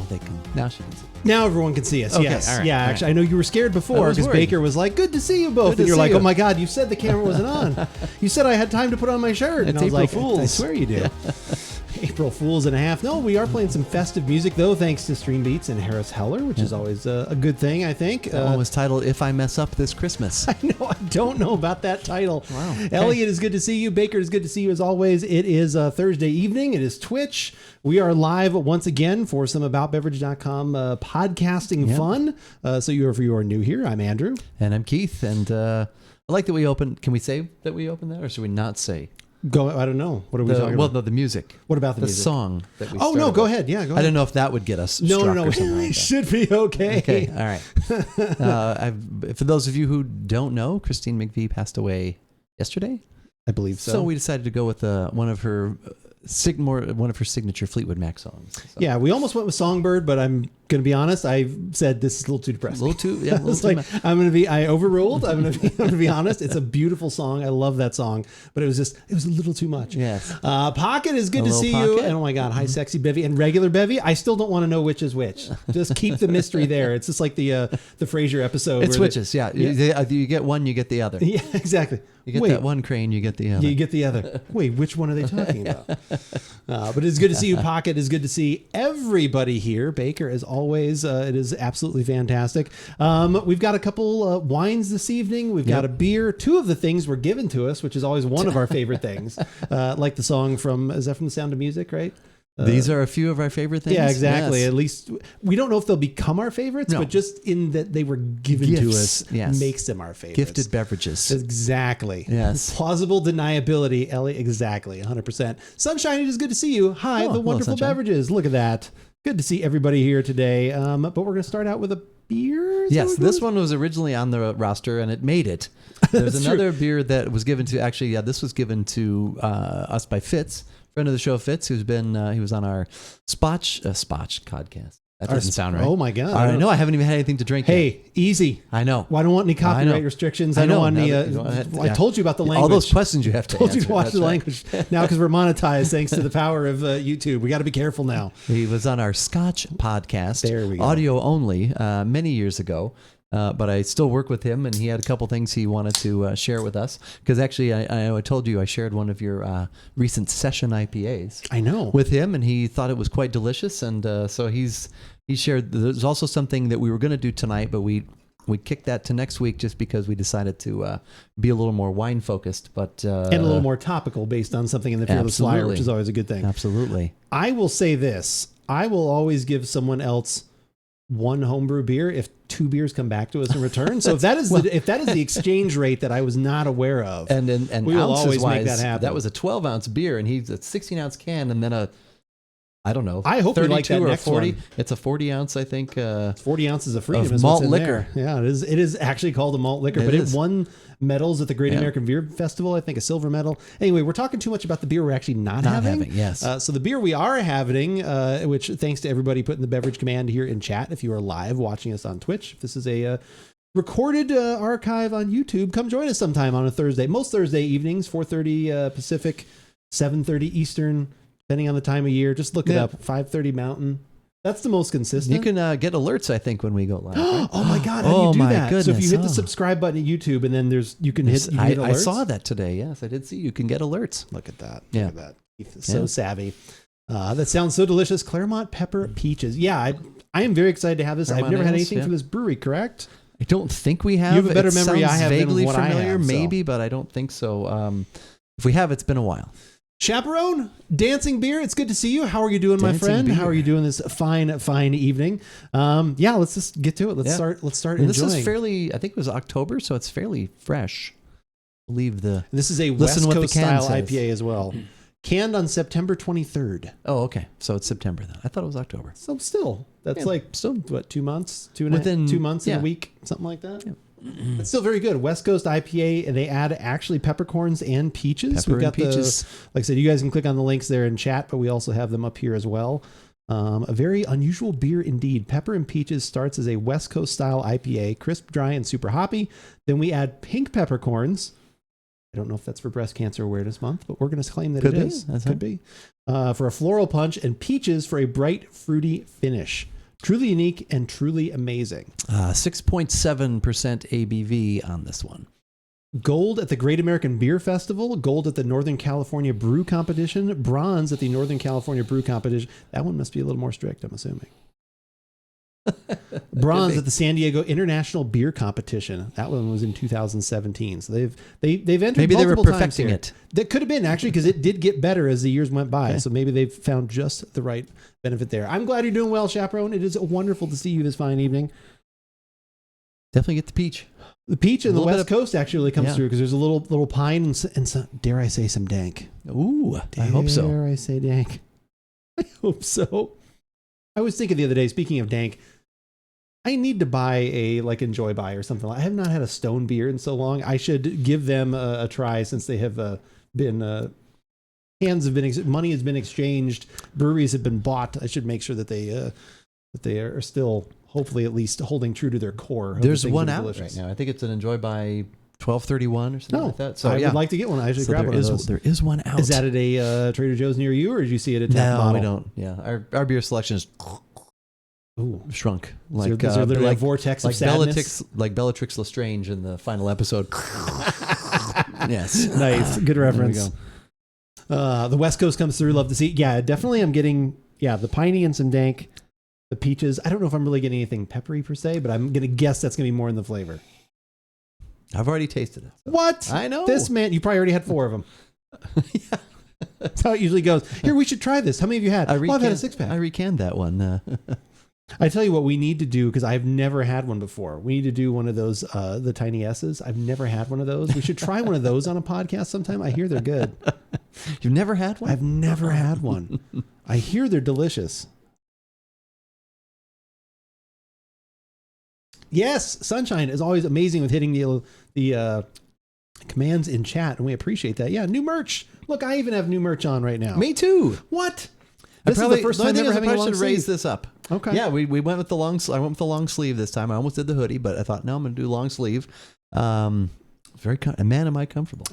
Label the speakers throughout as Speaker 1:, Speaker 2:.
Speaker 1: they can. Now she can see.
Speaker 2: Now everyone can see us.
Speaker 1: Okay,
Speaker 2: Yes.
Speaker 1: all right,
Speaker 2: Yeah.
Speaker 1: all
Speaker 2: Actually, I know you were scared before because Baker was like, "Good to see you both,"
Speaker 1: Good
Speaker 2: and
Speaker 1: to
Speaker 2: you're
Speaker 1: see
Speaker 2: like,
Speaker 1: you.
Speaker 2: "Oh my God, you said the camera wasn't on. You said I had time to put on my shirt." And
Speaker 1: It's
Speaker 2: I was
Speaker 1: April
Speaker 2: like,
Speaker 1: Fools.
Speaker 2: I swear you do. Yeah. April Fools and a half. No, we are playing some festive music, though, thanks to Stream Beats and Harris Heller, which is always a good thing, I think.
Speaker 1: That one was titled If I Mess Up This Christmas.
Speaker 2: I know. I don't know about that title.
Speaker 1: Wow. Okay.
Speaker 2: Elliot, is good to see you. Baker, is good to see you as always. It is Thursday evening. It is Twitch. We are live once again for some AboutBeverages.com podcasting fun. So if you are new here, I'm Andrew.
Speaker 1: And I'm Keith. And I like that we open. Can we say that we open that, or should we not say?
Speaker 2: I don't know. What are we talking about?
Speaker 1: Well, no, the music.
Speaker 2: What about the music?
Speaker 1: Song that we
Speaker 2: Oh, no, go ahead. Yeah, go ahead.
Speaker 1: I don't know if that would get us
Speaker 2: No.
Speaker 1: or something like
Speaker 2: We
Speaker 1: that.
Speaker 2: should be okay.
Speaker 1: Okay, all right. For those of you who don't know, Christine McVie passed away yesterday.
Speaker 2: I believe so.
Speaker 1: So we decided to go with one of her signature Fleetwood Mac songs. So.
Speaker 2: Yeah, we almost went with Songbird, but I'm going to be honest. I said this is a little too depressing.
Speaker 1: A little too, yeah.
Speaker 2: I overruled. I'm going to be honest. It's a beautiful song. I love that song, but it was a little too much.
Speaker 1: Yes.
Speaker 2: Pocket is good to see you. And oh my God, hi, sexy Bevy and regular Bevy. I still don't want to know which is which. Just keep the mystery there. It's just like the Frasier episode.
Speaker 1: It switches. You get one, you get the other.
Speaker 2: Yeah, exactly.
Speaker 1: You get that one crane, you get the other.
Speaker 2: You get the other. Wait, which one are they talking about? But it's good to see you, Pocket. It's good to see everybody here. Baker, as always, it is absolutely fantastic. We've got a couple wines this evening. We've got a beer. Two of the things were given to us, which is always one of our favorite things. Like the song is that from The Sound of Music, right?
Speaker 1: These are a few of our favorite things.
Speaker 2: Yeah, exactly.
Speaker 1: Yes.
Speaker 2: At least we don't know if they'll become our favorites, but just in that they were given to us makes them our favorites.
Speaker 1: Gifted beverages.
Speaker 2: Exactly.
Speaker 1: Yes.
Speaker 2: Plausible deniability, Ellie. Exactly. 100%. Sunshine, it is good to see you. Hi, the wonderful beverages. Look at that. Good to see everybody here today. But we're going to start out with a beer.
Speaker 1: Yes, this one was originally on the roster and it made it. There's another beer that was given to, this was given to us by Fitz. Friend of the show, Fitz, who's been, he was on our Spotch podcast. That doesn't sound right.
Speaker 2: Oh my God.
Speaker 1: I know. I haven't even had anything to drink
Speaker 2: yet. Easy.
Speaker 1: I know.
Speaker 2: Well, I don't want any copyright restrictions. I don't want any, I told you about the language.
Speaker 1: All those questions you have to answer.
Speaker 2: I told you to watch the language. Now, because we're monetized thanks to the power of YouTube. We got to be careful now.
Speaker 1: He was on our Scotch podcast.
Speaker 2: There we go.
Speaker 1: Audio only, many years ago. But I still work with him, and he had a couple things he wanted to share with us. Because actually, I told you I shared one of your recent session IPAs.
Speaker 2: I know.
Speaker 1: With him, and he thought it was quite delicious, and so he shared. There's also something that we were going to do tonight, but we kicked that to next week just because we decided to be a little more wine focused, but
Speaker 2: and a little more topical based on something in the Fearless Flyer, which is always a good thing.
Speaker 1: Absolutely.
Speaker 2: I will say this: I will always give someone else one homebrew beer if two beers come back to us in return. So if that is the exchange rate that I was not aware of, and we will always make that happen.
Speaker 1: That was a 12-ounce beer, and he's a 16-ounce can, and then I don't know.
Speaker 2: I hope you like that next
Speaker 1: 40.
Speaker 2: One.
Speaker 1: It's a 40-ounce, I think.
Speaker 2: 40 ounces of freedom
Speaker 1: of malt liquor.
Speaker 2: There. Yeah, it is. It is actually called a malt liquor, but it won medals at the Great American Beer Festival. I think a silver medal. Anyway, we're talking too much about the beer we're actually not having.
Speaker 1: Yes.
Speaker 2: So the beer we are having, which thanks to everybody putting the beverage command here in chat. If you are live watching us on Twitch, if this is a recorded archive on YouTube, come join us sometime on a Thursday. Most Thursday evenings, 4:30 Pacific, 7:30 Eastern. Depending on the time of year, just look it up. 5:30 Mountain. That's the most consistent.
Speaker 1: You can get alerts, I think, when we go live. Right?
Speaker 2: Oh my God! How do you do that?
Speaker 1: Goodness.
Speaker 2: So if you hit the subscribe button at YouTube, and then you can hit alerts.
Speaker 1: I saw that today. Yes, I did see you can get alerts.
Speaker 2: Look at that.
Speaker 1: Yeah.
Speaker 2: Look at that. Keith is so savvy. That sounds so delicious. Claremont Pepper Peaches. Yeah, I am very excited to have this. I've never had anything from this brewery. Correct?
Speaker 1: I don't think we have.
Speaker 2: You have a better memory I have
Speaker 1: vaguely
Speaker 2: than what
Speaker 1: familiar,
Speaker 2: I have.
Speaker 1: Maybe, but I don't think so. If we have, it's been a while.
Speaker 2: Chaperone, Dancing Beer, it's good to see you. How are you doing, my friend? How are you doing this fine evening? Let's just get to it. Let's start enjoying.
Speaker 1: This is fairly, I think it was October, so it's fairly fresh.
Speaker 2: This is a West Coast style IPA as well. Canned on September 23rd.
Speaker 1: Oh, okay. So it's September then. I thought it was October.
Speaker 2: So still, that's what, 2 months? 2 months and a week? Something like that? Yeah. It's still very good. West Coast IPA, and they add actually peppercorns and peaches. We've got peaches. Like I said, you guys can click on the links there in chat, but we also have them up here as well. A very unusual beer indeed. Pepper and Peaches starts as a West Coast style IPA, crisp, dry, and super hoppy. Then we add pink peppercorns. I don't know if that's for Breast Cancer Awareness Month, but we're going to claim that it is. Could be. For a floral punch, and peaches for a bright, fruity finish. Truly unique and truly amazing.
Speaker 1: 6.7% ABV on this one.
Speaker 2: Gold at the Great American Beer Festival, gold at the Northern California Brew Competition, bronze at the Northern California Brew Competition. That one must be a little more strict, I'm assuming. Bronze at the San Diego International Beer Competition. That one was in 2017. So they've entered.
Speaker 1: Maybe they were perfecting it.
Speaker 2: That could have been actually, because it did get better as the years went by. Okay. So maybe they've found just the right benefit there. I'm glad you're doing well, Chaperone. It is wonderful to see you this fine evening.
Speaker 1: Definitely get the peach.
Speaker 2: The peach and the West Coast actually comes through because there's a little pine and some, dare I say, some dank.
Speaker 1: Ooh, I hope so.
Speaker 2: Dare I say dank? I hope so. I was thinking the other day, speaking of dank, I need to buy a Enjoy Buy or something. I have not had a Stone beer in so long. I should give them a try since they have been money has been exchanged, breweries have been bought. I should make sure that they are still hopefully at least holding true to their core.
Speaker 1: There's one out right now. I think it's an Enjoy by 1231 or something like that. So
Speaker 2: I would like to get one. I should grab one of those.
Speaker 1: There is one out.
Speaker 2: Is that at a Trader Joe's near you, or did you see it at Tap Bottle?
Speaker 1: No, we don't. Yeah, our beer selection is shrunk.
Speaker 2: Like a vortex of sadness?
Speaker 1: Like Bellatrix Lestrange in the final episode. Yes.
Speaker 2: Nice. Good reference. The West Coast comes through. Love to see. Yeah, definitely I'm getting the piney and some dank. The peaches. I don't know if I'm really getting anything peppery per se, but I'm going to guess that's going to be more in the flavor.
Speaker 1: I've already tasted it.
Speaker 2: So. What?
Speaker 1: I know.
Speaker 2: This man, you probably already had 4 of them. Yeah. That's how it usually goes. Here, we should try this. How many have you had? I've had a 6-pack.
Speaker 1: I recanned that one.
Speaker 2: I tell you what we need to do, because I've never had one before. We need to do one of those, the Tiny S's. I've never had one of those. We should try one of those on a podcast sometime. I hear they're good.
Speaker 1: You've never had one?
Speaker 2: I've never had one. I hear they're delicious. Yes, Sunshine is always amazing with hitting the commands in chat, and we appreciate that. Yeah, new merch. Look, I even have new merch on right now.
Speaker 1: Me too.
Speaker 2: What? This is the first time ever having a long sleeve.
Speaker 1: Raise this up.
Speaker 2: Okay.
Speaker 1: Yeah, we went with the long. I went with the long sleeve this time. I almost did the hoodie, but I thought, no, I'm going to do long sleeve. Man, am I comfortable?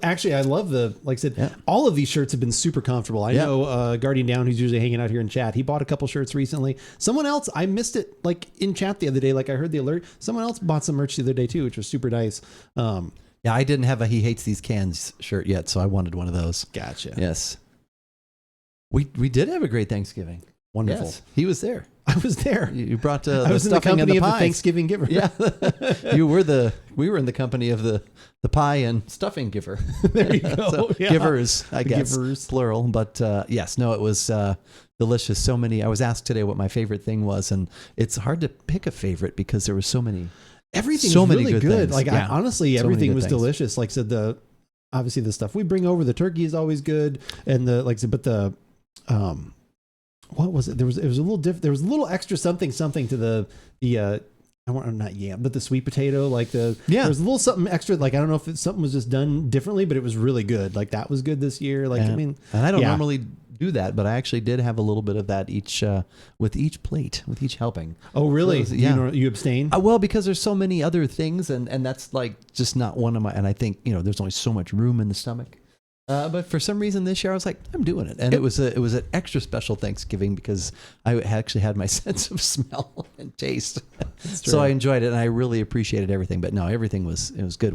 Speaker 2: Actually, I love like I said, all of these shirts have been super comfortable. I know Guardian Down, who's usually hanging out here in chat, he bought a couple shirts recently. Someone else, I missed it in chat the other day. I heard the alert. Someone else bought some merch the other day too, which was super nice.
Speaker 1: Yeah, I didn't have a He Hates These Cans shirt yet, so I wanted one of those.
Speaker 2: Gotcha.
Speaker 1: Yes. We did have a great Thanksgiving.
Speaker 2: Wonderful.
Speaker 1: Yes, he was there.
Speaker 2: I was there.
Speaker 1: You brought
Speaker 2: I was in the company of the Thanksgiving giver.
Speaker 1: Yeah, we were in the company of the pie and stuffing giver.
Speaker 2: There you go.
Speaker 1: So, givers, I guess, givers. Plural. But yes, no, it was delicious. So many. I was asked today what my favorite thing was, and it's hard to pick a favorite because there were so many.
Speaker 2: Everything was really good. Honestly, everything was delicious. Like I said, obviously the stuff we bring over, the turkey is always good, and what was it? There was a little there was a little extra something to the not yam, but the sweet potato, there was a little something extra. I don't know if something was just done differently, but it was really good. That was good this year.
Speaker 1: And I don't normally do that, but I actually did have a little bit of that with each plate, with each helping.
Speaker 2: Oh, really? So you abstain?
Speaker 1: Well, because there's so many other things, and that's just not one of my. And I think there's only so much room in the stomach. But for some reason this year I was like, I'm doing it, and it was an extra special Thanksgiving because I actually had my sense of smell and taste, so I enjoyed it and I really appreciated everything. But no, everything was good.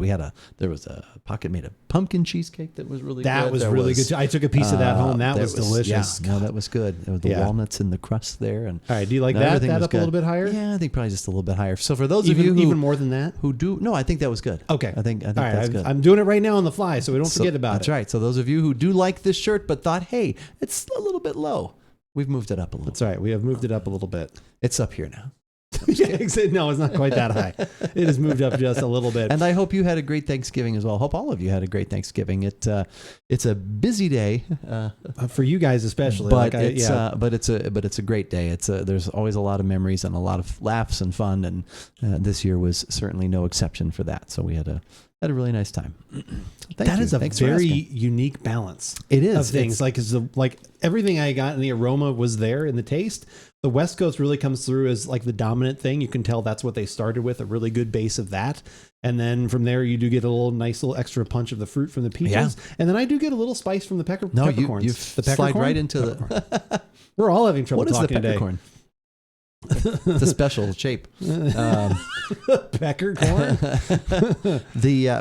Speaker 1: There was a pocket made a pumpkin cheesecake that was really good.
Speaker 2: That was really good. I took a piece of that home. That was delicious.
Speaker 1: Yeah, no, that was good. There was the walnuts in the crust there. And
Speaker 2: all right, do you like that up a little bit higher?
Speaker 1: Yeah, I think probably just a little bit higher. So for those of you who
Speaker 2: even more than that,
Speaker 1: I think that was good.
Speaker 2: Okay,
Speaker 1: I think that's good.
Speaker 2: I'm doing it right now on the fly, so we don't forget about it.
Speaker 1: That's right. So those of you who do like this shirt but thought, hey, it's a little bit low, we've moved it up a little.
Speaker 2: That's right. We have moved it up a little bit.
Speaker 1: It's up here now.
Speaker 2: No, it's not quite that high. It has moved up just a little bit.
Speaker 1: And I hope you had a great Thanksgiving as well. Hope all of you had a great Thanksgiving. It's a busy day
Speaker 2: for you guys, especially.
Speaker 1: But it's a great day. There's always a lot of memories and a lot of laughs and fun, and this year was certainly no exception for that. So we had a really nice time.
Speaker 2: That is a very unique balance.
Speaker 1: It is
Speaker 2: of things like everything I got in the aroma was there in the taste. The West Coast really comes through as the dominant thing. You can tell that's what they started with, a really good base of that. And then from there, you do get a nice little extra punch of the fruit from the peaches. Yeah. And then I do get a little spice from the peppercorns.
Speaker 1: You slide right into the...
Speaker 2: We're all having trouble talking today.
Speaker 1: What is the peppercorn? It's a special shape.
Speaker 2: Peckercorn.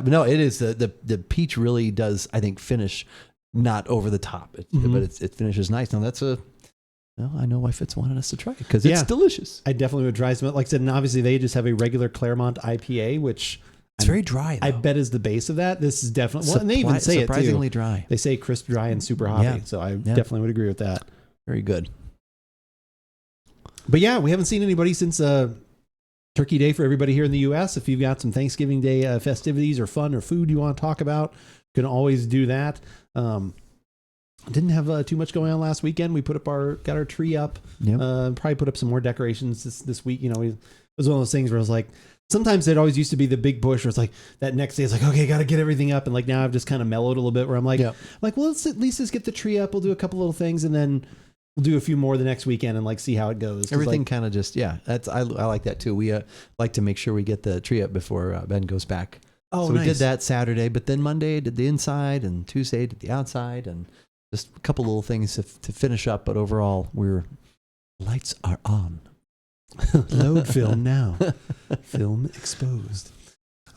Speaker 1: No, it is the peach really does, I think, finish not over the top, but it finishes nice. Now I know why Fitz wanted us to try it because it's delicious.
Speaker 2: I definitely would try some. Like I said, and obviously they just have a regular Claremont IPA, which
Speaker 1: it's very dry. Though.
Speaker 2: I bet is the base of that. This is definitely and they even say
Speaker 1: surprisingly
Speaker 2: it too.
Speaker 1: Dry.
Speaker 2: They say crisp, dry, and super hoppy. So I definitely would agree with that.
Speaker 1: Very good.
Speaker 2: But yeah, we haven't seen anybody since Turkey Day for everybody here in the U.S. If you've got some Thanksgiving Day festivities or fun or food you want to talk about, you can always do that. Didn't have too much going on last weekend. We got our tree up. Yep. Probably put up some more decorations this week. You know, it was one of those things where I was like, sometimes it always used to be the big push where it's like that next day it's like, okay, got to get everything up. And like now I've just kind of mellowed a little bit where I'm like, well, let's at least just get the tree up. We'll do a couple little things and then we'll do a few more the next weekend and like see how it goes.
Speaker 1: Everything kind of just, I like that too. We like to make sure we get the tree up before Ben goes back. Oh, so we did that Saturday, but then Monday did the inside and Tuesday did the outside and just a couple little things to finish up. But overall, lights are on.
Speaker 2: Load film now. Film exposed.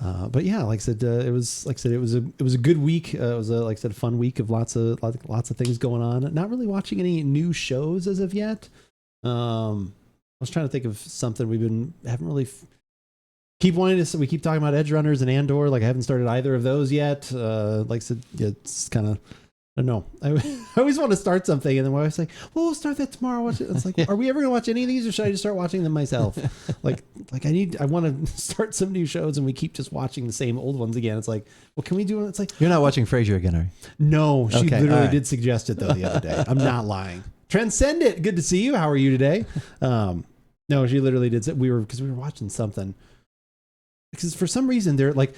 Speaker 2: But yeah, like I said, it was a good week. It was like I said, a fun week of lots of things going on. Not really watching any new shows as of yet. I was trying to think of something haven't really keep wanting to. We keep talking about Edge Runners and Andor. Like I haven't started either of those yet. Like I said, it's kind of. I don't know. I always want to start something, and then my wife's like, "Well, we'll start that tomorrow." Watch it. It's like, are we ever gonna watch any of these, or should I just start watching them myself? like I want to start some new shows, and we keep just watching the same old ones again. It's like, well, can we do it? It's like
Speaker 1: you're not watching Frasier again, are you?
Speaker 2: No, she literally did suggest it though the other day. I'm not lying. Transcend it. Good to see you. How are you today? No, she literally did. We were watching something. Because for some reason they're like.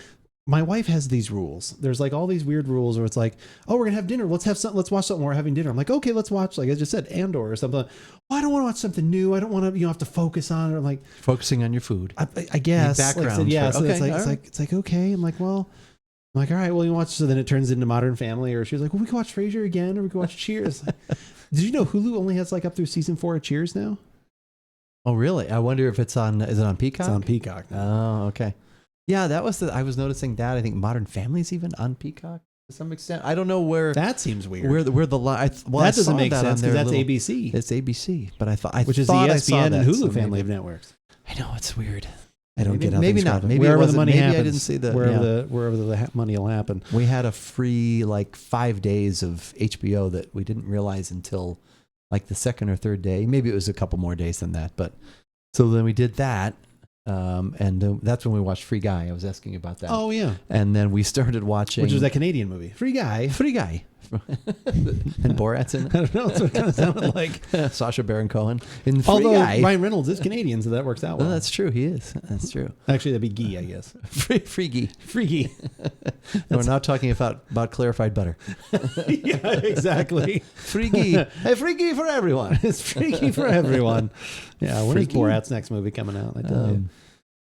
Speaker 2: My wife has these rules. There's like all these weird rules where it's like, oh, we're going to have dinner. Let's watch something. We're having dinner. I'm like, okay, let's watch, like I just said, Andor or something. Well, I don't want to watch something new. I don't want to, have to focus on it. I'm like
Speaker 1: focusing on your food.
Speaker 2: I guess.
Speaker 1: Background.
Speaker 2: Like I said, it's like, okay. I'm like, all right, well, you watch. So then it turns into Modern Family, or she was like, well, we can watch Frasier again, or we can watch Cheers. Did you know Hulu only has like up through season 4 of Cheers now?
Speaker 1: Oh, really? I wonder if is it on Peacock?
Speaker 2: It's on Peacock now.
Speaker 1: Oh, okay. Yeah, I was noticing that. I think Modern Family's even on Peacock to some extent. I don't know where.
Speaker 2: That seems weird.
Speaker 1: Where the line?
Speaker 2: That doesn't make sense because that's ABC.
Speaker 1: It's ABC, but
Speaker 2: which is the ESPN and Hulu family of networks.
Speaker 1: I know it's weird.
Speaker 2: I don't get how
Speaker 1: maybe not. Maybe
Speaker 2: wherever the money happens.
Speaker 1: I didn't see
Speaker 2: wherever the money will happen.
Speaker 1: We had a free 5 days of HBO that we didn't realize until like the second or third day. Maybe it was a couple more days than that, but so then we did that. And that's when we watched Free Guy. I was asking about that.
Speaker 2: Oh yeah.
Speaker 1: And then we started watching,
Speaker 2: which is that Canadian movie, Free Guy.
Speaker 1: And Borat's in it.
Speaker 2: I don't know. That's what it kind of sounded like.
Speaker 1: Sacha Baron Cohen in Free
Speaker 2: Although
Speaker 1: Guy.
Speaker 2: Ryan Reynolds is Canadian, so that works out well.
Speaker 1: That's true. He is. That's true.
Speaker 2: Actually, that'd be Guy, I guess.
Speaker 1: Free Guy. We're now talking about clarified butter.
Speaker 2: Yeah, exactly.
Speaker 1: Free Guy. Hey, Free Guy for everyone.
Speaker 2: It's Free Guy for everyone. Yeah. When is Borat's next movie coming out? I tell you.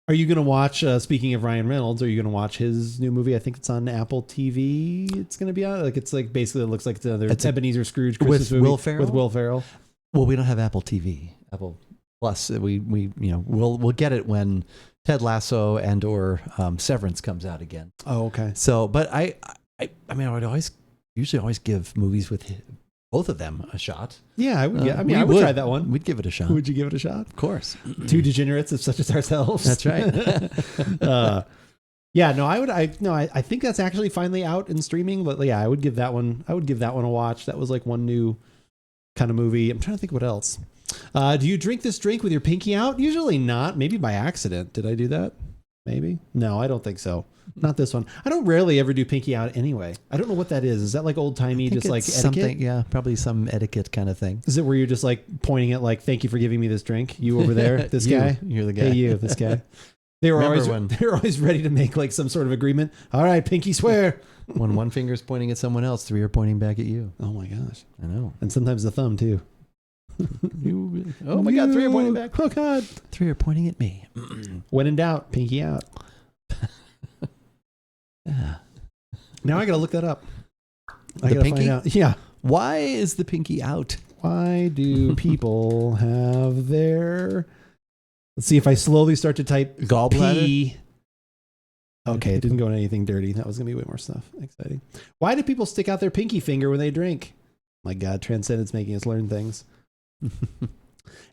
Speaker 2: Are you going to watch, speaking of Ryan Reynolds, are you going to watch his new movie? I think it's on Apple TV. It's going to be on. Basically it looks like it's Ebenezer Scrooge Christmas movie with Will Ferrell.
Speaker 1: Well, we don't have Apple TV. Apple Plus. We'll get it when Ted Lasso and or Severance comes out again.
Speaker 2: Oh, okay.
Speaker 1: So, but I would usually always give movies with both of them a shot.
Speaker 2: Yeah, I would. I would try that one.
Speaker 1: We'd give it a shot.
Speaker 2: Would you give it a shot?
Speaker 1: Of course.
Speaker 2: Two degenerates such as ourselves.
Speaker 1: That's right.
Speaker 2: I think that's actually finally out in streaming. But yeah, I would give that one a watch. That was like one new kind of movie. I'm trying to think what else. Do you drink this drink with your pinky out? Usually not. Maybe by accident. Did I do that? Maybe. No, I don't think so. Not this one. I don't rarely ever do pinky out anyway. I don't know what that is. Is that like old timey, just like etiquette?
Speaker 1: Something, yeah, probably some etiquette kind of thing.
Speaker 2: Is it where you're just like pointing at like, thank you for giving me this drink? You over there, this guy.
Speaker 1: You're the guy.
Speaker 2: Hey, you, this guy. They were always ready to make like some sort of agreement. All right, pinky swear.
Speaker 1: When one finger's pointing at someone else, 3 are pointing back at you.
Speaker 2: Oh my gosh,
Speaker 1: I know.
Speaker 2: And sometimes the thumb too.
Speaker 1: Oh my God, 3 are pointing back.
Speaker 2: Oh God,
Speaker 1: 3 are pointing at me.
Speaker 2: When in doubt, pinky out.
Speaker 1: Yeah.
Speaker 2: Now I gotta look that up.
Speaker 1: I gotta
Speaker 2: find out. Yeah.
Speaker 1: Why is the pinky out?
Speaker 2: Why do people have their Let's see if I slowly start to type
Speaker 1: gallbladder.
Speaker 2: P. Okay, it didn't go into anything dirty. That was going to be way more stuff. Exciting. Why do people stick out their pinky finger when they drink? My God, Transcendence making us learn things.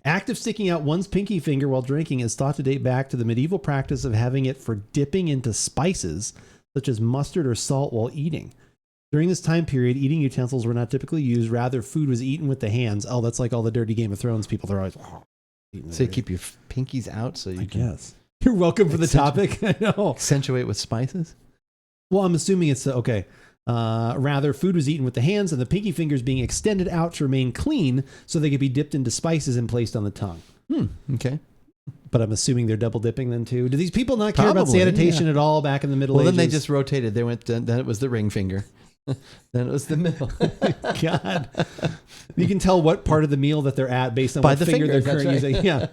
Speaker 2: Act of sticking out one's pinky finger while drinking is thought to date back to the medieval practice of having it for dipping into spices, such as mustard or salt, while eating. During this time period, eating utensils were not typically used. Rather, food was eaten with the hands. Oh, that's like all the dirty Game of Thrones people. They're always
Speaker 1: so you keep your pinkies out so you can.
Speaker 2: Yes. You're welcome for the topic. I know.
Speaker 1: Accentuate with spices?
Speaker 2: Well, I'm assuming it's okay. Rather, food was eaten with the hands and the pinky fingers being extended out to remain clean so they could be dipped into spices and placed on the tongue.
Speaker 1: Okay.
Speaker 2: But I'm assuming they're double dipping then too. Do these people not care about sanitation at all back in the Middle Ages?
Speaker 1: Well, then they just rotated. They went, then it was the ring finger. Then it was the middle.
Speaker 2: God. You can tell what part of the meal that they're at based on
Speaker 1: by
Speaker 2: what
Speaker 1: the
Speaker 2: finger they're
Speaker 1: currently
Speaker 2: using. Yeah.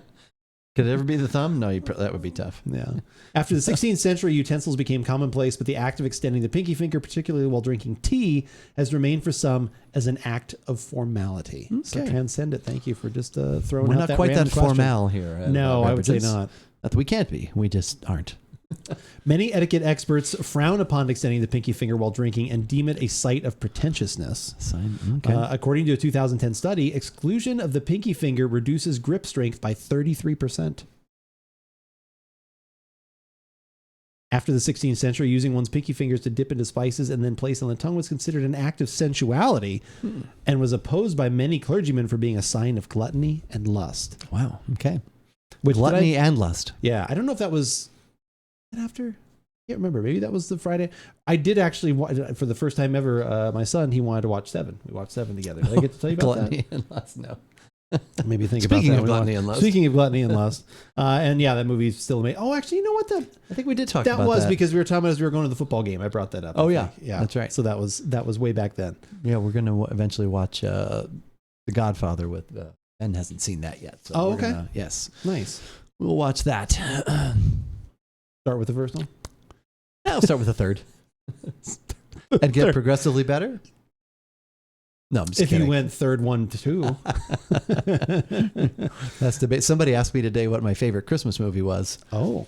Speaker 1: Could it ever be the thumb? No, that would be tough.
Speaker 2: Yeah. After the 16th century, utensils became commonplace, but the act of extending the pinky finger, particularly while drinking tea, has remained for some as an act of formality. Okay. So transcend it. Thank you for just throwing
Speaker 1: We're
Speaker 2: out
Speaker 1: not
Speaker 2: that
Speaker 1: quite that
Speaker 2: random question.
Speaker 1: formal here.
Speaker 2: No, I would say not.
Speaker 1: Not that we can't be. We just aren't.
Speaker 2: Many etiquette experts frown upon extending the pinky finger while drinking and deem it a site of pretentiousness.
Speaker 1: Okay.
Speaker 2: According to a 2010 study, exclusion of the pinky finger reduces grip strength by 33%. After the 16th century, using one's pinky fingers to dip into spices and then place on the tongue was considered an act of sensuality and was opposed by many clergymen for being a sign of gluttony and lust.
Speaker 1: Wow. Okay.
Speaker 2: Which
Speaker 1: gluttony and lust.
Speaker 2: Yeah. I don't know if that was after. I can't remember. Maybe that was the Friday. I did actually, for the first time ever, my son, he wanted to watch Seven. We watched Seven together. Did I get to tell you about
Speaker 1: gluttony
Speaker 2: that?
Speaker 1: And lust, no.
Speaker 2: Maybe think
Speaker 1: Speaking
Speaker 2: about that.
Speaker 1: Of gluttony and lust.
Speaker 2: Speaking of gluttony and lust. And yeah, that movie's still amazing. Oh, actually, you know what?
Speaker 1: I think we did talk about that.
Speaker 2: That was because we were talking about as we were going to the football game. I brought that up.
Speaker 1: Oh, yeah.
Speaker 2: Yeah.
Speaker 1: That's right.
Speaker 2: So that was way back then.
Speaker 1: Yeah, we're going to eventually watch The Godfather with Ben hasn't seen that yet. So
Speaker 2: okay.
Speaker 1: Yes.
Speaker 2: Nice.
Speaker 1: We'll watch that.
Speaker 2: Start with the first one?
Speaker 1: I'll start with the third. And get progressively better? No, I'm just kidding.
Speaker 2: If you went third 1 to 2.
Speaker 1: That's debate. Somebody asked me today what my favorite Christmas movie was.
Speaker 2: Oh.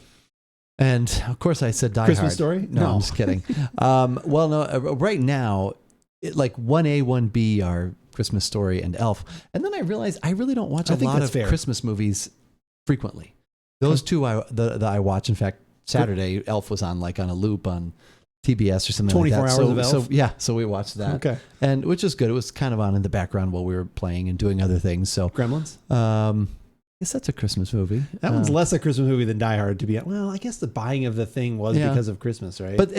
Speaker 1: And of course I said Die
Speaker 2: Christmas
Speaker 1: Hard.
Speaker 2: Story?
Speaker 1: No, I'm just kidding. Well, no, right now, like 1A, 1B are Christmas Story and Elf. And then I realized I really don't watch a lot of Christmas movies frequently. Those two I watch. In fact, Saturday, Elf was on like on a loop on TBS or something like that.
Speaker 2: 24 hours of Elf?
Speaker 1: So we watched that.
Speaker 2: Okay.
Speaker 1: And which is good. It was kind of on in the background while we were playing and doing other things. So
Speaker 2: Gremlins?
Speaker 1: I guess that's a Christmas movie.
Speaker 2: That one's less a Christmas movie than Die Hard, to be honest. Well, I guess the buying of the thing was because of Christmas, right?
Speaker 1: But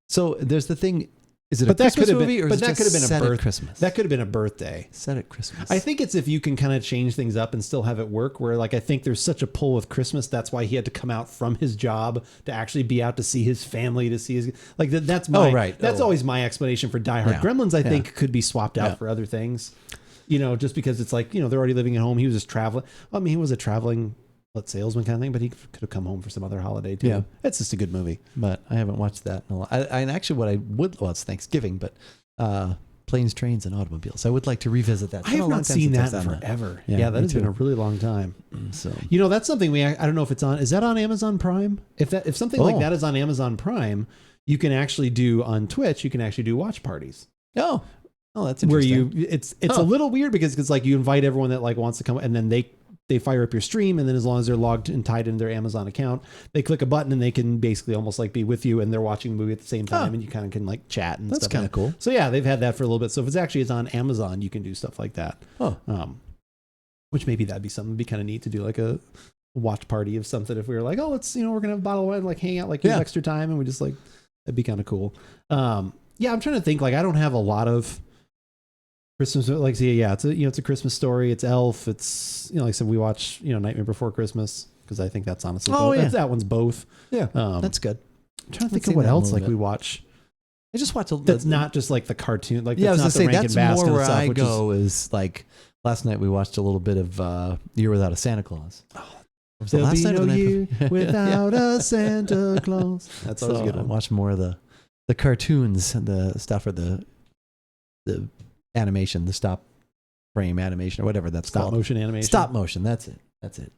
Speaker 1: so there's the thing. Is it a Christmas movie or is it just set at Christmas?
Speaker 2: That could have been a birthday.
Speaker 1: Set at Christmas.
Speaker 2: I think it's if you can kind of change things up and still have it work, where like I think there's such a pull with Christmas. That's why he had to come out from his job to actually be out to see his family, to see his, like that's my, that's always my explanation for Die Hard. Yeah. Gremlins, I think could be swapped out for other things, just because it's like, they're already living at home. He was just traveling. I mean, he was a traveling salesman kind of thing, but he could have come home for some other holiday too. Yeah. It's just a good movie.
Speaker 1: But I haven't watched that in a lot. And actually what I would, well, it's Thanksgiving, but Planes, Trains, and Automobiles. I would like to revisit that.
Speaker 2: I have not seen that in forever. Yeah, that has been a really long time.
Speaker 1: So
Speaker 2: that's something I don't know if it's on. Is that on Amazon Prime? If something like that is on Amazon Prime, you can actually do on Twitch. You can actually do watch parties.
Speaker 1: Oh, that's interesting.
Speaker 2: Where it's a little weird because it's like you invite everyone that like wants to come, and then they fire up your stream, and then as long as they're logged and tied into their Amazon account, they click a button and they can basically almost like be with you, and they're watching the movie at the same time, and you kind of can like chat and stuff.
Speaker 1: That's kind of cool.
Speaker 2: So yeah, they've had that for a little bit. So if it's on Amazon, you can do stuff like that. Which maybe that'd be something that'd be kind of neat to do, like a watch party of something. If we were like, oh, let's we're gonna have a bottle of wine, like hang out, like use extra time, and we just like that'd be kind of cool. I'm trying to think. Like I don't have a lot of Christmas, like, it's a Christmas Story. It's Elf. It's, like I said, we watch, Nightmare Before Christmas, because I think that's honestly, that one's both.
Speaker 1: Yeah. That's good.
Speaker 2: I'm trying to think of what else we watch.
Speaker 1: I just watch
Speaker 2: that's not just like the cartoon. Like,
Speaker 1: I was
Speaker 2: going
Speaker 1: to say, that's more where I go is like, last night we watched a little bit of Year Without a Santa Claus.
Speaker 2: There'll be no year without a Santa Claus. That's always a good one.
Speaker 1: I watch more of the cartoons, the stuff, or the animation, the stop frame animation, or whatever that's called.
Speaker 2: Stop motion animation.
Speaker 1: Stop motion. That's it.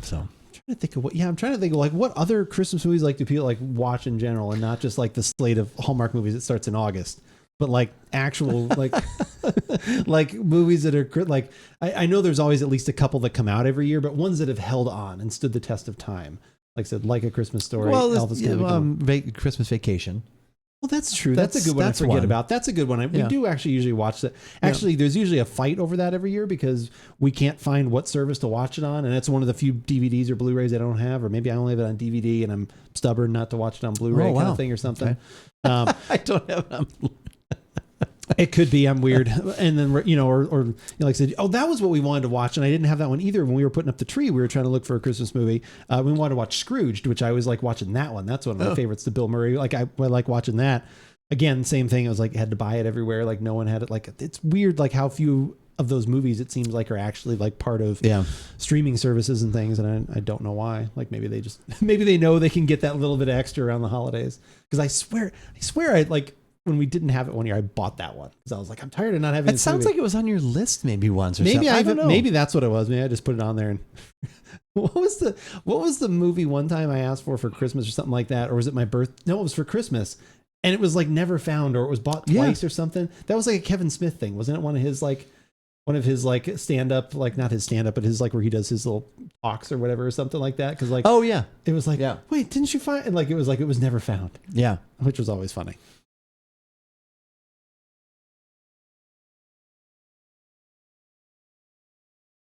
Speaker 1: So
Speaker 2: I'm trying to think of like what other Christmas movies like do people like watch in general, and not just like the slate of Hallmark movies that starts in August, but like actual like like movies that are like I know there's always at least a couple that come out every year, but ones that have held on and stood the test of time. Like I said, Like a Christmas Story.
Speaker 1: Well, Christmas Vacation.
Speaker 2: Well, that's true. That's a good one. I forget about. That's a good one. We do actually usually watch that. Actually, there's usually a fight over that every year because we can't find what service to watch it on, and that's one of the few DVDs or Blu-rays I don't have, or maybe I only have it on DVD and I'm stubborn not to watch it on Blu-ray kind of thing or something.
Speaker 1: Okay. I don't have it on Blu-ray.
Speaker 2: It could be I'm weird, and then or like I said, that was what we wanted to watch, and I didn't have that one either. When we were putting up the tree, we were trying to look for a Christmas movie. We wanted to watch Scrooged, which I always like watching that one. That's one of my favorites. To Bill Murray, I like watching that. Again, same thing. I was like had to buy it everywhere. Like no one had it. Like it's weird, like how few of those movies it seems like are actually like part of streaming services and things, and I don't know why. Like maybe they know they can get that little bit extra around the holidays. Because I swear I like. When we didn't have it one year, I bought that one because I was like, I'm tired of not having.
Speaker 1: It sounds like it was on your list maybe once or
Speaker 2: maybe
Speaker 1: something. I don't know.
Speaker 2: Maybe that's what it was. Maybe I just put it on there. And what was the movie one time I asked for Christmas or something like that, or was it my birth? No, it was for Christmas, and it was like never found, or it was bought twice or something. That was like a Kevin Smith thing, wasn't it? One of his stand up, like not his stand up, but his like where he does his little talks or whatever or something like that. Because like it was like wait, didn't you find? And like it was never found.
Speaker 1: Yeah,
Speaker 2: which was always funny.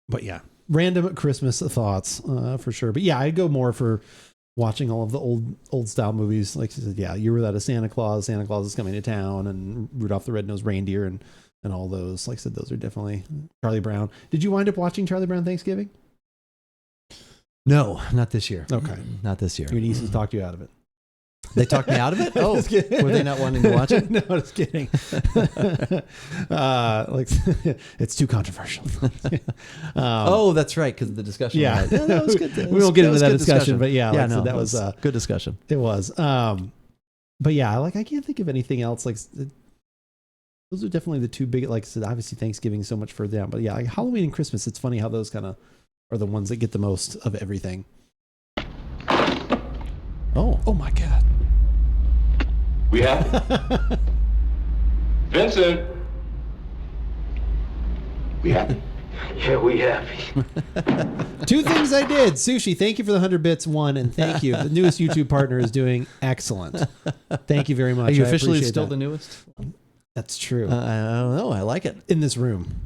Speaker 2: But yeah, random Christmas thoughts for sure. But yeah, I'd go more for watching all of the old style movies. Like you said, You Were That a Santa Claus, Santa Claus Is Coming to Town, and Rudolph the Red-Nosed Reindeer, and all those. Like I said, those are definitely Charlie Brown. Did you wind up watching Charlie Brown Thanksgiving?
Speaker 1: No, not this year.
Speaker 2: Okay,
Speaker 1: not this year.
Speaker 2: Your nieces talked you out of it.
Speaker 1: They talked me out of it? Oh, were they not wanting to watch it?
Speaker 2: No, just kidding. Like it's too controversial.
Speaker 1: That's right, because of the discussion.
Speaker 2: Yeah,
Speaker 1: that was good.
Speaker 2: We won't get into that discussion, but that was
Speaker 1: good discussion.
Speaker 2: It was. But yeah, like I can't think of anything else. Like those are definitely the two big. Like I said, obviously Thanksgiving is so much further down, but yeah, like Halloween and Christmas. It's funny how those kind of are the ones that get the most of everything. Oh my God.
Speaker 3: We happy? Vincent. We happy?
Speaker 4: Yeah, we happy.
Speaker 2: Two things I did. Sushi, thank you for the 100 bits. One, and thank you. The newest YouTube partner is doing excellent. Thank you very much.
Speaker 1: Are you officially still the newest?
Speaker 2: That's true.
Speaker 1: I don't know. I like it.
Speaker 2: In this room.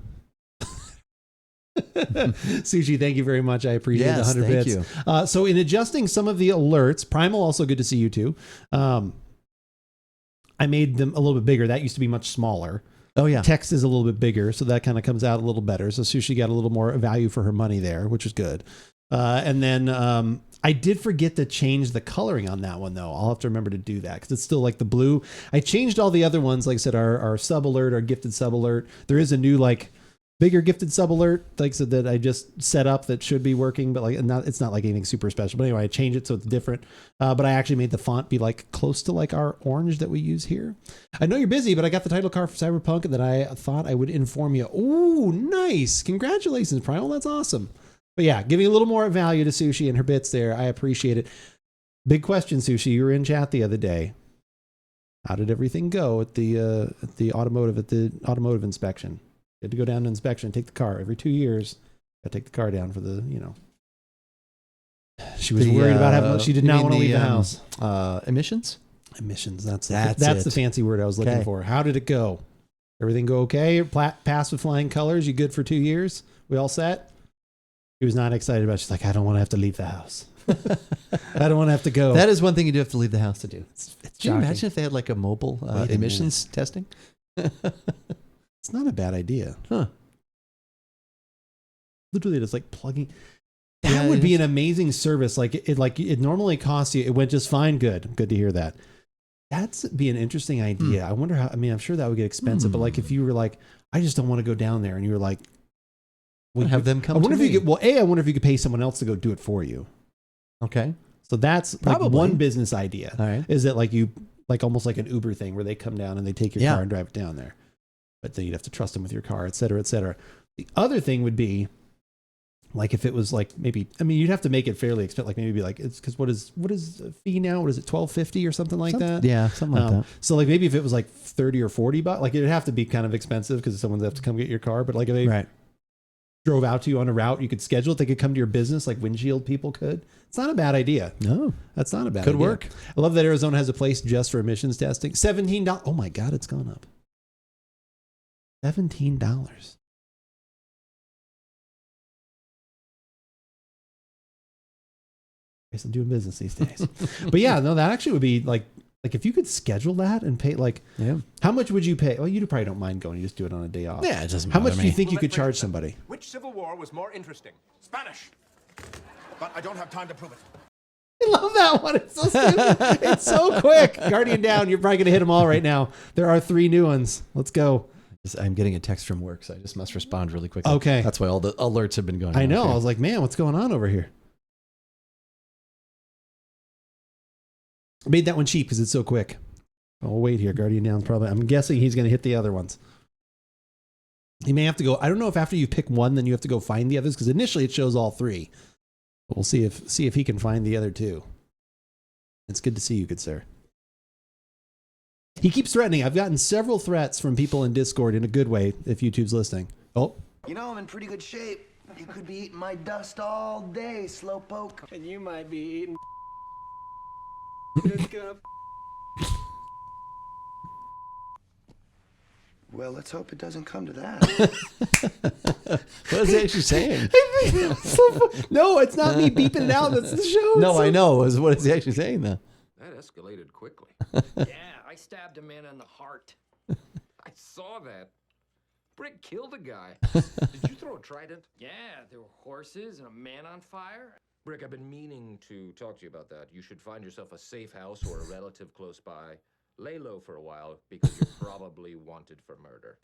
Speaker 2: Sushi, thank you very much. I appreciate the 100 bits.
Speaker 1: You.
Speaker 2: So in adjusting some of the alerts, Primal, also good to see you too. I made them a little bit bigger. That used to be much smaller.
Speaker 1: Oh yeah.
Speaker 2: Text is a little bit bigger, so that kind of comes out a little better. So Sushi got a little more value for her money there, which is good. And then I did forget to change the coloring on that one though. I'll have to remember to do that because it's still like the blue. I changed all the other ones, like I said, our sub alert, our gifted sub alert. There is a new like bigger gifted sub alert, like I said, that I just set up that should be working, but like it's not like anything super special. But anyway, I changed it so it's different. But I actually made the font be like close to like our orange that we use here. I know you're busy, but I got the title card for Cyberpunk and that I thought I would inform you. Ooh, nice. Congratulations, Primal. That's awesome. But yeah, giving a little more value to Sushi and her bits there. I appreciate it. Big question, Sushi. You were in chat the other day. How did everything go at the automotive inspection? You had to go down to inspection, take the car every 2 years. Got to take the car down for the, She was worried about having. She did not want to leave the house.
Speaker 1: Emissions.
Speaker 2: That's the fancy word I was looking for. How did it go? Everything go okay? Pass with flying colors. You good for 2 years? We all set? She was not excited about it. She's like, I don't want to have to leave the house. I don't want to have to go.
Speaker 1: That is one thing you do have to leave the house to do. Can you
Speaker 2: shocking.
Speaker 1: imagine if they had like a mobile emissions testing?
Speaker 2: It's not a bad idea.
Speaker 1: Huh.
Speaker 2: Literally just like plugging. That would be an amazing service. Like it normally costs you. It went just fine. Good to hear that. That's be an interesting idea. I wonder how, I'm sure that would get expensive, but like if you were like, I just don't want to go down there and you were like,
Speaker 1: have them come
Speaker 2: I wonder
Speaker 1: to
Speaker 2: if
Speaker 1: me.
Speaker 2: I wonder if you could pay someone else to go do it for you.
Speaker 1: Okay.
Speaker 2: So that's
Speaker 1: probably
Speaker 2: like one business idea.
Speaker 1: All right.
Speaker 2: Is that like you, like almost like an Uber thing where they come down and they take your car and drive it down there. But then you'd have to trust them with your car, et cetera, et cetera. The other thing would be Like if it was like maybe, I mean, you'd have to make it fairly expensive. Like maybe like it's because what is a fee now? What is it, $12.50 or something like that?
Speaker 1: Yeah, something like that.
Speaker 2: So like maybe if it was like $30 or $40, like it'd have to be kind of expensive because someone would have to come get your car. But like if they drove out to you on a route, you could schedule it. They could come to your business like windshield people could. It's not a bad idea.
Speaker 1: No,
Speaker 2: that's not a bad idea.
Speaker 1: Could work.
Speaker 2: I love that Arizona has a place just for emissions testing. $17. Oh my God, it's gone up. $17. I'm doing business these days. But yeah, no, that actually would be like if you could schedule that and pay how much would you pay? Well, you probably don't mind going. You just do it on a day off.
Speaker 1: Yeah, it doesn't
Speaker 2: How
Speaker 1: bother
Speaker 2: much
Speaker 1: me.
Speaker 2: do you think you could charge somebody?
Speaker 4: Which civil war was more interesting? Spanish. But I don't have time to prove it.
Speaker 2: I love that one. It's so stupid. It's so quick. Guardian down. You're probably going to hit them all right now. There are 3 new ones. Let's go.
Speaker 1: I'm getting a text from work, so I just must respond really quickly.
Speaker 2: Okay.
Speaker 1: That's why all the alerts have been going.
Speaker 2: I know. I was like, man, what's going on over here? I made that one cheap because it's so quick. Oh, wait here. Guardian down probably. I'm guessing he's going to hit the other ones. He may have to go. I don't know if after you pick one, then you have to go find the others because initially it shows all 3. But we'll see if he can find the other 2. It's good to see you, good sir. He keeps threatening. I've gotten several threats from people in Discord in a good way if YouTube's listening. Oh.
Speaker 5: You know, I'm in pretty good shape. You could be eating my dust all day, slowpoke.
Speaker 6: And you might be eating
Speaker 5: Well, let's hope it doesn't come to that.
Speaker 1: What is he actually saying?
Speaker 2: No, it's not me beeping it out. That's the show.
Speaker 1: No, I know. What is he actually saying though?
Speaker 7: That escalated quickly.
Speaker 6: Yeah, I stabbed a man in the heart.
Speaker 7: I saw that. Brick killed a guy. Did you throw a trident?
Speaker 6: Yeah, there were horses and a man on fire.
Speaker 7: Brick, I've been meaning to talk to you about that. You should find yourself a safe house or a relative close by. Lay low for a while because you're probably wanted for murder.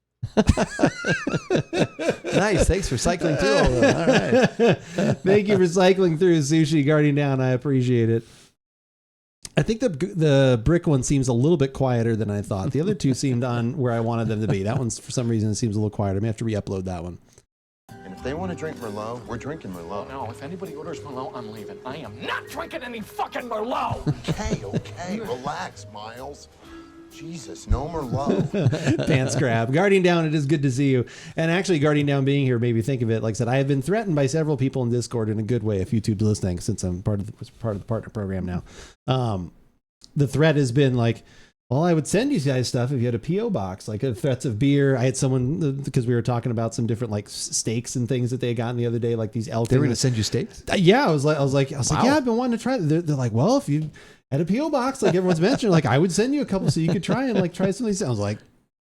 Speaker 1: Nice. Thanks for cycling through all that. All right.
Speaker 2: Thank you for cycling through Sushi Guardian Down. I appreciate it. I think the brick one seems a little bit quieter than I thought. The other 2 seemed on where I wanted them to be. That one's, for some reason, it seems a little quieter. I may have to re-upload that one.
Speaker 4: And if they want to drink Merlot, we're drinking Merlot.
Speaker 6: No, if anybody orders Merlot, I'm leaving. I am not drinking any fucking Merlot.
Speaker 4: Okay, relax, Miles. Jesus, no Merlot.
Speaker 2: Pants grab. Guardian Down, it is good to see you. And actually, Guardian Down being here made me think of it. Like I said, I have been threatened by several people in Discord in a good way if YouTube's listening, since I'm part of the partner program now. The threat has been like, well, I would send you guys stuff if you had a P.O. box, like threats of beer. I had someone, because we were talking about some different like steaks and things that they had gotten the other day, like these elk.
Speaker 1: They were going to send you steaks?
Speaker 2: Yeah, I was like,
Speaker 1: Wow.
Speaker 2: yeah, I've been wanting to try. They're like, well, if you had a P.O. box, like everyone's mentioned, like I would send you a couple so you could try and like try some of these. I was like,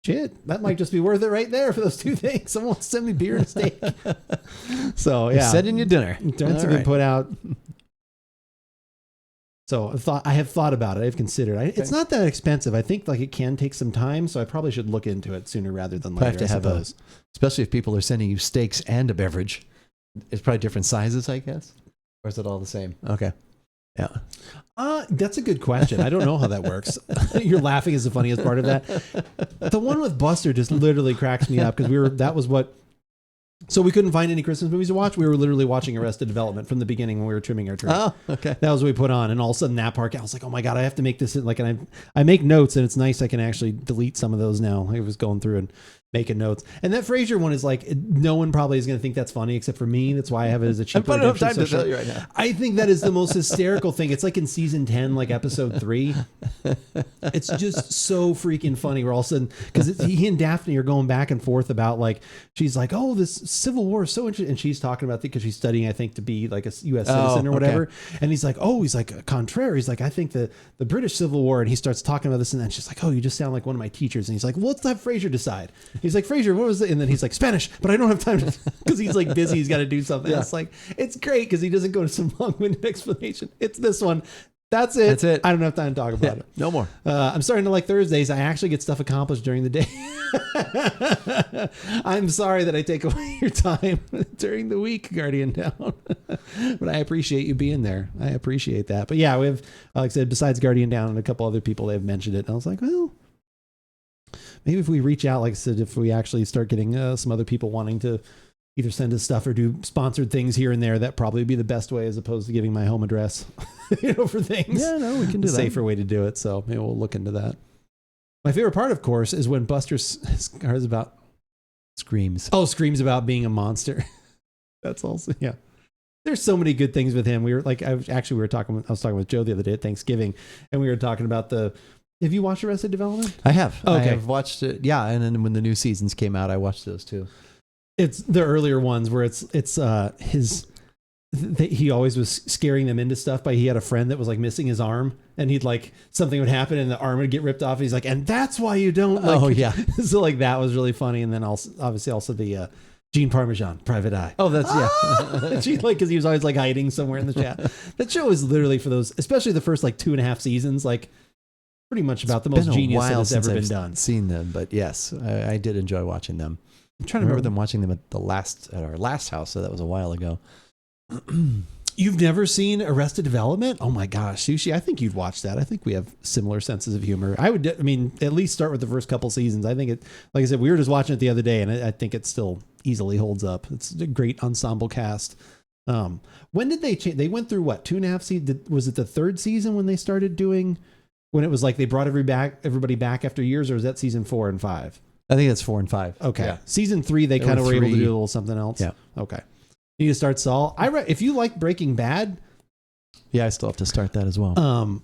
Speaker 2: shit, that might just be worth it right there for those 2 things. Someone wants to send me beer and a steak. So yeah,
Speaker 1: sending you dinner.
Speaker 2: Threats have been put out. So I have thought about it. I've considered. It's not that expensive. I think like it can take some time, so I probably should look into it sooner rather than later.
Speaker 1: Have to have especially if people are sending you steaks and a beverage. It's probably different sizes, I guess, or is it all the same? Okay, yeah.
Speaker 2: That's a good question. I don't know how that works. You're laughing is the funniest part of that. The one with Buster just literally cracks me up because so we couldn't find any Christmas movies to watch. We were literally watching Arrested Development from the beginning when we were trimming our tree.
Speaker 1: Oh, okay.
Speaker 2: That was what we put on. And all of a sudden that part, I was like, oh my God, I have to make this like, and I make notes and it's nice. I can actually delete some of those now. I was going through and making notes. And that Frasier one is like, no one probably is going to think that's funny except for me. That's why I have it as a cheaper.
Speaker 1: I don't have time to tell you right now.
Speaker 2: I think that is the most hysterical thing. It's like in season 10, like episode 3. It's just so freaking funny. We're all of a sudden, because he and Daphne are going back and forth about like, she's like, oh, this Civil War is so interesting. And she's talking about it because she's studying, I think, to be like a U.S. citizen or whatever. Okay. And he's like, contrary. He's like, I think the British Civil War. And he starts talking about this. And then she's like, oh, you just sound like one of my teachers. And he's like, well, let's have Frasier decide. He's like, Frasier, what was it? And then he's like, Spanish, but I don't have time because he's like busy. He's got to do something. Yeah. It's like, it's great because he doesn't go to some long-winded explanation. It's this one. That's it.
Speaker 1: That's it.
Speaker 2: I don't have time to talk about it.
Speaker 1: No more.
Speaker 2: I'm starting to like Thursdays. I actually get stuff accomplished during the day. I'm sorry that I take away your time during the week, Guardian Down. But I appreciate you being there. I appreciate that. But yeah, we have, like I said, besides Guardian Down and a couple other people, they've mentioned it. And I was like, well, maybe if we reach out, like I said, if we actually start getting some other people wanting to either send us stuff or do sponsored things here and there, that probably would be the best way as opposed to giving my home address, for things.
Speaker 1: Yeah, no, we can do
Speaker 2: the
Speaker 1: that.
Speaker 2: Safer way to do it. So maybe we'll look into that. My favorite part, of course, is when Buster screams about being a monster. That's also, yeah. There's so many good things with him. We were like, I was talking with Joe the other day at Thanksgiving, and we were talking about have you watched Arrested Development?
Speaker 1: I have.
Speaker 2: Okay.
Speaker 1: I have watched it. Yeah. And then when the new seasons came out, I watched those too.
Speaker 2: It's the earlier ones where he always was scaring them into stuff he had a friend that was like missing his arm, and he'd like, something would happen and the arm would get ripped off. He's like, and that's why you don't like,
Speaker 1: oh yeah.
Speaker 2: So like that was really funny. And then also the Gene Parmesan, Private Eye.
Speaker 1: Oh, that's yeah.
Speaker 2: Like, cause he was always like hiding somewhere in the chat. That show is literally for those, especially the first like 2.5 seasons, like pretty much about the most genius that has ever been done.
Speaker 1: Seen them, but yes, I did enjoy watching them. I'm trying to remember them watching them at our last house, so that was a while ago.
Speaker 2: You've never seen Arrested Development? Oh my gosh, Sushi, I think you'd watch that. I think we have similar senses of humor. I mean, at least start with the first couple seasons. I think it, like I said, we were just watching it the other day, and I think it still easily holds up. It's a great ensemble cast. When did they change? They went through what, 2.5 seasons? Was it the third season when they started doing, when it was like they brought everybody back after years, or was that season 4 and 5?
Speaker 1: I think it's 4 and 5.
Speaker 2: Okay.
Speaker 1: Yeah.
Speaker 2: Season 3, they kind of were able to do a little something else.
Speaker 1: Yeah.
Speaker 2: Okay. You need to start Saul. If you like Breaking Bad,
Speaker 1: yeah, I still have to start that as well.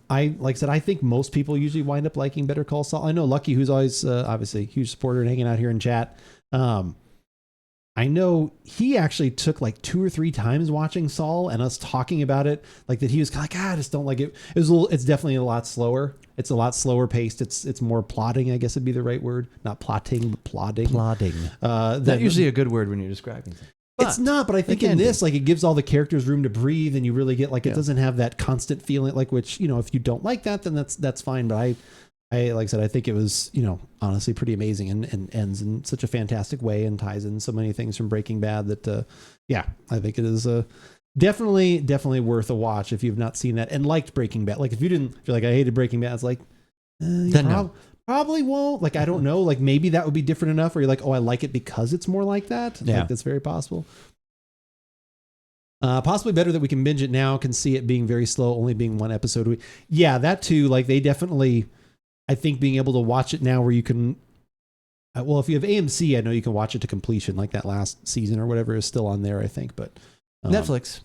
Speaker 2: Like I said, I think most people usually wind up liking Better Call Saul. I know Lucky, who's always obviously a huge supporter and hanging out here in chat. I know he actually took like 2 or 3 times watching Saul and us talking about it, like that he was like, I just don't like it. It's definitely a lot slower. It's a lot slower paced. It's more plodding, I guess would be the right word. Not plotting, but plodding.
Speaker 1: Plodding. That's usually a good word when you're describing something.
Speaker 2: It's not, but I think in this, like, it gives all the characters room to breathe, and you really get like, it doesn't have that constant feeling, like, which, if you don't like that, then that's fine. But I like I said, I think it was, honestly pretty amazing and ends in such a fantastic way and ties in so many things from Breaking Bad that, I think it is definitely worth a watch if you've not seen that and liked Breaking Bad. Like if you're like, I hated Breaking Bad, it's like, probably won't. Like, I don't know. Like maybe that would be different enough where you're like, oh, I like it because it's more like that.
Speaker 1: Yeah.
Speaker 2: Like, that's very possible. Possibly better that we can binge it now, can see it being very slow, only being 1 episode a week. Yeah, that too. Like they definitely, I think being able to watch it now where you can, well, if you have AMC, I know you can watch it to completion, like that last season or whatever is still on there, I think. But
Speaker 1: Netflix.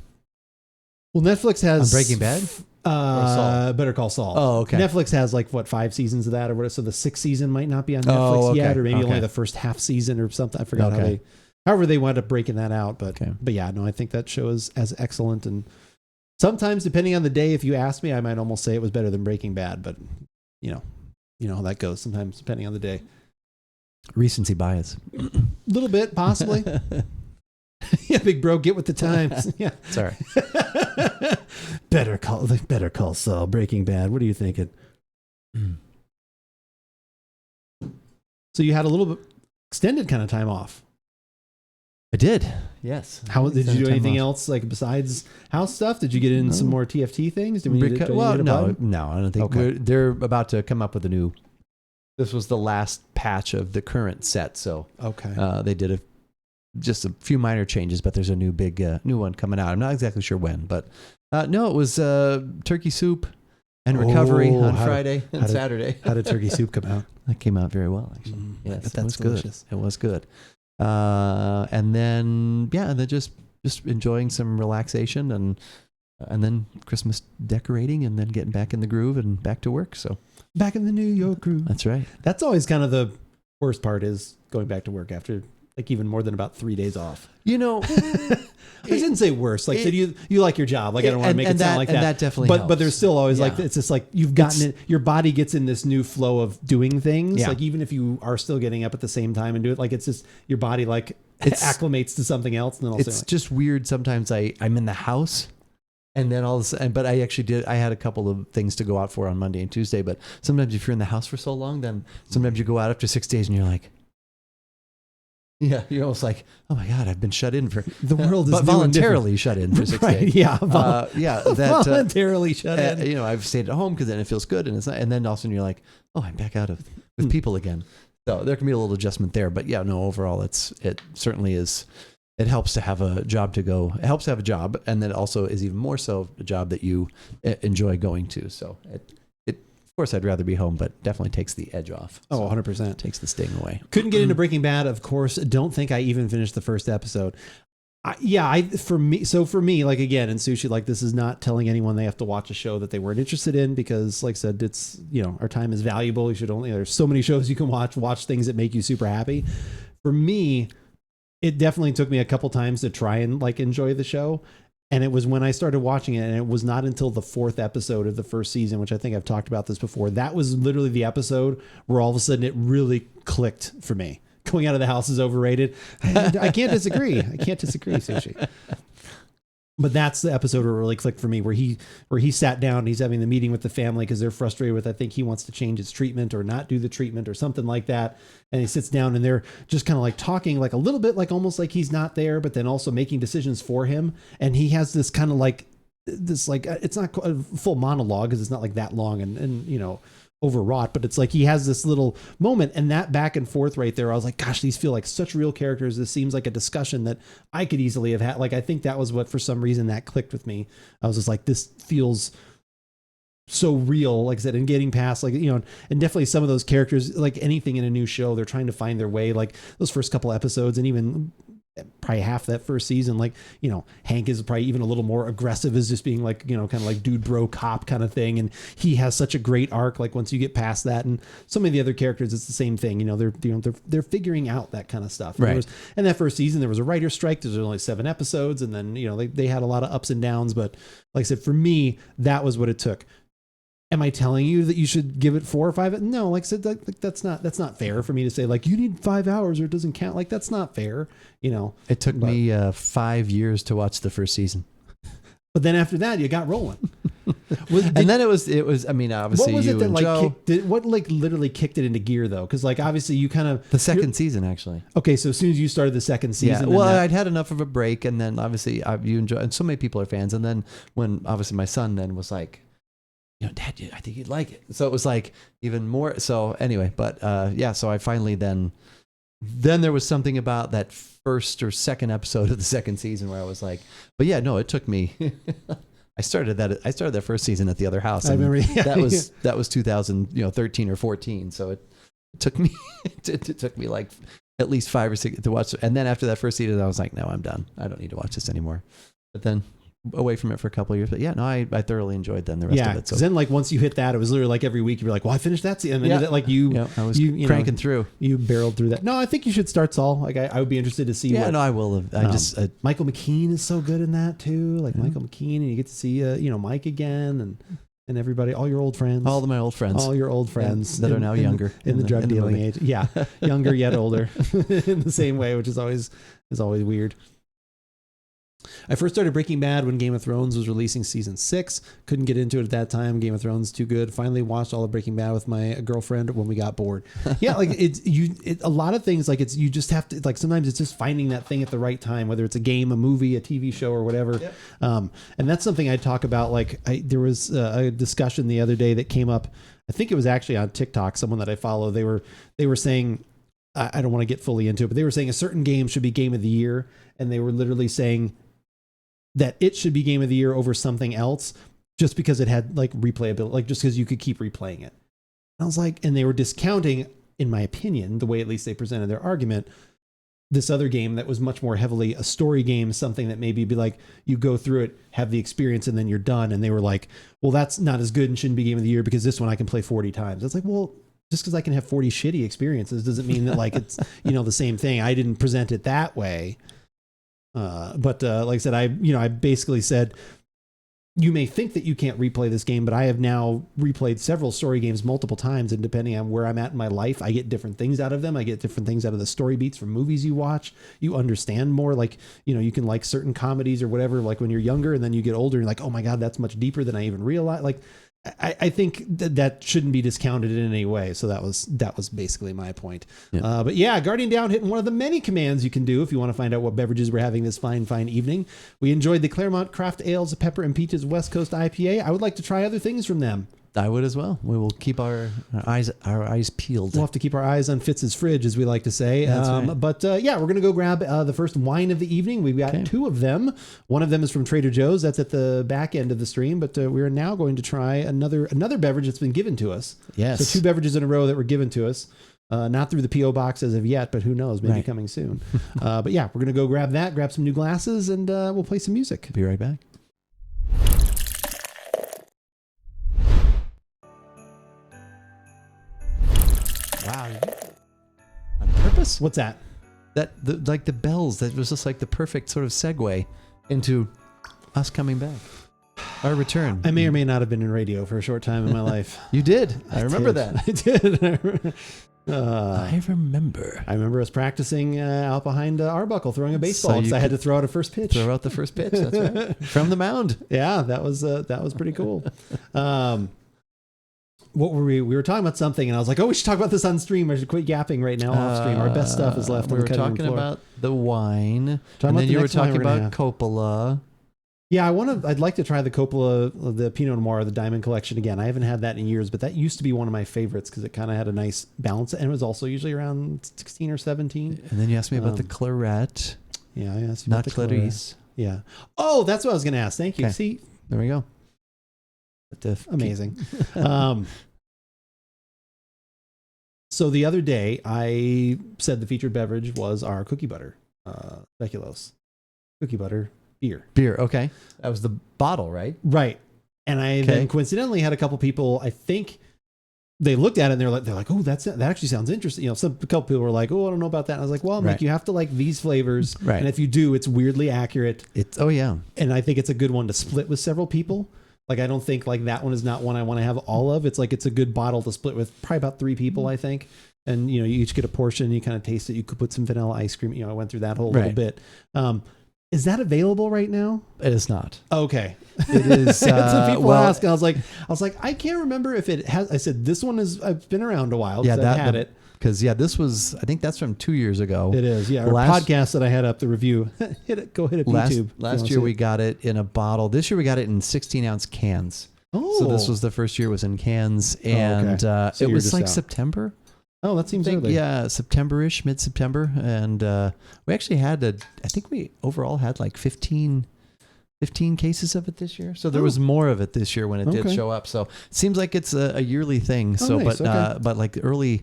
Speaker 2: Well, Netflix has
Speaker 1: Breaking Bad.
Speaker 2: Better Call Saul.
Speaker 1: Oh, okay.
Speaker 2: Netflix has like 5 seasons of that or whatever. So the 6th season might not be on Netflix yet, or maybe only the first half season or something. I forgot however they wound up breaking that out. But yeah, no, I think that show is as excellent. And sometimes, depending on the day, if you ask me, I might almost say it was better than Breaking Bad. But you know how that goes. Sometimes, depending on the day.
Speaker 1: Recency bias.
Speaker 2: A little bit, possibly. Yeah, big bro, get with the times. Yeah,
Speaker 1: sorry.
Speaker 2: Better Call Saul, Breaking Bad. What are you thinking? So you had a little bit extended kind of time off.
Speaker 1: I did. Yes.
Speaker 2: How did you do anything else like besides house stuff? Did you get in some more TFT things? Did we need to,
Speaker 1: no, I don't think. They're about to come up with a new. This was the last patch of the current set, so they did just a few minor changes, but there's a new big new one coming out. I'm not exactly sure when, but no, it was turkey soup and recovery on Friday and Saturday.
Speaker 2: How did turkey soup come out?
Speaker 1: That came out very well, actually. Yes,
Speaker 2: that's delicious.
Speaker 1: It was good. And then just enjoying some relaxation and then Christmas decorating and then getting back in the groove and back to work. So
Speaker 2: back in the New York groove.
Speaker 1: That's right.
Speaker 2: That's always kind of the worst part, is going back to work after like even more than about 3 days off. I shouldn't say worse. Like, you like your job. Like, I don't want to make it sound like that.
Speaker 1: And that definitely
Speaker 2: helps.
Speaker 1: helps.
Speaker 2: But there's still always like, it's just like you've gotten it. Your body gets in this new flow of doing things.
Speaker 1: Yeah.
Speaker 2: Like, even if you are still getting up at the same time and do it, like, it's just your body like acclimates to something else. And then
Speaker 1: it's just weird. Sometimes I'm in the house. And then all of a sudden, but I actually I had a couple of things to go out for on Monday and Tuesday. But sometimes if you're in the house for so long, then sometimes you go out after 6 days and you're like, yeah, you're almost like, oh my God, I've been shut in for
Speaker 2: the world is
Speaker 1: but voluntarily shut in for 6 days.
Speaker 2: Yeah,
Speaker 1: voluntarily
Speaker 2: shut in.
Speaker 1: I've stayed at home because then it feels good, and it's not, and then all of a sudden you're like, oh, I'm back out with people again. So there can be a little adjustment there, but yeah, no, overall it certainly is it helps to have a job to go. It helps to have a job, and then also is even more so a job that you enjoy going to. So of course, I'd rather be home, but definitely takes the edge off.
Speaker 2: Oh, 100%.
Speaker 1: Takes the sting away.
Speaker 2: Couldn't get into Breaking Bad, of course. Don't think I even finished the first episode. For me, like again, in Sushi, like this is not telling anyone they have to watch a show that they weren't interested in, because like I said, it's, our time is valuable. You should there's so many shows you can watch things that make you super happy. For me, it definitely took me a couple times to try and like enjoy the show. And it was when I started watching it, and it was not until the 4th episode of the first season, which I think I've talked about this before. That was literally the episode where all of a sudden it really clicked for me. Going out of the house is overrated. I can't disagree. Sushi. But that's the episode where it really clicked for me, where he sat down and he's having the meeting with the family because they're frustrated with, I think he wants to change his treatment or not do the treatment or something like that. And he sits down and they're just kind of like talking like a little bit, like almost like he's not there, but then also making decisions for him. And he has this kind of like this, like, it's not a full monologue because it's not like that long and overwrought, but it's like he has this little moment, and that back and forth right there, I was like, gosh, these feel like such real characters. This seems like a discussion that I could easily have had. Like, I think that was what, for some reason, that clicked with me. I was just like, this feels so real, like I said, and getting past, like, and definitely some of those characters, like anything in a new show, they're trying to find their way, like those first couple episodes, and even probably half that first season, like, Hank is probably even a little more aggressive as just being like, kind of like dude bro cop kind of thing. And he has such a great arc. Like once you get past that, and so many of the other characters, it's the same thing. They're figuring out that kind of stuff.
Speaker 1: Right.
Speaker 2: And that first season, there was a writer's strike. There's only 7 episodes. And then, they had a lot of ups and downs, but like I said, for me, that was what it took. Am I telling you that you should give it 4 or 5? No, like I said, that's not fair for me to say, like, you need 5 hours or it doesn't count. Like, that's not fair,
Speaker 1: It took me 5 years to watch the first season.
Speaker 2: But then after that, you got rolling.
Speaker 1: Then it was, I mean, obviously
Speaker 2: what was
Speaker 1: you
Speaker 2: it that
Speaker 1: and
Speaker 2: like
Speaker 1: Joe.
Speaker 2: what like literally kicked it into gear though? Because like obviously you kind of
Speaker 1: the second season actually.
Speaker 2: Okay, so as soon as you started the second season,
Speaker 1: well, I'd had enough of a break, and then obviously you enjoy, and so many people are fans, and then when obviously my son then was like, Dad, I think you'd like it. So it was like even more. So anyway, but so I finally then there was something about that first or second episode of the second season where I was like, but yeah, no, it took me. I started that first season at the other house.
Speaker 2: I remember
Speaker 1: that was 2013 or 14. So it took me it took me like at least 5 or 6 to watch. And then after that first season, I was like, no, I'm done. I don't need to watch this anymore. But then away from it for a couple of years, but I thoroughly enjoyed then the rest of it. So
Speaker 2: then like once you hit that, it was literally like every week you'd be like, well, I finished that season. And then like I was
Speaker 1: cranking through.
Speaker 2: You barreled through that. No, I think you should start Saul. Like I would be interested to see.
Speaker 1: I will.
Speaker 2: Michael McKean is so good in that too. Like Michael McKean, and you get to see Mike again and everybody, all your old friends,
Speaker 1: all of my old friends,
Speaker 2: all your old friends
Speaker 1: that are now younger
Speaker 2: in the drug dealing age. Yeah, younger yet older in the same way, which is always weird. I first started Breaking Bad when Game of Thrones was releasing season 6. Couldn't get into it at that time. Game of Thrones too good. Finally watched all of Breaking Bad with my girlfriend when we got bored. Yeah, like a lot of things, like you just have to, like sometimes it's just finding that thing at the right time, whether it's a game, a movie, a TV show, or whatever. Yep. And that's something I talk about. Like there was a discussion the other day that came up. I think it was actually on TikTok. Someone that I follow, they were saying, I don't want to get fully into it, but they were saying a certain game should be game of the year, and they were literally saying that it should be game of the year over something else just because it had like replayability, like just because you could keep replaying it. And I was like, and they were discounting, in my opinion, the way at least they presented their argument, this other game that was much more heavily a story game, something that maybe be like, you go through it, have the experience, and then you're done. And they were like, well, that's not as good and shouldn't be game of the year because this one I can play 40 times. It's like, well, just because I can have 40 shitty experiences doesn't mean that like it's, the same thing. I didn't present it that way. But like I said, I basically said, you may think that you can't replay this game, but I have now replayed several story games multiple times, and depending on where I'm at in my life, I get different things out of them. I get different things out of the story beats from movies you watch. You understand more, like, you can like certain comedies or whatever, like when you're younger, and then you get older, and you're like, oh my God, that's much deeper than I even realized. Like, I think that shouldn't be discounted in any way. So that was basically my point. Yeah. But yeah, Guardian Down hitting one of the many commands you can do if you want to find out what beverages we're having this fine evening. We enjoyed the Claremont Craft Ales Pepper and Peaches West Coast IPA. I would like to try other things from them.
Speaker 1: I would as well. We will keep our eyes peeled.
Speaker 2: We'll have to keep our eyes on Fitz's fridge, as we like to say.
Speaker 1: That's right.
Speaker 2: But yeah, we're going to go grab the first wine of the evening. We've got two of them. One of them is from Trader Joe's. That's at the back end of the stream. But we're now going to try another beverage that's been given to us.
Speaker 1: Yes.
Speaker 2: So 2 beverages in a row that were given to us. Not through the P.O. box as of yet, but who knows? Maybe coming soon. But yeah, we're going to go grab some new glasses, and we'll play some music.
Speaker 1: Be right back. Wow. On purpose?
Speaker 2: What's that?
Speaker 1: Like the bells. That was just like the perfect sort of segue into us coming back. Our return.
Speaker 2: I may or may not have been in radio for a short time in my life.
Speaker 1: You did. I remember that.
Speaker 2: I did.
Speaker 1: I remember.
Speaker 2: I remember us practicing out behind Arbuckle throwing a baseball because I had to throw out a first pitch.
Speaker 1: Throw out the first pitch. That's right. From the mound.
Speaker 2: Yeah, that was pretty cool. What were we? We were talking about something, and I was like, "Oh, we should talk about this on stream. I should quit yapping right now off stream. Our best stuff is left."
Speaker 1: We
Speaker 2: on
Speaker 1: were
Speaker 2: the
Speaker 1: talking about the wine, and
Speaker 2: about
Speaker 1: then you were
Speaker 2: next wine
Speaker 1: talking
Speaker 2: we're gonna
Speaker 1: about
Speaker 2: have.
Speaker 1: Coppola.
Speaker 2: Yeah, I'd like to try the Coppola, the Pinot Noir, the Diamond Collection again. I haven't had that in years, but that used to be one of my favorites because it kind of had a nice balance, and it was also usually around 16 or 17.
Speaker 1: And then you asked me about the Claret.
Speaker 2: Yeah, I asked you
Speaker 1: not
Speaker 2: about the
Speaker 1: Clarice.
Speaker 2: Yeah. Oh, that's what I was going to ask. Thank you.
Speaker 1: Okay.
Speaker 2: See,
Speaker 1: there we go.
Speaker 2: Amazing. So the other day, I said the featured beverage was our cookie butter, speculoos, cookie butter beer.
Speaker 1: Okay. That was the bottle, right?
Speaker 2: Right. And I then coincidentally had a couple people, I think they looked at it and they're like, oh, that actually sounds interesting. You know, a couple people were like, oh, I don't know about that. And I was like, well, Mike, you have to like these flavors.
Speaker 1: Right.
Speaker 2: And if you do, it's weirdly accurate.
Speaker 1: Oh yeah.
Speaker 2: And I think it's a good one to split with several people. Like, I don't think like that one is not one I want to have all of. It's like, it's a good bottle to split with probably about 3 people, I think. And, you know, you each get a portion, you kind of taste it. You could put some vanilla ice cream. You know, I went through that whole little bit. Is that available right now?
Speaker 1: It is not.
Speaker 2: Okay.
Speaker 1: It is.
Speaker 2: Some people ask. I was like, I can't remember if it has. I said this one is. I've been around a while.
Speaker 1: Yeah,
Speaker 2: I've had it.
Speaker 1: Because this was. I think that's from 2 years ago.
Speaker 2: It is. Yeah. Our podcast that I had up the review. Go hit it. YouTube.
Speaker 1: Last year we got it in a bottle. This year we got it in 16-ounce cans.
Speaker 2: Oh.
Speaker 1: So this was the first year it was in cans, and
Speaker 2: So
Speaker 1: it was like September.
Speaker 2: Oh, that seems early.
Speaker 1: Yeah, September-ish, mid-September. And we actually had I think we overall had like 15 cases of it this year. So there was more of it this year when it did show up. So it seems like it's a yearly thing. So,
Speaker 2: nice.
Speaker 1: but like early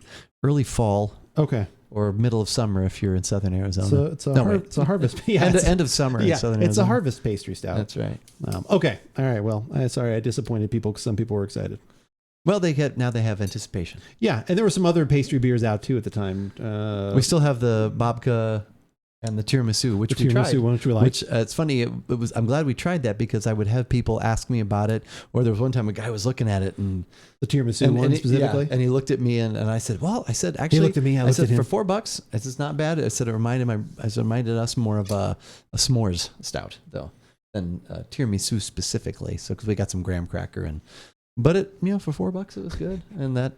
Speaker 1: fall.
Speaker 2: Okay.
Speaker 1: Or middle of summer if you're in Southern Arizona.
Speaker 2: So it's a harvest. Yeah,
Speaker 1: end of summer in Southern Arizona.
Speaker 2: It's a harvest pastry stout.
Speaker 1: That's right.
Speaker 2: Okay. All right. Well, sorry I disappointed people because some people were excited.
Speaker 1: Well, now they have anticipation.
Speaker 2: Yeah, and there were some other pastry beers out too at the time.
Speaker 1: We still have the babka and the tiramisu, which we tried.
Speaker 2: Which we like.
Speaker 1: Which it's funny. It was. I'm glad we tried that because I would have people ask me about it. Or there was one time a guy was looking at it and
Speaker 2: the tiramisu one specifically,
Speaker 1: and he looked at me and I said, actually,
Speaker 2: he looked at me. I said
Speaker 1: for $4. I said it's not bad. I said it reminded us more of a s'mores stout though than tiramisu specifically. So because we got some graham cracker but it, for $4 it was good. And that,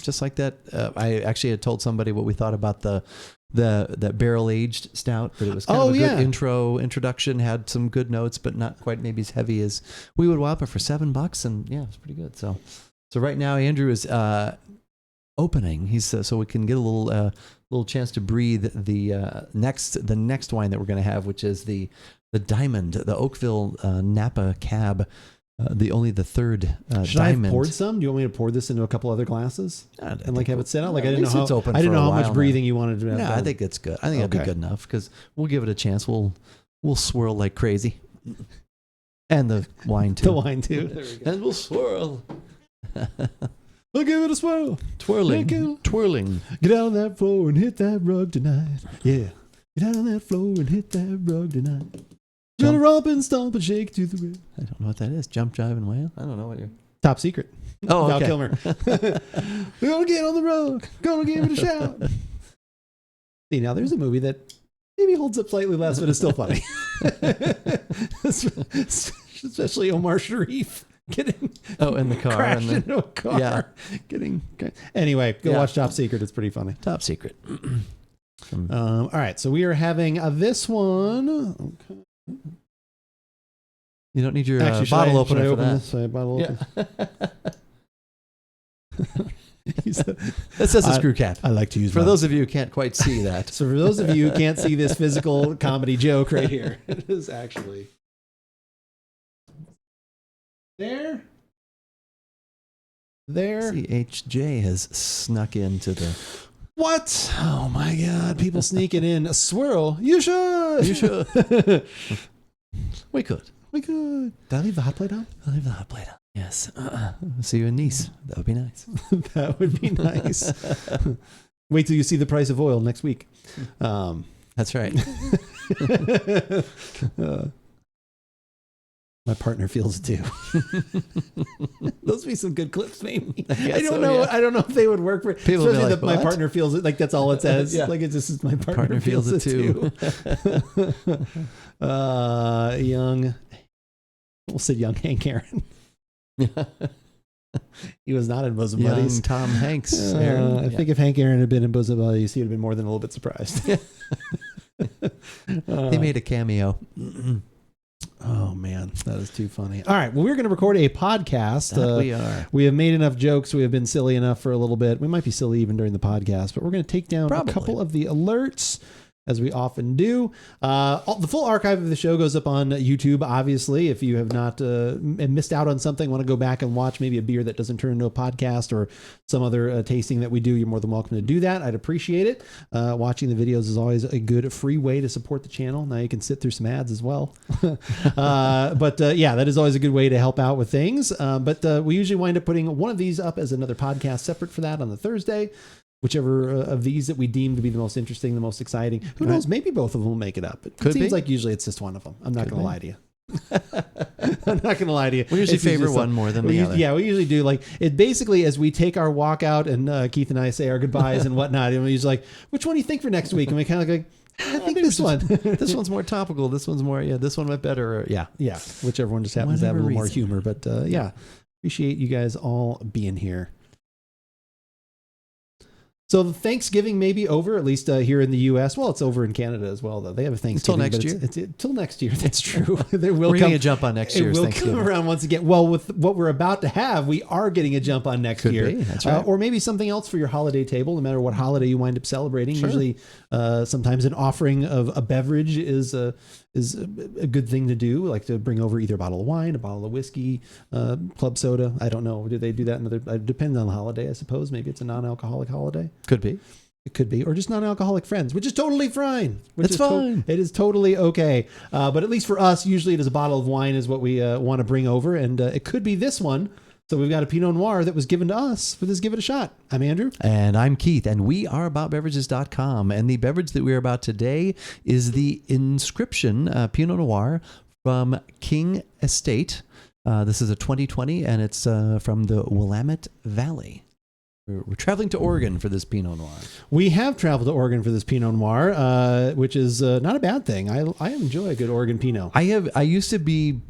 Speaker 1: just like that, I actually had told somebody what we thought about the barrel aged stout, but it was kind of a good introduction, had some good notes, but not quite maybe as heavy as we would whop it for $7. And yeah, it was pretty good. So right now Andrew is opening. He's so we can get a little chance to breathe the next wine that we're going to have, which is the Diamond, the Oakville Napa Cab. The third
Speaker 2: Should
Speaker 1: Diamond.
Speaker 2: I have poured some? Do you want me to pour this into a couple other glasses and have it set out? Like I didn't know how much breathing you wanted to have.
Speaker 1: No, I think it's good. I think that'd be good enough because we'll give it a chance. We'll swirl like crazy, and the wine too.
Speaker 2: The wine too. There we go.
Speaker 1: And we'll swirl.
Speaker 2: I'll give it a swirl.
Speaker 1: Twirling.
Speaker 2: Get out on that floor and hit that rug tonight. Yeah. Get out on that floor and hit that rug tonight. Gonna romp and stomp and shake to the rib.
Speaker 1: I don't know what that is. Jump, jive, and wail? I don't know what you're...
Speaker 2: Top secret.
Speaker 1: Oh, okay.
Speaker 2: Val Kilmer. We're gonna get on the rug. Gonna give it a shout. See, now there's a movie that maybe holds up slightly less, but it's still funny. Especially Omar Sharif getting
Speaker 1: in the car.
Speaker 2: Crashed into a car.
Speaker 1: Yeah.
Speaker 2: Anyway, go watch Top Secret. It's pretty funny.
Speaker 1: Top Secret.
Speaker 2: All right, so we are having this one. Okay.
Speaker 1: You don't need your bottle opener for that.
Speaker 2: Bottle opener.
Speaker 1: That says a screw cap.
Speaker 2: I like to use
Speaker 1: for those of you who can't quite see that.
Speaker 2: So for those of you who can't see this physical comedy joke right here, it is actually there.
Speaker 1: CHJ has snuck into the...
Speaker 2: What? Oh my God! People sneaking in. A swirl. You should.
Speaker 1: You should. We could.
Speaker 2: Did I leave the hot plate on?
Speaker 1: I'll leave the hot plate on. Yes. See you in Nice. That would be nice.
Speaker 2: That would be nice. Wait till you see the price of oil next week.
Speaker 1: That's right.
Speaker 2: My partner feels it too. Those would be some good clips, maybe.
Speaker 1: I
Speaker 2: don't know. Yeah. I don't know if they would work for
Speaker 1: people.
Speaker 2: Especially
Speaker 1: like,
Speaker 2: my partner feels it. Like that's all it says.
Speaker 1: Yeah.
Speaker 2: Like it's just my partner feels it too. Young. We'll say young Hank Aaron. He was not in Bosom Buddies.
Speaker 1: Tom Hanks.
Speaker 2: I think if Hank Aaron had been in Bosom Buddies, he would have been more than a little bit surprised.
Speaker 1: He made a cameo.
Speaker 2: Oh man, that is too funny. All right, well, we're going to record a podcast.
Speaker 1: We are.
Speaker 2: We have made enough jokes. We have been silly enough for a little bit. We might be silly even during the podcast, but we're going to take down a couple of the alerts, as we often do. The full archive of the show goes up on YouTube, obviously. If you have not missed out on something, want to go back and watch maybe a beer that doesn't turn into a podcast or some other tasting that we do, you're more than welcome to do that. I'd appreciate it. Watching the videos is always a good free way to support the channel. Now you can sit through some ads as well. But that is always a good way to help out with things. But we usually wind up putting one of these up as another podcast separate for that on the Thursday. Whichever of these that we deem to be the most interesting, the most exciting. Who knows? Maybe both of them will make it up. It seems like usually it's just one of them. I'm not going to lie to you. I'm not going to lie to you.
Speaker 1: We usually favor one more than the other.
Speaker 2: Yeah, we usually do. Like it basically as we take our walk out and Keith and I say our goodbyes and whatnot. And we're usually like, which one do you think for next week? And we kind of like, I think this one.
Speaker 1: This one's more topical. This one's more, this one went better. Or, yeah.
Speaker 2: Whichever one just happens to have a little more humor. But appreciate you guys all being here. So Thanksgiving may be over, at least here in the U.S. Well, it's over in Canada as well, though. They have a Thanksgiving.
Speaker 1: Until next year?
Speaker 2: Until next year. That's true.
Speaker 1: We're getting a jump on next year's Thanksgiving.
Speaker 2: It will come around once again. Well, with what we're about to have, we are getting a jump on next year.
Speaker 1: Could be. That's right.
Speaker 2: Or maybe something else for your holiday table, no matter what holiday you wind up celebrating. Sure. Usually, sometimes an offering of a beverage is a good thing to do, like to bring over either a bottle of wine, a bottle of whiskey, club soda. I don't know. Do they do that in other? It depends on the holiday, I suppose. Maybe it's a non-alcoholic holiday.
Speaker 1: Could be.
Speaker 2: It could be, or just non-alcoholic friends, which is totally fine.
Speaker 1: It's fine.
Speaker 2: It is totally okay. But at least for us, usually it is a bottle of wine is what we want to bring over. And it could be this one. So we've got a Pinot Noir that was given to us for this Give It a Shot. I'm Andrew.
Speaker 1: And I'm Keith. And we are AboutBeverages.com. And the beverage that we're about today is the Inscription Pinot Noir from King Estate. This is a 2020, and it's from the Willamette Valley. We're traveling to Oregon for this Pinot Noir.
Speaker 2: We have traveled to Oregon for this Pinot Noir, which is not a bad thing. I enjoy a good Oregon Pinot.
Speaker 1: I used to be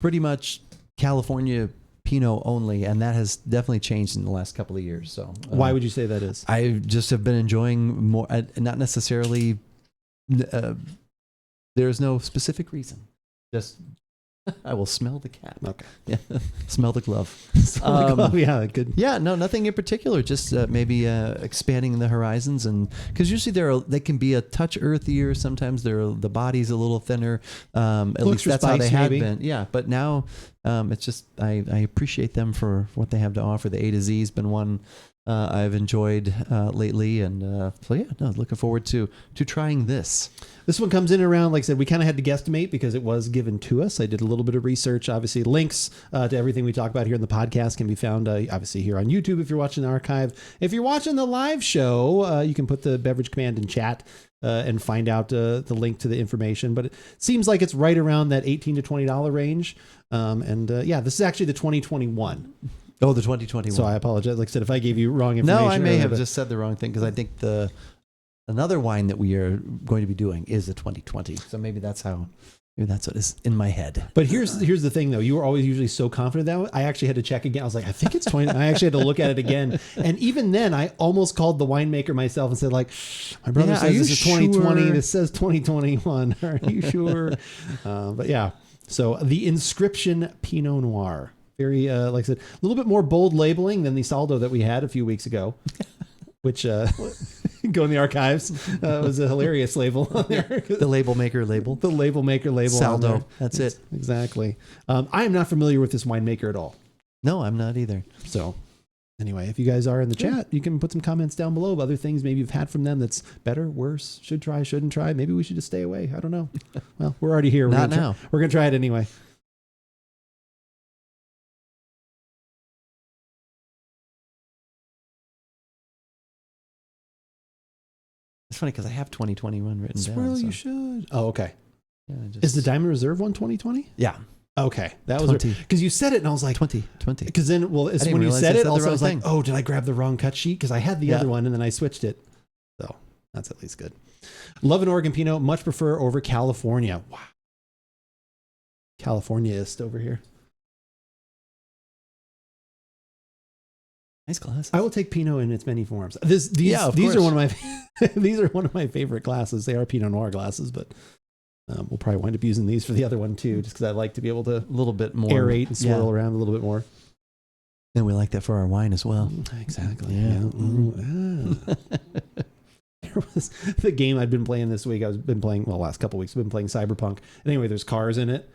Speaker 1: pretty much California Pinot only, and that has definitely changed in the last couple of years. So
Speaker 2: why would you say that is?
Speaker 1: I just have been enjoying more, not necessarily. There's no specific reason. Just I will smell the cap.
Speaker 2: Okay.
Speaker 1: Yeah. Smell the glove.
Speaker 2: Yeah, good.
Speaker 1: Yeah, no, nothing in particular. Just maybe expanding the horizons, and because usually they can be a touch earthier. Sometimes the body's a little thinner. At least that's how they have been. Yeah, but now it's just I appreciate them for what they have to offer. The A to Z has been one I've enjoyed lately, and looking forward to trying this.
Speaker 2: This one comes in around, like I said, we kind of had to guesstimate because it was given to us. I did a little bit of research. Obviously, links to everything we talk about here in the podcast can be found, obviously, here on YouTube if you're watching the archive. If you're watching the live show, you can put the beverage command in chat and find out the link to the information. But it seems like it's right around that $18 to $20 range. This is actually the 2021.
Speaker 1: Oh, the 2021.
Speaker 2: So I apologize. Like I said, if I gave you wrong information.
Speaker 1: No, I may have just said the wrong thing because I think another wine that we are going to be doing is a 2020. So maybe that's what is in my head.
Speaker 2: But here's the thing, though. You were always usually so confident that I actually had to check again. I was like, I think it's 20. I actually had to look at it again. And even then, I almost called the winemaker myself and said, like, my brother says this is 2020. This says 2021. Are you sure? But yeah. So the Inscription Pinot Noir. Very, like I said, a little bit more bold labeling than the Saldo that we had a few weeks ago, which go in the archives. Was a hilarious label on there.
Speaker 1: The label maker label.
Speaker 2: The label maker label.
Speaker 1: Saldo. That's it.
Speaker 2: Exactly. I am not familiar with this winemaker at all.
Speaker 1: No, I'm not either.
Speaker 2: So anyway, if you guys are in the chat, you can put some comments down below of other things maybe you've had from them that's better, worse, should try, shouldn't try. Maybe we should just stay away. I don't know. Well, we're already here.
Speaker 1: Not now.
Speaker 2: We're going to try it anyway.
Speaker 1: It's funny because I have 2021 written down.
Speaker 2: Well,
Speaker 1: so.
Speaker 2: you should. Oh, okay.
Speaker 1: Yeah,
Speaker 2: Is the Diamond Reserve one 2020?
Speaker 1: Yeah.
Speaker 2: Okay. That was because you said it and I was like
Speaker 1: 2020.
Speaker 2: Because then, well, it's when you said it, also I was like, oh, did I grab the wrong cut sheet? Because I had the other one and then I switched it. So that's at least good. Love an Oregon Pinot. Much prefer over California. Wow. Californiaist over here.
Speaker 1: Nice glass.
Speaker 2: I will take Pinot in its many forms. These are one of my these are one of my favorite glasses. They are Pinot Noir glasses, but we'll probably wind up using these for the other one too, just because I like to be able to
Speaker 1: a little bit more
Speaker 2: aerate and swirl around a little bit more.
Speaker 1: And we like that for our wine as well.
Speaker 2: Exactly. Yeah. There was the game I'd been playing this week. I've been playing last couple of weeks. I've been playing Cyberpunk. Anyway, there's cars in it.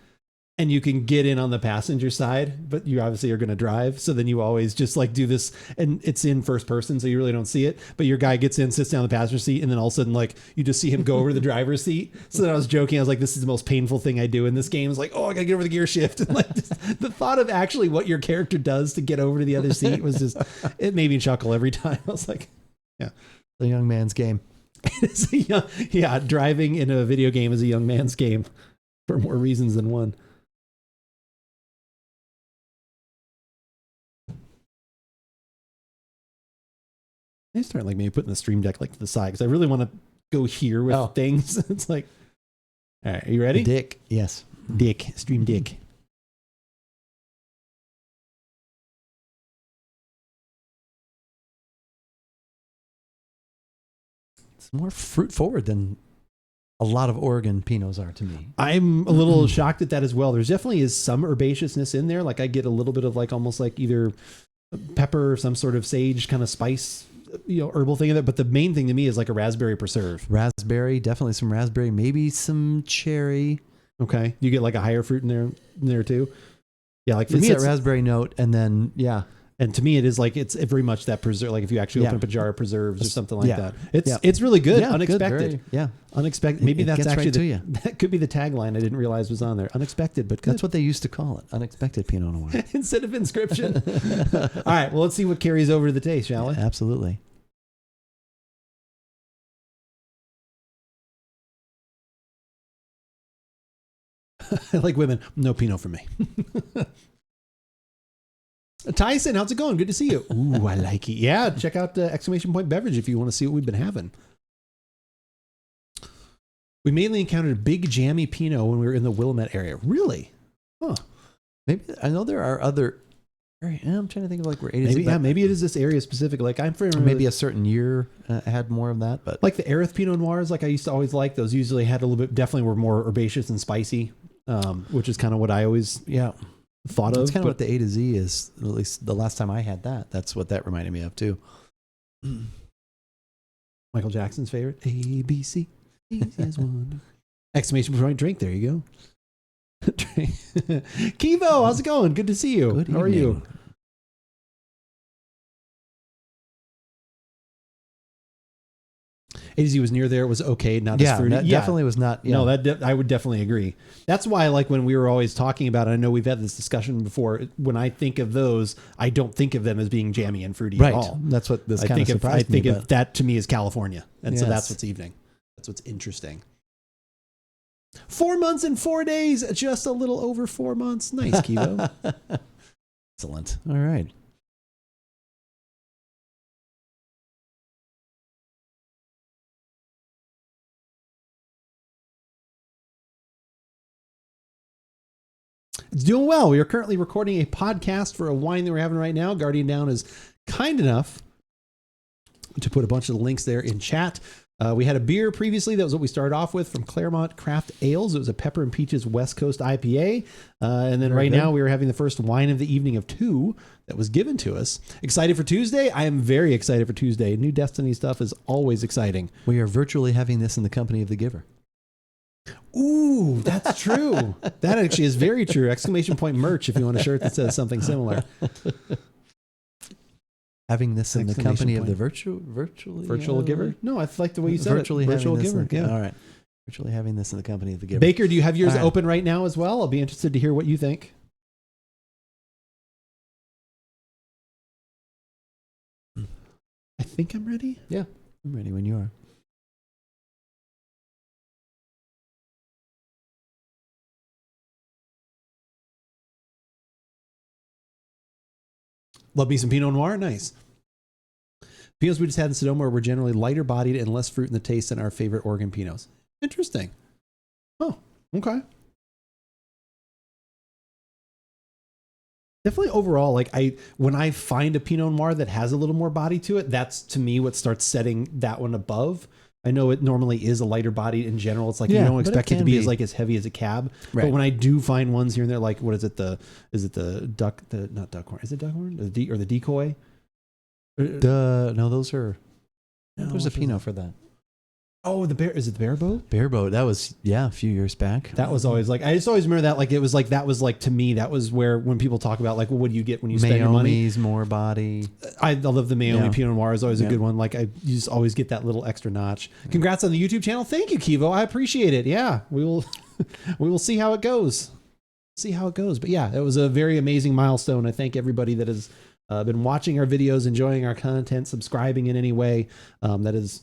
Speaker 2: And you can get in on the passenger side, but you obviously are going to drive. So then you always just like do this, and it's in first person, so you really don't see it. But your guy gets in, sits down in the passenger seat, and then all of a sudden, like you just see him go over to the driver's seat. So then I was joking. I was like, "This is the most painful thing I do in this game." It's like, "Oh, I got to get over the gear shift." And like just, the thought of actually what your character does to get over to the other seat was just it made me chuckle every time. I was like, "Yeah,
Speaker 1: the young man's game."
Speaker 2: It's driving in a video game is a young man's game for more reasons than one. I start like maybe putting the stream deck like to the side because I really want to go here with things. It's like, all right, are you ready?
Speaker 1: Dick, yes.
Speaker 2: Dick, stream dick.
Speaker 1: It's more fruit forward than a lot of Oregon Pinots are to me.
Speaker 2: I'm a little shocked at that as well. There's definitely is some herbaceousness in there. Like I get a little bit of like almost like either pepper or some sort of sage kind of spice, herbal thing in there. But the main thing to me is like a raspberry preserve.
Speaker 1: Raspberry, definitely some raspberry, maybe some cherry.
Speaker 2: Okay. You get like a higher fruit in there too. Yeah. Like for
Speaker 1: it's
Speaker 2: me,
Speaker 1: that raspberry note. And then,
Speaker 2: and to me, it is like, it's very much that preserve. Like if you actually open up a jar of preserves or something like that, it's really good. Unexpected. Unexpected. Maybe that's actually, that could be the tagline I didn't realize was on there. Unexpected, but good.
Speaker 1: That's what they used to call it. Unexpected Pinot Noir.
Speaker 2: Instead of inscription. All right. Well, let's see what carries over to the taste, shall we?
Speaker 1: Absolutely.
Speaker 2: I like women. No Pinot for me. Tyson, how's it going? Good to see you. Ooh, I like it. Yeah, check out Exclamation Point Beverage if you want to see what we've been having. We mainly encountered big jammy Pinot when we were in the Willamette area. Really? Huh.
Speaker 1: Maybe I know there are other. I'm trying to think of like where it is.
Speaker 2: Maybe it is this area specific. Like I'm from
Speaker 1: maybe a certain year had more of that, but
Speaker 2: like the Aerith Pinot Noirs, like I used to always like those. Usually had a little bit, definitely were more herbaceous and spicy, which is kind of what I always thought of.
Speaker 1: It's kind of what the A to Z is. At least the last time I had that, that's what that reminded me of too.
Speaker 2: Michael Jackson's favorite A B C. Exclamation point drink. There you go. Kivo, how's it going? Good to see you.
Speaker 1: Good evening.
Speaker 2: How are you? AZ was near there. It was okay. Not as fruity.
Speaker 1: Definitely was not.
Speaker 2: No, I would definitely agree. That's why, like when we were always talking about it, I know we've had this discussion before. When I think of those, I don't think of them as being jammy and fruity at all.
Speaker 1: That's what this kind of surprised me.
Speaker 2: I think of that to me as California, and so that's what's evening. That's what's interesting. 4 months and 4 days, just a little over 4 months. Nice, Kivo.
Speaker 1: Excellent. All right.
Speaker 2: It's doing well. We are currently recording a podcast for a wine that we're having right now. Guardian Down is kind enough to put a bunch of the links there in chat. We had a beer previously. That was what we started off with from Claremont Craft Ales. It was a Pepper and Peaches West Coast IPA. And then now we were having the first wine of the evening of 2 that was given to us. Excited for Tuesday? I am very excited for Tuesday. New Destiny stuff is always exciting.
Speaker 1: We are virtually having this in the company of the giver.
Speaker 2: Ooh, that's true. That actually is very true. Exclamation point merch if you want a shirt that says something similar.
Speaker 1: Having this in the company of the virtual
Speaker 2: giver? No, I like the way you said
Speaker 1: virtually
Speaker 2: it. Virtual
Speaker 1: giver.
Speaker 2: Yeah.
Speaker 1: All right. Virtually having this in the company of the giver.
Speaker 2: Baker, do you have yours open right now as well? I'll be interested to hear what you think. I think I'm ready.
Speaker 1: Yeah, I'm ready when you are.
Speaker 2: Love me some Pinot Noir. Nice. Pinots we just had in Sonoma were generally lighter bodied and less fruit in the taste than our favorite Oregon Pinots. Interesting. Oh, okay. Definitely overall, like when I find a Pinot Noir that has a little more body to it, that's to me what starts setting that one above. I know it normally is a lighter body in general. It's like you don't expect it to be as heavy as a cab. Right. But when I do find ones here and there, like what is it? Not duckhorn? Is it duckhorn? Or the decoy?
Speaker 1: No, those are. There's a Pinot for that.
Speaker 2: Oh, is it the Bareboat?
Speaker 1: Bareboat. That was a few years back.
Speaker 2: That was always like I just always remember that that was to me that was where when people talk about like, well, what do you get when you spend your money?
Speaker 1: Mayomi's more body.
Speaker 2: I love the Mayomi Pinot Noir is always a good one. Like you just always get that little extra notch. Congrats on the YouTube channel. Thank you, Kivo. I appreciate it. Yeah, we will see how it goes. But yeah, it was a very amazing milestone. I thank everybody that has been watching our videos, enjoying our content, subscribing in any way. That is.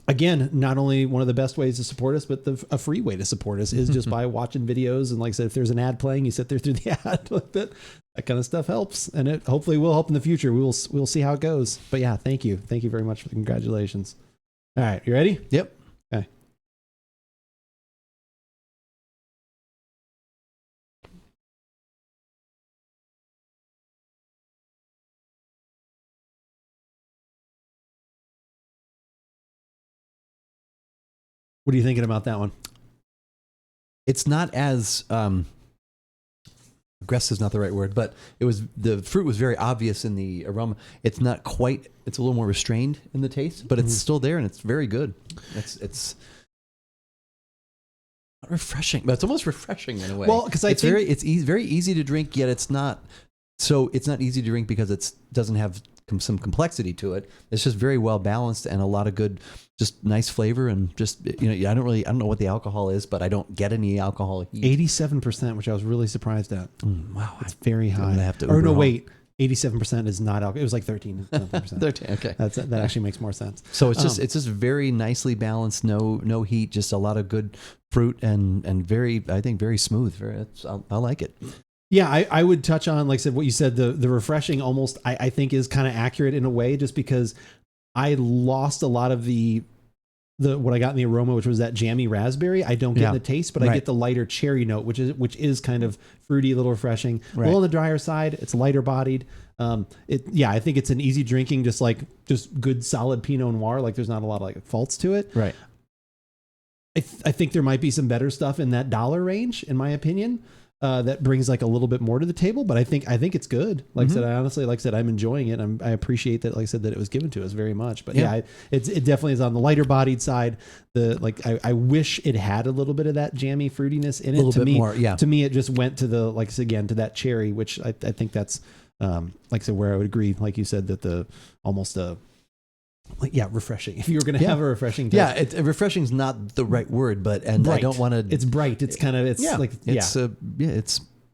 Speaker 2: Again, not only one of the best ways to support us, but a free way to support us is just by watching videos. And like I said, if there's an ad playing, you sit there through the ad. Like that kind of stuff helps. And it hopefully will help in the future. We'll see how it goes. But yeah, thank you. Thank you very much for the congratulations. All right. You ready?
Speaker 1: Yep.
Speaker 2: Okay. What are you thinking about that one?
Speaker 1: It's not as aggressive is not the right word, but the fruit was very obvious in the aroma. It's not quite. It's a little more restrained in the taste, but it's still there and it's very good. It's not refreshing, but it's almost refreshing in a way.
Speaker 2: Well, because it's
Speaker 1: very easy to drink, yet it's not. So it's not easy to drink because it doesn't have some complexity to it. It's just very well balanced and a lot of good, just nice flavor and just I don't know what the alcohol is, but I don't get any alcohol heat.
Speaker 2: 87%, which I was really surprised at.
Speaker 1: Wow,
Speaker 2: it's very high.
Speaker 1: I'm gonna have to.
Speaker 2: 87% is not alcohol. It was like 13%.
Speaker 1: 13. Okay,
Speaker 2: that actually makes more sense.
Speaker 1: So it's just very nicely balanced. No heat, just a lot of good fruit and very smooth. I like it.
Speaker 2: Yeah, I would touch on, like I said, what you said, the refreshing almost, I think is kind of accurate in a way, just because I lost a lot of the what I got in the aroma, which was that jammy raspberry. I don't get in the taste, but I get the lighter cherry note, which is kind of fruity, a little refreshing. A little on the drier side. It's lighter bodied. I think it's an easy drinking, just good solid Pinot Noir. Like there's not a lot of like faults to it.
Speaker 1: Right.
Speaker 2: I think there might be some better stuff in that $1 range, in my opinion. That brings like a little bit more to the table, but I think it's good. Like I said, I'm enjoying it. I appreciate that. Like I said, that it was given to us very much. But it definitely is on the lighter bodied side. I wish it had a little bit of that jammy fruitiness in it.
Speaker 1: A little bit more. Yeah.
Speaker 2: To me, it just went to to that cherry, which I think that's like I said, where I would agree. Like you said, that refreshing. If you were going to have a refreshing taste.
Speaker 1: Yeah, refreshing is not the right word, but
Speaker 2: bright.
Speaker 1: I don't want to.
Speaker 2: It's bright. It's kind of it's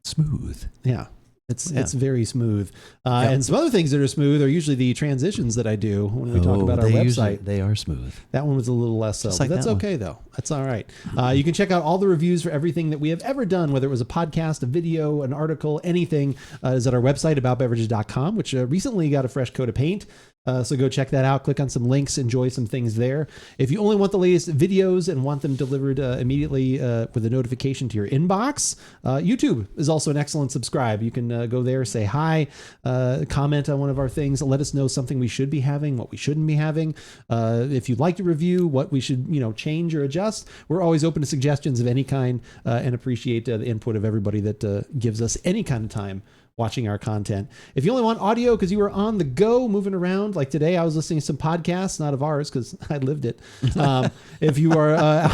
Speaker 1: smooth.
Speaker 2: Yeah, it's very smooth. And some other things that are smooth are usually the transitions that I do when we talk about our website.
Speaker 1: They are smooth.
Speaker 2: That one was a little less so. But that's okay though. That's all right. You can check out all the reviews for everything that we have ever done, whether it was a podcast, a video, an article, anything, is at our website, AboutBeverages.com, which recently got a fresh coat of paint. So go check that out. Click on some links, enjoy some things there. If you only want the latest videos and want them delivered immediately with a notification to your inbox, YouTube is also an excellent subscribe. You can go there, say hi, comment on one of our things, let us know something we should be having, what we shouldn't be having. If you'd like to review what we should, change or adjust, we're always open to suggestions of any kind and appreciate the input of everybody that gives us any kind of time watching our content. If you only want audio because you were on the go, moving around, like today, I was listening to some podcasts, not of ours because I lived it. If you are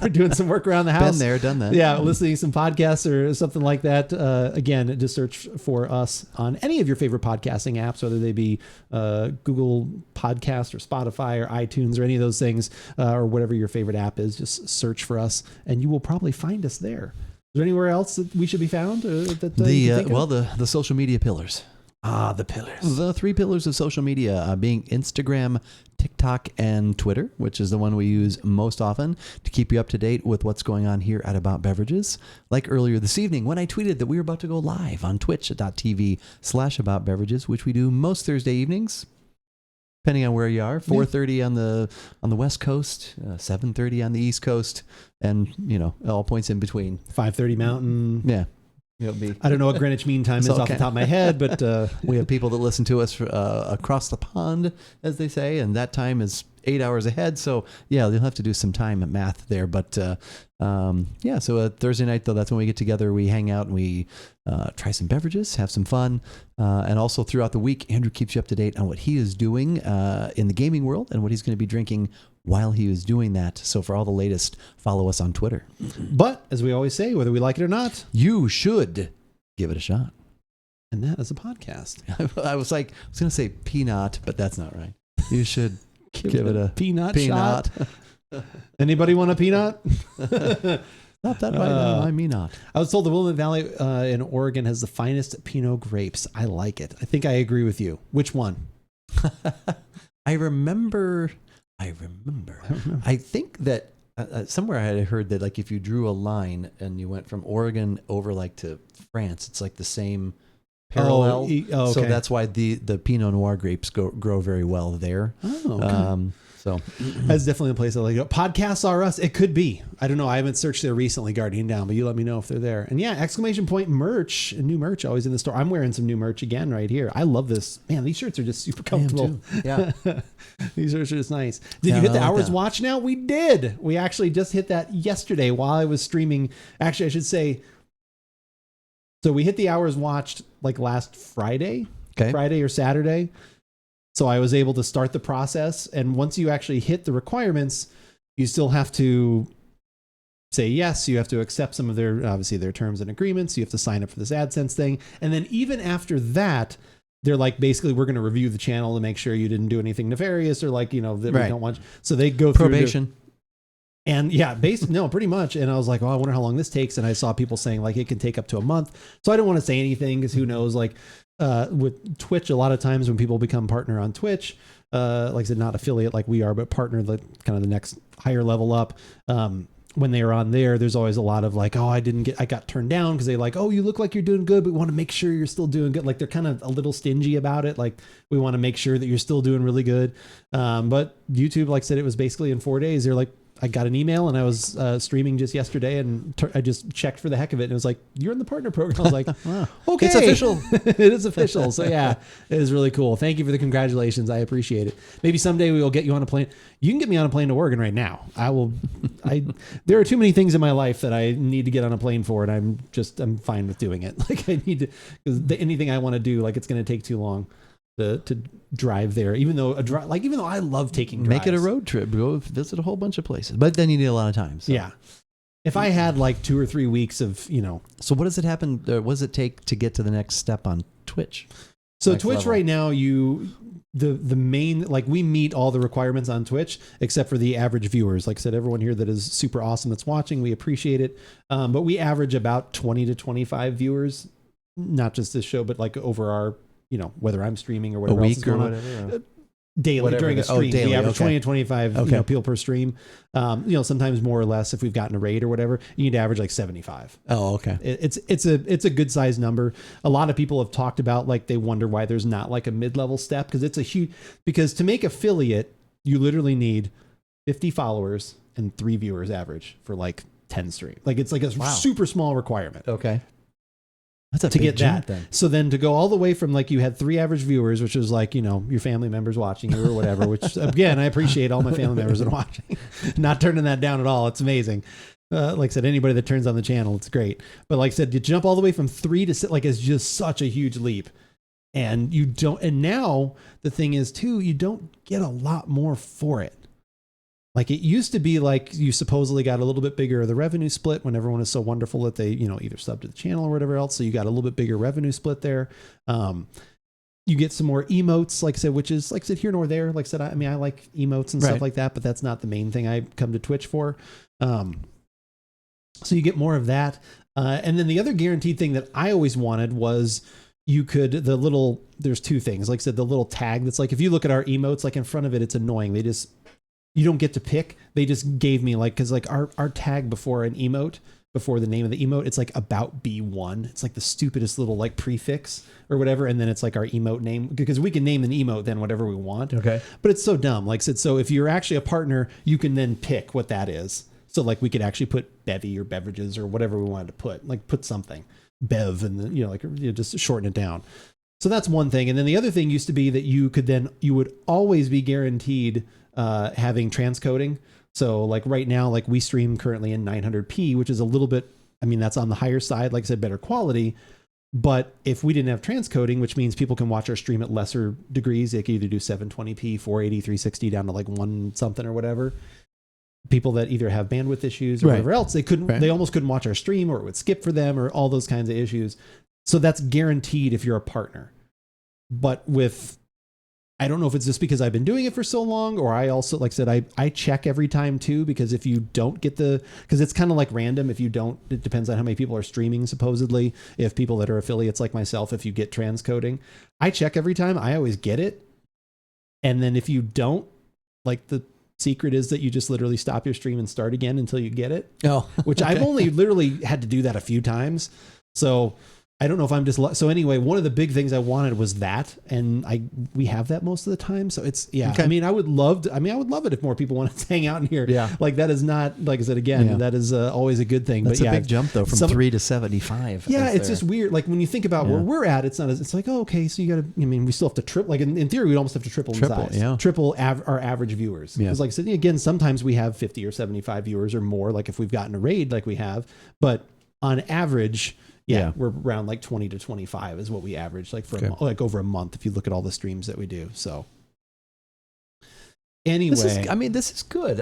Speaker 2: doing some work around the house,
Speaker 1: been there, done that.
Speaker 2: Yeah, listening to some podcasts or something like that. Again, just search for us on any of your favorite podcasting apps, whether they be Google Podcast or Spotify or iTunes or any of those things, or whatever your favorite app is. Just search for us, and you will probably find us there. Is there anywhere else that we should be found?
Speaker 1: The social media pillars.
Speaker 2: The pillars.
Speaker 1: The 3 pillars of social media being Instagram, TikTok, and Twitter, which is the one we use most often to keep you up to date with what's going on here at About Beverages. Like earlier this evening when I tweeted that we were about to go live on twitch.tv/AboutBeverages, which we do most Thursday evenings. Depending on where you are, 4:30 on the West Coast, 7:30 on the East Coast, and all points in between.
Speaker 2: 5:30 Mountain.
Speaker 1: Yeah,
Speaker 2: I don't know what Greenwich Mean Time is off the top of my head, but
Speaker 1: we have people that listen to us across the pond, as they say, and that time is 8 hours ahead. So yeah, you'll have to do some time math there. But so Thursday night though, that's when we get together. We hang out and we try some beverages, have some fun, and also throughout the week, Andrew keeps you up to date on what he is doing in the gaming world and what he's going to be drinking while he is doing that. So for all the latest, follow us on Twitter.
Speaker 2: But as we always say, whether we like it or not,
Speaker 1: you should give it a shot.
Speaker 2: And that is a podcast.
Speaker 1: I was going to say peanut, but that's not right. You should give it a
Speaker 2: peanut shot. Anybody want a peanut?
Speaker 1: Not that I mean not.
Speaker 2: I was told the Willamette Valley in Oregon has the finest Pinot grapes. I like it. I think I agree with you. Which one?
Speaker 1: I remember. I think that somewhere I had heard that like if you drew a line and you went from Oregon over like to France, it's like the same parallel.
Speaker 2: Okay.
Speaker 1: So that's why the Pinot Noir grapes grow very well there.
Speaker 2: Oh, okay.
Speaker 1: So
Speaker 2: that's definitely a place I like. Podcasts are us. It could be. I don't know. I haven't searched there recently, Guardian Down, but you let me know if they're there. And yeah, ! Merch, new merch always in the store. I'm wearing some new merch again right here. I love this. Man, these shirts are just super comfortable.
Speaker 1: Yeah.
Speaker 2: These shirts are just nice. Did you hit the hours watch now? We did. We actually just hit that yesterday while I was streaming. Actually, I should say, so we hit the hours watched like last Friday, Friday or Saturday. So I was able to start the process. And once you actually hit the requirements, you still have to say yes. You have to accept some of their terms and agreements. You have to sign up for this AdSense thing. And then even after that, they're like, basically, we're going to review the channel to make sure you didn't do anything nefarious or like, that we don't want. So they go through
Speaker 1: probation.
Speaker 2: And yeah, pretty much. And I was like, I wonder how long this takes. And I saw people saying like it can take up to a month. So I didn't want to say anything because who knows, like, with Twitch, a lot of times when people become partner on Twitch, like I said, not affiliate like we are, but partner, the kind of the next higher level up. When they are on there's always a lot of like, I got turned down because they like, you look like you're doing good, but we want to make sure you're still doing good. Like they're kind of a little stingy about it. Like we want to make sure that you're still doing really good. But YouTube, like I said, it was basically in 4 days. They're like, I got an email and I was streaming just yesterday and I just checked for the heck of it. And it was like, you're in the partner program. I was like, wow. Okay,
Speaker 1: it's official.
Speaker 2: It is official. So yeah, it is really cool. Thank you for the congratulations. I appreciate it. Maybe someday we will get you on a plane. You can get me on a plane to Oregon right now. There are too many things in my life that I need to get on a plane for. And I'm fine with doing it. Like I need to, because anything I want to do, like it's going to take too long to drive there, even though I love taking drives.
Speaker 1: Make it a road trip, go visit a whole bunch of places, but then you need a lot of time. So.
Speaker 2: Yeah. If I had like 2 or 3 weeks of,
Speaker 1: So what does it happen? What does it take to get to the next step on Twitch?
Speaker 2: So next Twitch level. Right now, the main, like we meet all the requirements on Twitch, except for the average viewers. Like I said, everyone here that is super awesome that's watching, we appreciate it. But we average about 20 to 25 viewers, not just this show, but like over our, whether I'm streaming or whatever
Speaker 1: a week
Speaker 2: else is going
Speaker 1: or whatever.
Speaker 2: On. daily during a stream.
Speaker 1: Daily,
Speaker 2: we average 20 to 25 people per stream. Sometimes more or less if we've gotten a raid or whatever. You need to average like 75.
Speaker 1: Oh, okay.
Speaker 2: It's a good size number. A lot of people have talked about like they wonder why there's not like a mid-level step because to make affiliate you literally need 50 followers and 3 viewers average for like 10 stream. Like it's like a super small requirement.
Speaker 1: Okay. That's a
Speaker 2: to
Speaker 1: big
Speaker 2: get
Speaker 1: jump,
Speaker 2: that.
Speaker 1: then.
Speaker 2: So then to go all the way from like you had 3 average viewers, which was like, your family members watching you or whatever, which again, I appreciate all my family members that are watching, not turning that down at all. It's amazing. Like I said, anybody that turns on the channel, it's great. But like I said, you jump all the way from 3 to 6, like it's just such a huge leap. And now the thing is too, you don't get a lot more for it. Like it used to be like you supposedly got a little bit bigger of the revenue split when everyone is so wonderful that they, either sub to the channel or whatever else. So you got a little bit bigger revenue split there. You get some more emotes, like I said, which is like I said, here nor there. Like I said, I like emotes and stuff like that, but that's not the main thing I come to Twitch for. So you get more of that. And then the other guaranteed thing that I always wanted was there's 2 things. Like I said, the little tag that's like, if you look at our emotes, like in front of it, it's annoying. You don't get to pick. They just gave me cause like our tag before an emote, before the name of the emote, it's like AboutB1. It's like the stupidest little like prefix or whatever. And then it's like our emote name, because we can name an emote then whatever we want. Okay. But it's so dumb. Like I said, so if you're actually a partner, you can then pick what that is. So like we could actually put Bevy or beverages or whatever we wanted to put something Bev and then, just shorten it down. So that's one thing. And then the other thing used to be that you would always be guaranteed having transcoding. So like right now, like we stream currently in 900p, which is a little bit, that's on the higher side, like I said, better quality. But if we didn't have transcoding, which means people can watch our stream at lesser degrees, they can either do 720p, 480, 360 down to like 1 something or whatever. People that either have bandwidth issues or whatever else, they almost couldn't watch our stream, or it would skip for them, or all those kinds of issues. So that's guaranteed if you're a partner. But I don't know if it's just because I've been doing it for so long, or I also, like I said, I check every time too, because if you don't get because it's kind of like random. If you don't, it depends on how many people are streaming, supposedly. If people that are affiliates like myself, if you get transcoding, I check every time. I always get it. And then if you don't, like the secret is that you just literally stop your stream and start again until you get it. Oh, which I've only literally had to do that a few times. So I don't know if I'm just, so anyway, one of the big things I wanted was that, and we have that most of the time. So it's, okay. I would love it if more people wanted to hang out in here. Yeah. Like that is not, like I said, again, that is always a good thing.
Speaker 1: That's a big jump though, from 3 to 75.
Speaker 2: Yeah. It's just weird. Like when you think about where we're at, it's like, oh, okay. So you got to, we still have to triple, like in theory, we'd almost have to triple in size. Yeah. Triple our average viewers. Because like I said, again, sometimes we have 50 or 75 viewers or more, like if we've gotten a raid like we have, but on average, we're around like 20 to 25 is what we average, like for like over a month, if you look at all the streams that we do. So anyway,
Speaker 1: this is good.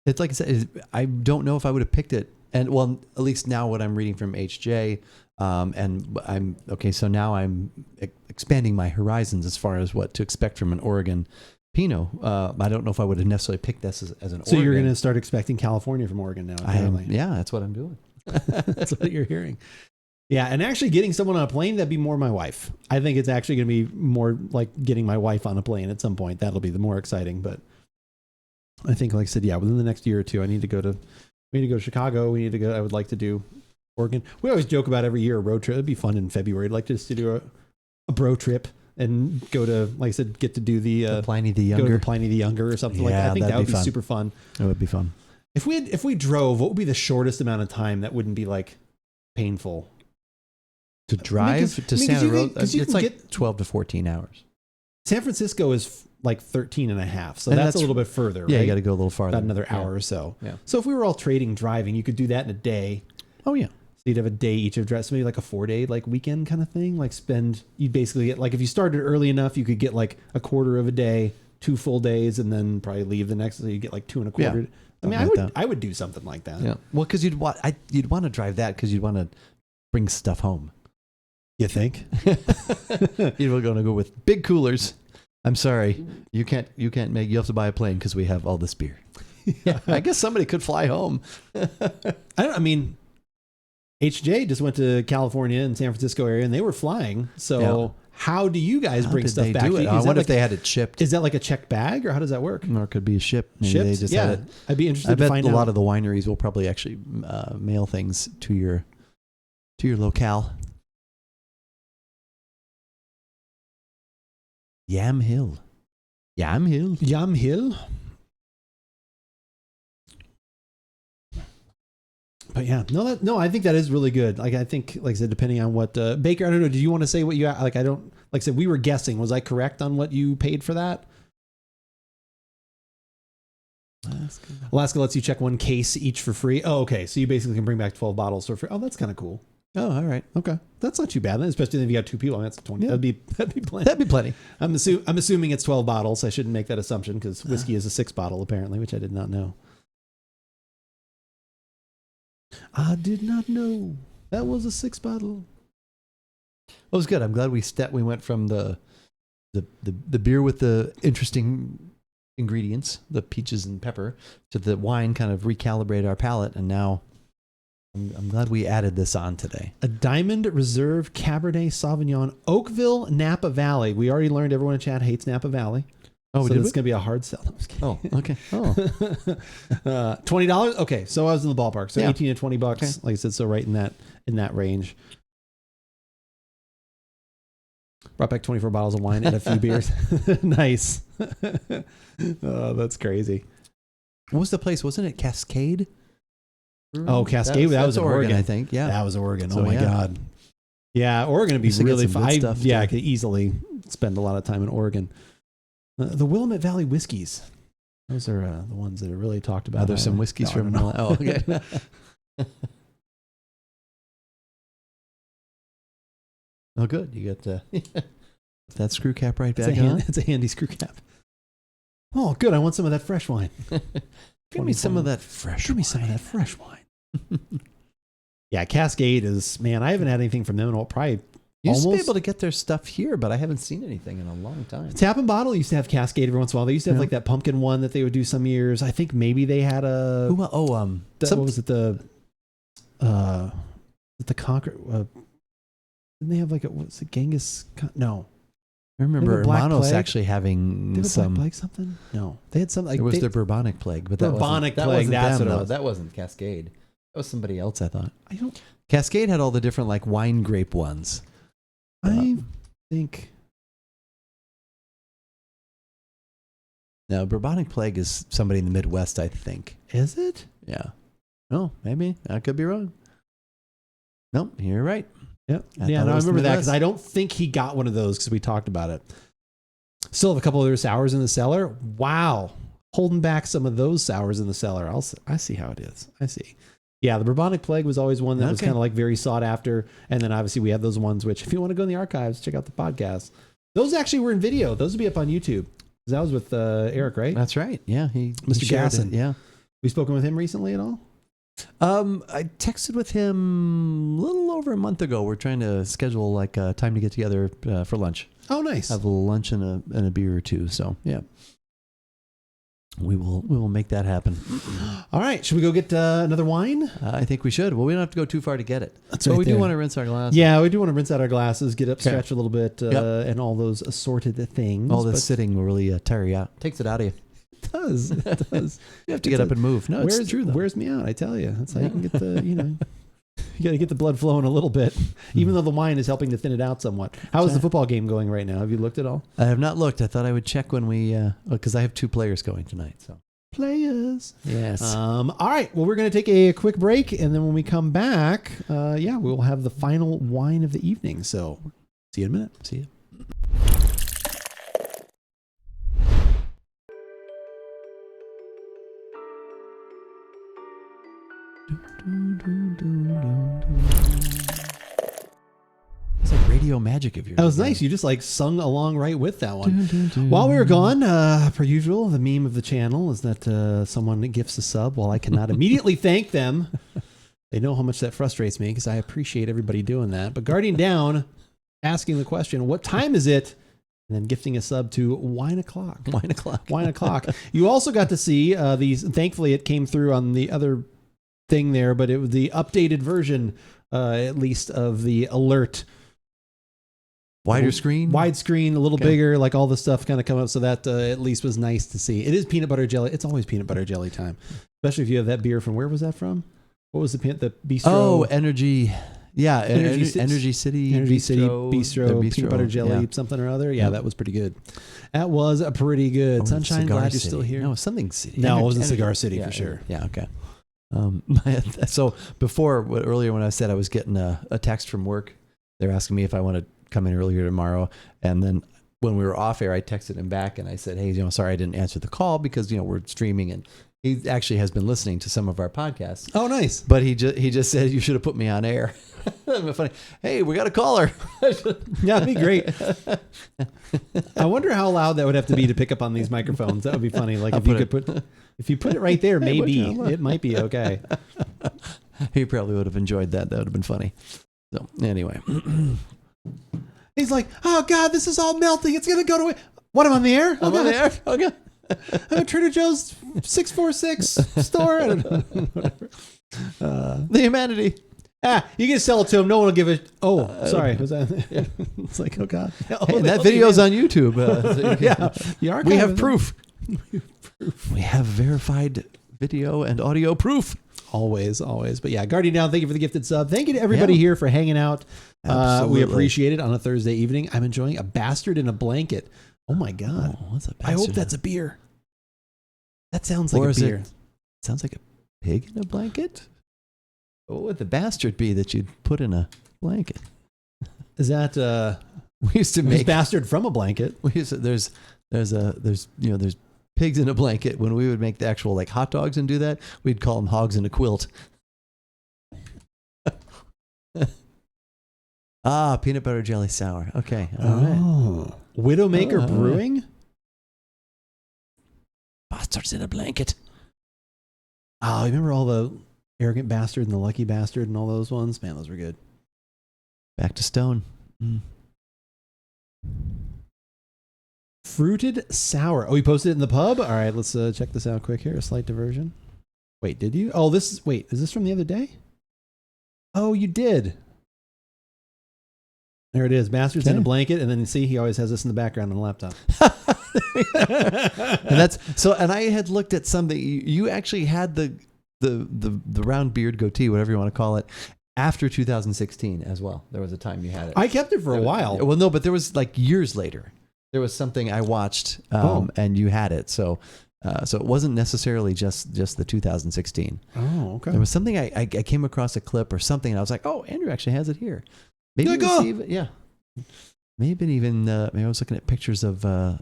Speaker 1: It's like I said, I don't know if I would have picked it. And well, at least now what I'm reading from HJ, and I'm okay. So now I'm expanding my horizons as far as what to expect from an Oregon Pinot. I don't know if I would have necessarily picked this as an Oregon.
Speaker 2: So you're going to start expecting California from Oregon now.
Speaker 1: That's what I'm doing.
Speaker 2: That's what you're hearing. Yeah, and actually getting someone on a plane, that'd be more my wife. I think it's actually going to be more like getting my wife on a plane at some point. That'll be the more exciting. But I think, like I said, within the next year or two, we need to go to Chicago. I would like to do Oregon. We always joke about every year a road trip. It'd be fun in February. I'd like to do a bro trip and go to, like I said, get to do the
Speaker 1: Pliny the Younger.
Speaker 2: Go to the Pliny the Younger or something like that. I think that would be super fun.
Speaker 1: It would be fun.
Speaker 2: If we drove, what would be the shortest amount of time that wouldn't be like painful?
Speaker 1: To drive to Santa Rosa, it's like 12 to 14 hours.
Speaker 2: San Francisco is like 13 and a half. So that's a little bit further.
Speaker 1: Yeah,
Speaker 2: right?
Speaker 1: You got to go a little farther.
Speaker 2: About another hour or so. Yeah. So if we were all trading driving, you could do that in a day.
Speaker 1: Oh, yeah.
Speaker 2: So you'd have a day each of drive. So maybe like a 4-day like weekend kind of thing. Like you'd basically get, like if you started early enough, you could get like a quarter of a day, 2 full days, and then probably leave the next. So you get like 2 1/4. Yeah. I would do something like that.
Speaker 1: Yeah. Well, because you'd want to drive that because you'd want to bring stuff home.
Speaker 2: You think?
Speaker 1: You're going to go with big coolers. I'm sorry, you have to buy a plane because we have all this beer. I guess somebody could fly home.
Speaker 2: HJ just went to California and San Francisco area, and they were flying. So how do you guys bring stuff back?
Speaker 1: I wonder if they had it shipped.
Speaker 2: Is that like a checked bag, or how does that work?
Speaker 1: Or it could be a ship. Maybe
Speaker 2: Shipped?
Speaker 1: they just
Speaker 2: Yeah.
Speaker 1: had it.
Speaker 2: I'd be interested
Speaker 1: I bet
Speaker 2: to find
Speaker 1: a
Speaker 2: out.
Speaker 1: lot of the wineries will probably actually mail things to your locale. Yam Hill.
Speaker 2: Yam Hill. But yeah, no, I think that is really good. Like I think, like I said, depending on what Baker, I don't know. Did you want to say what you like? I don't like I said. We were guessing. Was I correct on what you paid for that? Alaska lets you check one case each for free. Oh, okay. So you basically can bring back 12 bottles for free. Oh, that's kind of cool.
Speaker 1: Oh, all right.
Speaker 2: Okay, that's not too bad. Then, especially if you got 2 people. That's 20. Yeah. That'd be plenty.
Speaker 1: That'd be plenty.
Speaker 2: I'm assuming it's 12 bottles. I shouldn't make that assumption because whiskey is a 6 bottle apparently, which I did not know. I did not know that was a 6 bottle.
Speaker 1: Well, it was good. I'm glad we went from the beer with the interesting ingredients, the peaches and pepper, to the wine kind of recalibrate our palate, and now I'm glad we added this on today.
Speaker 2: A Diamond Reserve Cabernet Sauvignon, Oakville, Napa Valley. We already learned everyone in chat hates Napa Valley.
Speaker 1: Oh,
Speaker 2: so it's going to be a hard sell.
Speaker 1: Oh, okay. Oh,
Speaker 2: $20. Okay, so I was in the ballpark. So 18 to $20. Okay. Like I said, so right in that range. Brought back 24 bottles of wine and a few beers. Nice. Oh, that's crazy.
Speaker 1: What was the place? Wasn't it Cascade?
Speaker 2: Oh, Cascade. That was Oregon,
Speaker 1: I think. Yeah,
Speaker 2: that was Oregon.
Speaker 1: So,
Speaker 2: oh my God. Yeah, Oregon would be really fun. I could easily spend a lot of time in Oregon. The Willamette Valley whiskeys. Those are the ones that are really talked about.
Speaker 1: There's some whiskeys from. Oh, okay. Oh, good. You got that screw cap right back on.
Speaker 2: It's a handy screw cap. Oh, good. I want some of that fresh wine.
Speaker 1: Give me some of that fresh.
Speaker 2: Give me some of that fresh wine. Yeah, Cascade is, man, I haven't had anything from them in probably.
Speaker 1: You used to be able to get their stuff here, but I haven't seen anything in a long time.
Speaker 2: Tap and Bottle used to have Cascade every once in a while. They used to have like that pumpkin one that they would do some years. I think maybe they had a.
Speaker 1: What was it?
Speaker 2: The Conquer. Didn't they have like what's it? Genghis? No.
Speaker 1: I remember Hermanos actually having
Speaker 2: some. Black Plague something? No. They had something. Like
Speaker 1: it was the Bourbonic Plague, but that wasn't
Speaker 2: that's
Speaker 1: them,
Speaker 2: what it was.
Speaker 1: That wasn't Cascade. That was somebody else, I thought. Cascade had all the different like wine grape ones.
Speaker 2: I think.
Speaker 1: No, Bourbonic Plague is somebody in the Midwest, I think.
Speaker 2: Is it?
Speaker 1: Yeah. Oh, maybe. I could be wrong. Nope, you're right.
Speaker 2: Yep. I remember that because I don't think he got one of those because we talked about it. Still have a couple of other sours in the cellar. Wow. Holding back some of those sours in the cellar. I see how it is. I see. Yeah, the Bourbonic Plague was always one that was kind of like very sought after. And then obviously we have those ones which, if you want to go in the archives, check out the podcast. Those actually were in video. Those would be up on YouTube. That was with Eric, right?
Speaker 1: That's right. Yeah.
Speaker 2: Mr. Gasson.
Speaker 1: Yeah.
Speaker 2: We spoken with him recently at all?
Speaker 1: I texted with him a little over a month ago. We're trying to schedule like time to get together for lunch.
Speaker 2: Oh, nice.
Speaker 1: Have a lunch and a beer or two. So yeah, we will make that happen.
Speaker 2: All right, should we go get another wine?
Speaker 1: I think we should. Well, we don't have to go too far to get it.
Speaker 2: That's
Speaker 1: but
Speaker 2: right.
Speaker 1: We do want to rinse our glasses.
Speaker 2: Yeah, we do want to rinse out our glasses, get up, stretch a little bit, and all those assorted things.
Speaker 1: All this sitting will really tire you out. Takes it out of you.
Speaker 2: It does. It does.
Speaker 1: You have to get up and move. No, it's true though.
Speaker 2: Wears me out, I tell you. That's how you can get the, you got to get the blood flowing a little bit, even though the wine is helping to thin it out somewhat. How is the football game going right now? Have you looked at all?
Speaker 1: I have not looked. I thought I would check when we, because I have 2 players going tonight. So
Speaker 2: players.
Speaker 1: Yes.
Speaker 2: All right. Well, we're going to take a quick break, and then when we come back, we'll have the final wine of the evening. So see you in a minute.
Speaker 1: See you. It's like radio magic of yours.
Speaker 2: That was nice. You just like sung along right with that one. While we were gone, per usual, the meme of the channel is that someone gifts a sub while I cannot immediately thank them. They know how much that frustrates me because I appreciate everybody doing that. But Guardian Down asking the question, what time is it? And then gifting a sub to Wine O'Clock.
Speaker 1: Wine O'Clock.
Speaker 2: Wine O'Clock. You also got to see these. Thankfully, it came through on the other thing there, but it was the updated version at least of the alert.
Speaker 1: Widescreen,
Speaker 2: a little bigger, like all the stuff kind of come up. So that at least was nice to see. It is peanut butter jelly. It's always peanut butter jelly time, especially if you have that beer from, where was that from? What was the bistro?
Speaker 1: Oh, Energy. Yeah, Energy City
Speaker 2: Bistro, peanut butter jelly, something or other. Yeah, that was pretty good. That was a pretty good. Sunshine, glad you're still here.
Speaker 1: No, something City.
Speaker 2: No, it wasn't Cigar City for sure.
Speaker 1: Yeah, okay. So earlier when I said I was getting a text from work, they're asking me if I want to come in earlier tomorrow, and then when we were off air, I texted him back and I said, "Hey, sorry I didn't answer the call because we're streaming," and he actually has been listening to some of our podcasts.
Speaker 2: Oh, nice!
Speaker 1: But he just said you should have put me on air. Funny. Hey, we got a caller.
Speaker 2: Yeah, that'd be great. I wonder how loud that would have to be to pick up on these microphones. That would be funny. Like if you put it right there, maybe it might be okay.
Speaker 1: He probably would have enjoyed that. That would have been funny. So anyway.
Speaker 2: He's like, oh God, this is all melting. It's gonna go to what? I'm on the air.
Speaker 1: I'm on the air. Okay.
Speaker 2: I'm at Trader Joe's 646 store. I don't know.
Speaker 1: The humanity.
Speaker 2: You can sell it to him. No one will give it. Oh, sorry. Was that? Yeah. It's like, oh God.
Speaker 1: Hey, that video's on YouTube.
Speaker 2: So
Speaker 1: we have proof. We have verified video and audio proof.
Speaker 2: Always. But yeah, Guardian Down, thank you for the gifted sub. Thank you to everybody here for hanging out. We appreciate it on a Thursday evening. I'm enjoying a bastard in a blanket. Oh my God.
Speaker 1: Oh, what's a bastard?
Speaker 2: I hope that's a beer. That sounds like a beer.
Speaker 1: Sounds like a pig in a blanket? What would the bastard be that you'd put in a blanket?
Speaker 2: Is that
Speaker 1: we used to make
Speaker 2: bastard from a blanket?
Speaker 1: We used to, there's pigs in a blanket. When we would make the actual like hot dogs and do that, we'd call them hogs in a quilt. Peanut butter jelly sour. Okay. All right.
Speaker 2: Widowmaker Brewing?
Speaker 1: Bastards in a blanket.
Speaker 2: Oh, remember all the Arrogant Bastard and the Lucky Bastard and all those ones? Man, those were good.
Speaker 1: Back to Stone.
Speaker 2: Fruited sour. Oh, you posted it in the pub? All right, let's check this out quick here. A slight diversion. Wait, did you? Oh, is this from the other day? Oh, you did. There it is. Bastards in a blanket. And then see, he always has this in the background on the laptop.
Speaker 1: And I had looked at something. You actually had the round beard goatee, whatever you want to call it, after 2016 as well. There was a time you had it.
Speaker 2: I kept it for a while.
Speaker 1: Well, no, but there was like years later. There was something I watched, and you had it. So it wasn't necessarily just the 2016.
Speaker 2: Oh, okay.
Speaker 1: There was something I came across a clip or something, and I was like, oh, Andrew actually has it here. Maybe maybe I was looking at pictures of a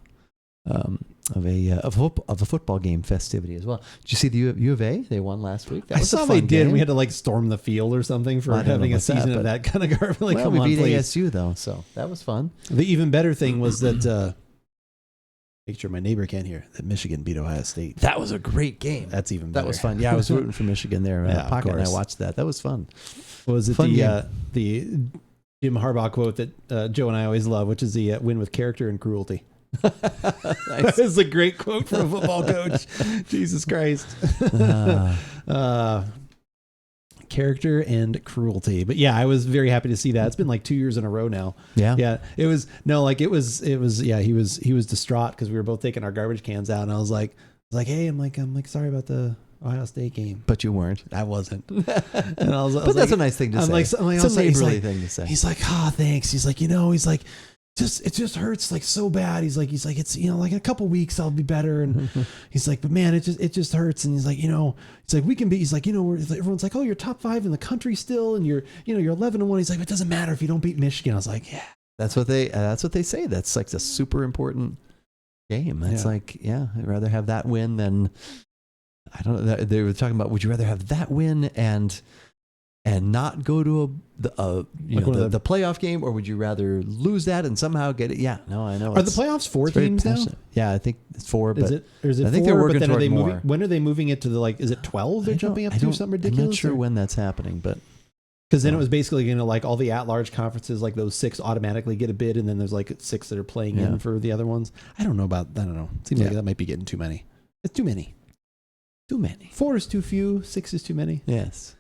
Speaker 1: football game festivity as well. Did you see the U of A? They won last week.
Speaker 2: I saw they did. Game. We had to like storm the field or something for having a season of that kind of garbage. Like,
Speaker 1: well, we beat ASU though, so that was fun.
Speaker 2: The even better thing was that make sure my neighbor can't hear that Michigan beat Ohio State.
Speaker 1: That was a great game.
Speaker 2: That's even better.
Speaker 1: That was fun. Yeah, I was rooting for Michigan there. Pocket and I watched that. That was fun.
Speaker 2: What was it? The Jim Harbaugh quote that Joe and I always love, which is the win with character and cruelty. That is a great quote from a football coach. Jesus Christ. Character and cruelty. But yeah, I was very happy to see that. It's been like 2 years in a row now. Yeah. He was distraught because we were both taking our garbage cans out, and I was like, hey, I'm like sorry about the Ohio State game.
Speaker 1: But you weren't.
Speaker 2: I wasn't. And I was
Speaker 1: but that's a nice thing to say.
Speaker 2: It's a
Speaker 1: neighborly thing to say.
Speaker 2: He's like, oh, thanks. He's like, it just hurts like so bad. He's like, it's, like in a couple weeks I'll be better. And he's like, but man, it just hurts. And he's like, we can be, he's like, everyone's like, oh, you're top 5 in the country still. And you're 11-1. He's like, it doesn't matter if you don't beat Michigan. I was like, yeah,
Speaker 1: that's what they say. That's like a super important game. It's like, I'd rather have that win than, I don't know. They were talking about, would you rather have that win and not go to the playoff game, or would you rather lose that and somehow get it? Yeah, no, I know.
Speaker 2: Are the playoffs 4 teams now?
Speaker 1: Yeah, I think it's 4. But
Speaker 2: is it I think 4, they're working toward more. When are they moving it to the is it 12? They're jumping up to something ridiculous.
Speaker 1: I'm not sure when that's happening, but
Speaker 2: because then it was basically going to like all the at-large conferences, like those 6 automatically get a bid, and then there's like 6 that are playing in for the other ones. I don't know. It seems like that might be getting too many. It's too many. 4 is too few. 6 is too many.
Speaker 1: Yes.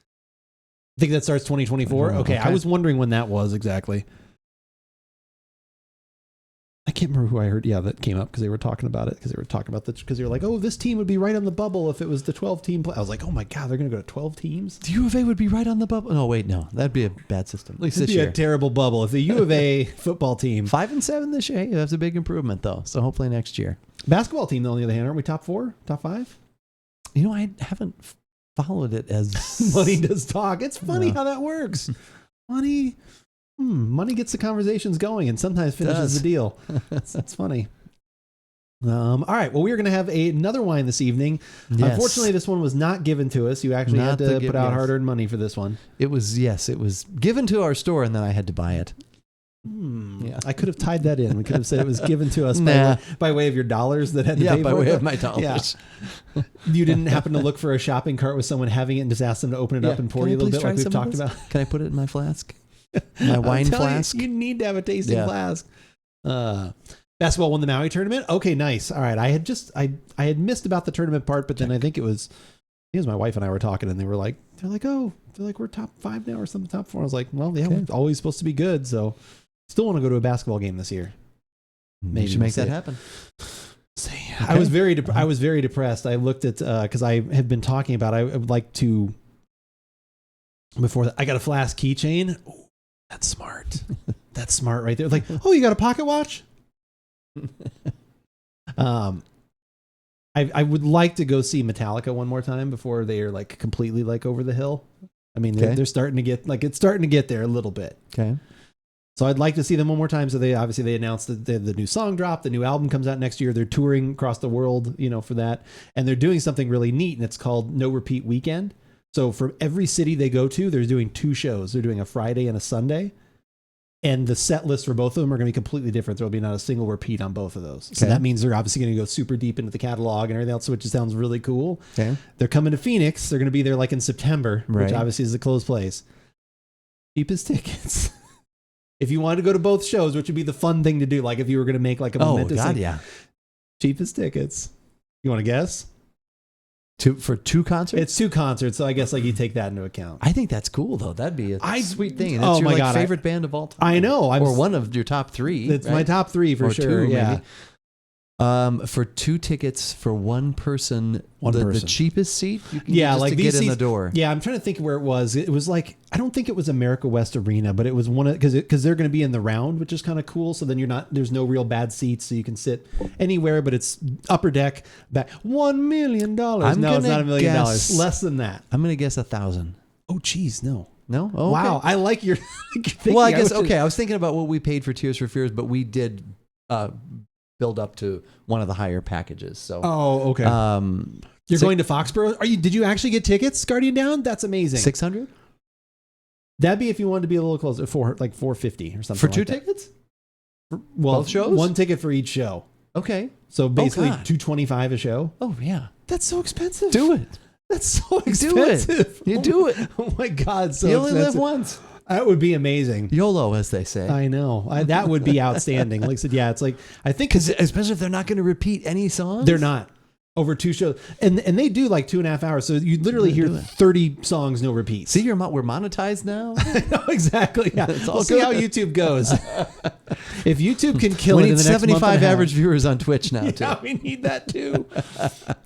Speaker 2: think that starts 2024. Okay, I was wondering when that was exactly. I can't remember who I heard. Yeah, that came up because they were talking about it. Because they were like, oh, this team would be right on the bubble if it was the 12 team play. I was like, oh my God, they're going to go to 12 teams.
Speaker 1: The U of A would be right on the bubble. No, wait, no, that'd be a bad system. At least this year.
Speaker 2: It'd be a terrible bubble if the U of A football team
Speaker 1: 5-7 this year. Hey, that's a big improvement though. So hopefully next year.
Speaker 2: Basketball team, though, on the other hand, aren't we top 4, top 5?
Speaker 1: You know, I haven't followed it as
Speaker 2: money does talk. It's funny how that works. Money gets the conversations going and sometimes finishes the deal. That's funny. All right. Well, we are going to have another wine this evening. Yes. Unfortunately, this one was not given to us. You actually had to put out hard-earned money for this one.
Speaker 1: It was given to our store and then I had to buy it.
Speaker 2: Yeah, I could have tied that in. We could have said it was given to us by way of your dollars that had to pay for it.
Speaker 1: Yeah, by way of my dollars.
Speaker 2: Yeah. You didn't happen to look for a shopping cart with someone having it and just ask them to open it up and pour you a little bit like we've talked about?
Speaker 1: Can I put it in my flask? My wine flask?
Speaker 2: You need to have a tasting flask. Basketball won the Maui tournament. Okay, nice. All right. I had missed about the tournament part, but then I think it was my wife and I were talking and they're like, we're top 5 now or something, top 4. I was like, well, yeah, we're always supposed to be good. So still want to go to a basketball game this year.
Speaker 1: Maybe you should make that happen.
Speaker 2: Okay. I was very depressed. I looked at, cause I had been talking about, I would like to, before that, I got a flask keychain. Ooh, that's smart. That's smart right there. Like, oh, you got a pocket watch? I would like to go see Metallica one more time before they are like completely like over the hill. I mean, they're starting to get like, it's starting to get there a little bit.
Speaker 1: Okay.
Speaker 2: So I'd like to see them one more time. So they announced that the new song drop, the new album comes out next year. They're touring across the world, for that. And they're doing something really neat and it's called No Repeat Weekend. So for every city they go to, they're doing 2 shows. They're doing a Friday and a Sunday. And the set list for both of them are going to be completely different. There will be not a single repeat on both of those. So that means they're obviously going to go super deep into the catalog and everything else, which sounds really cool.
Speaker 1: Okay.
Speaker 2: They're coming to Phoenix. They're going to be there like in September, which obviously is a closed place. Cheapest tickets. If you wanted to go to both shows, which would be the fun thing to do, like if you were going to make like a momentous thing.
Speaker 1: Yeah.
Speaker 2: Cheapest tickets. You want to guess?
Speaker 1: For 2 concerts?
Speaker 2: It's 2 concerts, so I guess like you take that into account.
Speaker 1: I think that's cool though. That'd be a sweet thing. And
Speaker 2: it's
Speaker 1: your God, favorite band of all time.
Speaker 2: I know.
Speaker 1: Or one of your top 3.
Speaker 2: It's my top 3 for sure.
Speaker 1: 2,
Speaker 2: yeah.
Speaker 1: Maybe. For 2 tickets for one person, the cheapest seat you can get just to get in the door.
Speaker 2: Yeah, I'm trying to think where it was. It was like, I don't think it was America West Arena, but it was one of, because they're going to be in the round, which is kind of cool. So then there's no real bad seats, so you can sit anywhere, but it's upper deck, back. $1 million. No, it's not $1 million. Less than that.
Speaker 1: I'm going to guess 1,000.
Speaker 2: Oh, geez, no.
Speaker 1: No? Oh,
Speaker 2: wow,
Speaker 1: okay.
Speaker 2: I like your thinking.
Speaker 1: Well, I guess, I was thinking about what we paid for Tears for Fears, but we did build up to one of the higher packages. So
Speaker 2: okay. You're going to Foxborough? Did you actually get tickets, Guardian Down? That's amazing.
Speaker 1: 600?
Speaker 2: That'd be if you wanted to be a little closer, like 450 or something.
Speaker 1: For 2 tickets?
Speaker 2: Well,
Speaker 1: both shows?
Speaker 2: 1 ticket for each show.
Speaker 1: Okay.
Speaker 2: So basically $225 a show.
Speaker 1: Oh yeah.
Speaker 2: That's so expensive.
Speaker 1: Do it.
Speaker 2: That's so expensive.
Speaker 1: You do it.
Speaker 2: Oh my God. So
Speaker 1: you only
Speaker 2: expensive.
Speaker 1: live once.
Speaker 2: That would be amazing.
Speaker 1: YOLO, as they say.
Speaker 2: I know. That would be outstanding. Like I said, yeah, it's like, I think.
Speaker 1: Because especially if they're not going to repeat any songs.
Speaker 2: They're not. Over 2 shows. And they do like 2.5 hours. So you literally hear 30 songs, no repeats.
Speaker 1: See, we're monetized now?
Speaker 2: I know, exactly. Yeah. We'll see how YouTube goes. If YouTube can kill it in the next
Speaker 1: 75 average viewers on Twitch now, too.
Speaker 2: Yeah, we need that too.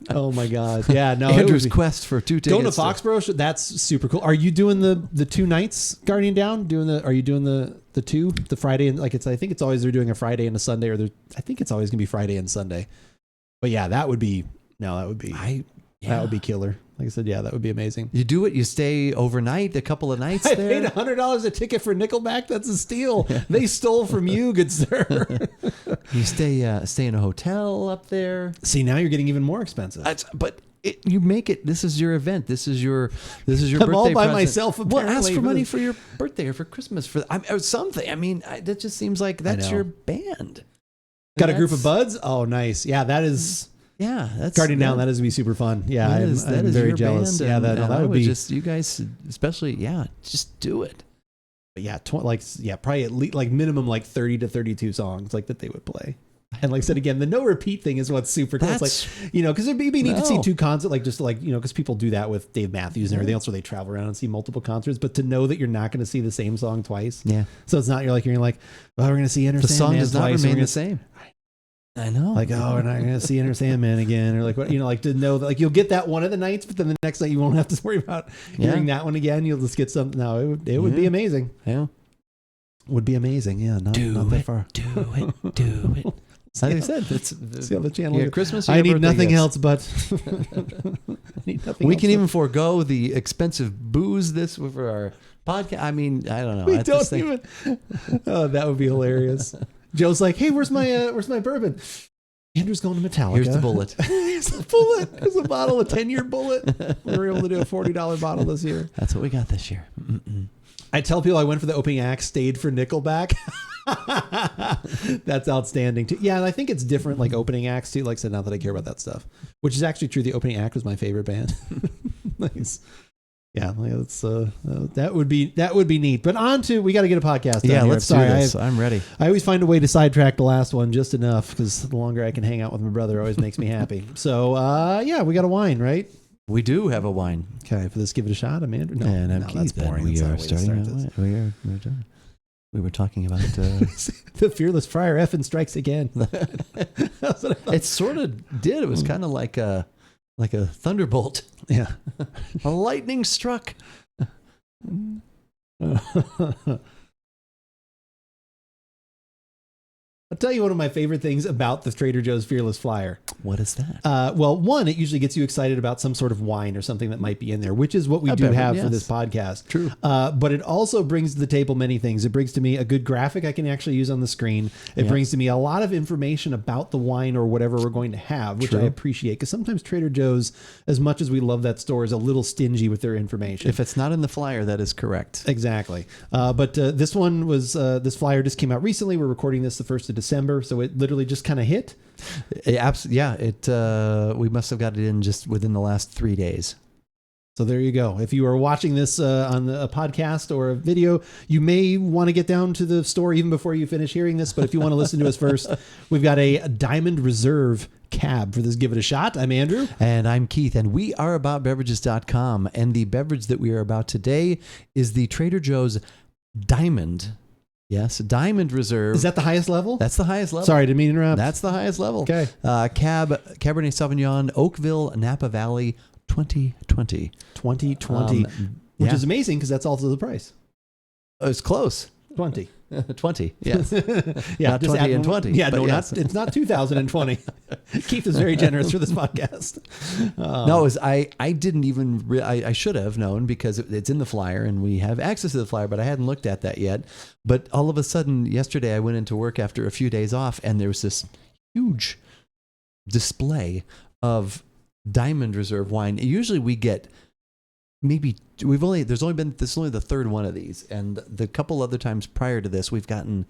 Speaker 2: Oh my God. Yeah, no.
Speaker 1: Andrew's quest for 2 tickets.
Speaker 2: Going to Foxborough, that's super cool. Are you doing the 2 nights, Guardian Down? Are you doing the 2? The Friday and I think it's always they're doing a Friday and a Sunday, I think it's always gonna be Friday and Sunday. But yeah, that would be killer. Like I said, yeah, that would be amazing.
Speaker 1: You do it. You stay overnight, a couple of nights
Speaker 2: I
Speaker 1: there.
Speaker 2: paid $100 a ticket for Nickelback. That's a steal. They stole from you, good sir.
Speaker 1: You stay in a hotel up there.
Speaker 2: See, now you're getting even more expensive.
Speaker 1: You make it. This is your event. This is your birthday.
Speaker 2: I'm all by
Speaker 1: present.
Speaker 2: myself. Apparently.
Speaker 1: Well, ask for money for your birthday or for Christmas or something. I mean, that just seems like that's your band.
Speaker 2: Got a group of buds. Oh, nice. Yeah, that is.
Speaker 1: Yeah, that's
Speaker 2: Guardian Down. That is gonna be super fun. Yeah, I'm very jealous. Yeah, that would be
Speaker 1: just you guys, especially. Yeah, just do it.
Speaker 2: But yeah, probably at least like minimum like 30 to 32 songs like that they would play. And like I said, again, the no repeat thing is what's super cool. It's like, because it'd be neat to see two concerts, like just like, because people do that with Dave Matthews and everything else where they travel around and see multiple concerts, but to know that you're not going to see the same song twice.
Speaker 1: Yeah.
Speaker 2: So it's not, you're like, well, we're going to see Enter
Speaker 1: Sandman. The song does not remain the same.
Speaker 2: I know. Like, we're not going to see Enter Sandman again. Or like, what, like to know that like you'll get that one of the nights, but then the next night you won't have to worry about hearing that one again. You'll just get something. No, it would be amazing.
Speaker 1: Yeah.
Speaker 2: Would be amazing. Yeah. Not that far.
Speaker 1: Do it. Like I said, it's
Speaker 2: the other channel.
Speaker 1: Yeah, Christmas.
Speaker 2: I need nothing else but.
Speaker 1: We can even forego the expensive booze for our podcast. I mean, I don't know.
Speaker 2: We don't even. Oh, that would be hilarious. Joe's like, "Hey, where's my bourbon?" Andrew's going to Metallica.
Speaker 1: Here's the bullet.
Speaker 2: Here's the bullet. Here's a bottle, a 10-year bullet. We were able to do a $40 bottle this year.
Speaker 1: That's what we got this year.
Speaker 2: I tell people I went for the opening act, stayed for Nickelback. That's outstanding too. Yeah, and I think it's different, like opening acts too. Like I said, not that I care about that stuff, which is actually true. The opening act was my favorite band. Nice. Yeah, that's that would be neat. But we got to get a podcast.
Speaker 1: Yeah, let's do this. I'm ready.
Speaker 2: I always find a way to sidetrack the last one just enough because the longer I can hang out with my brother always makes me happy. So we got a wine, right?
Speaker 1: We do have a wine.
Speaker 2: Okay, for this, give it a shot. I'm Andrew.
Speaker 1: And I'm Keith.
Speaker 2: That's boring.
Speaker 1: We are starting. We're done. We were talking about
Speaker 2: the Fearless Friar effing strikes again.
Speaker 1: It sort of did. It was kind of like a thunderbolt.
Speaker 2: Yeah,
Speaker 1: a lightning struck.
Speaker 2: I'll tell you one of my favorite things about the Trader Joe's Fearless Flyer.
Speaker 1: What is that?
Speaker 2: Well, one, it usually gets you excited about some sort of wine or something that might be in there, which is what we do have for this podcast.
Speaker 1: True.
Speaker 2: But it also brings to the table many things. It brings to me a good graphic I can actually use on the screen. It brings to me a lot of information about the wine or whatever we're going to have, which I appreciate because sometimes Trader Joe's, as much as we love that store, is a little stingy with their information.
Speaker 1: If it's not in the flyer, that is correct.
Speaker 2: Exactly. But this one was, this flyer just came out recently. We're recording this the 1st of December, so it literally just kind of hit.
Speaker 1: We must have got it in just within the last 3 days.
Speaker 2: So there you go. If you are watching this on a podcast or a video, you may want to get down to the store even before you finish hearing this. But if you want to listen to us first, we've got a Diamond Reserve cab for this. Give it a shot. I'm Andrew.
Speaker 1: And I'm Keith. And we are AboutBeverages.com. And the beverage that we are about today is the Trader Joe's Diamond. Yes, Diamond Reserve.
Speaker 2: Is that the highest level?
Speaker 1: That's the highest level.
Speaker 2: Sorry, didn't mean to interrupt.
Speaker 1: That's the highest level.
Speaker 2: Okay.
Speaker 1: Cabernet Sauvignon, Oakville, Napa Valley, 2020.
Speaker 2: 2020, which is amazing because that's also the price.
Speaker 1: It's close.
Speaker 2: 20.
Speaker 1: 20, yes.
Speaker 2: Yeah,
Speaker 1: not 20 and 20.
Speaker 2: Yeah, no, yes. It's not 2020. Keith is very generous for this podcast.
Speaker 1: No, I didn't even, I should have known because it's in the flyer and we have access to the flyer, but I hadn't looked at that yet. But all of a sudden, yesterday I went into work after a few days off and there was this huge display of Diamond Reserve wine. Usually we get this is only the third one of these, and the couple other times prior to this we've gotten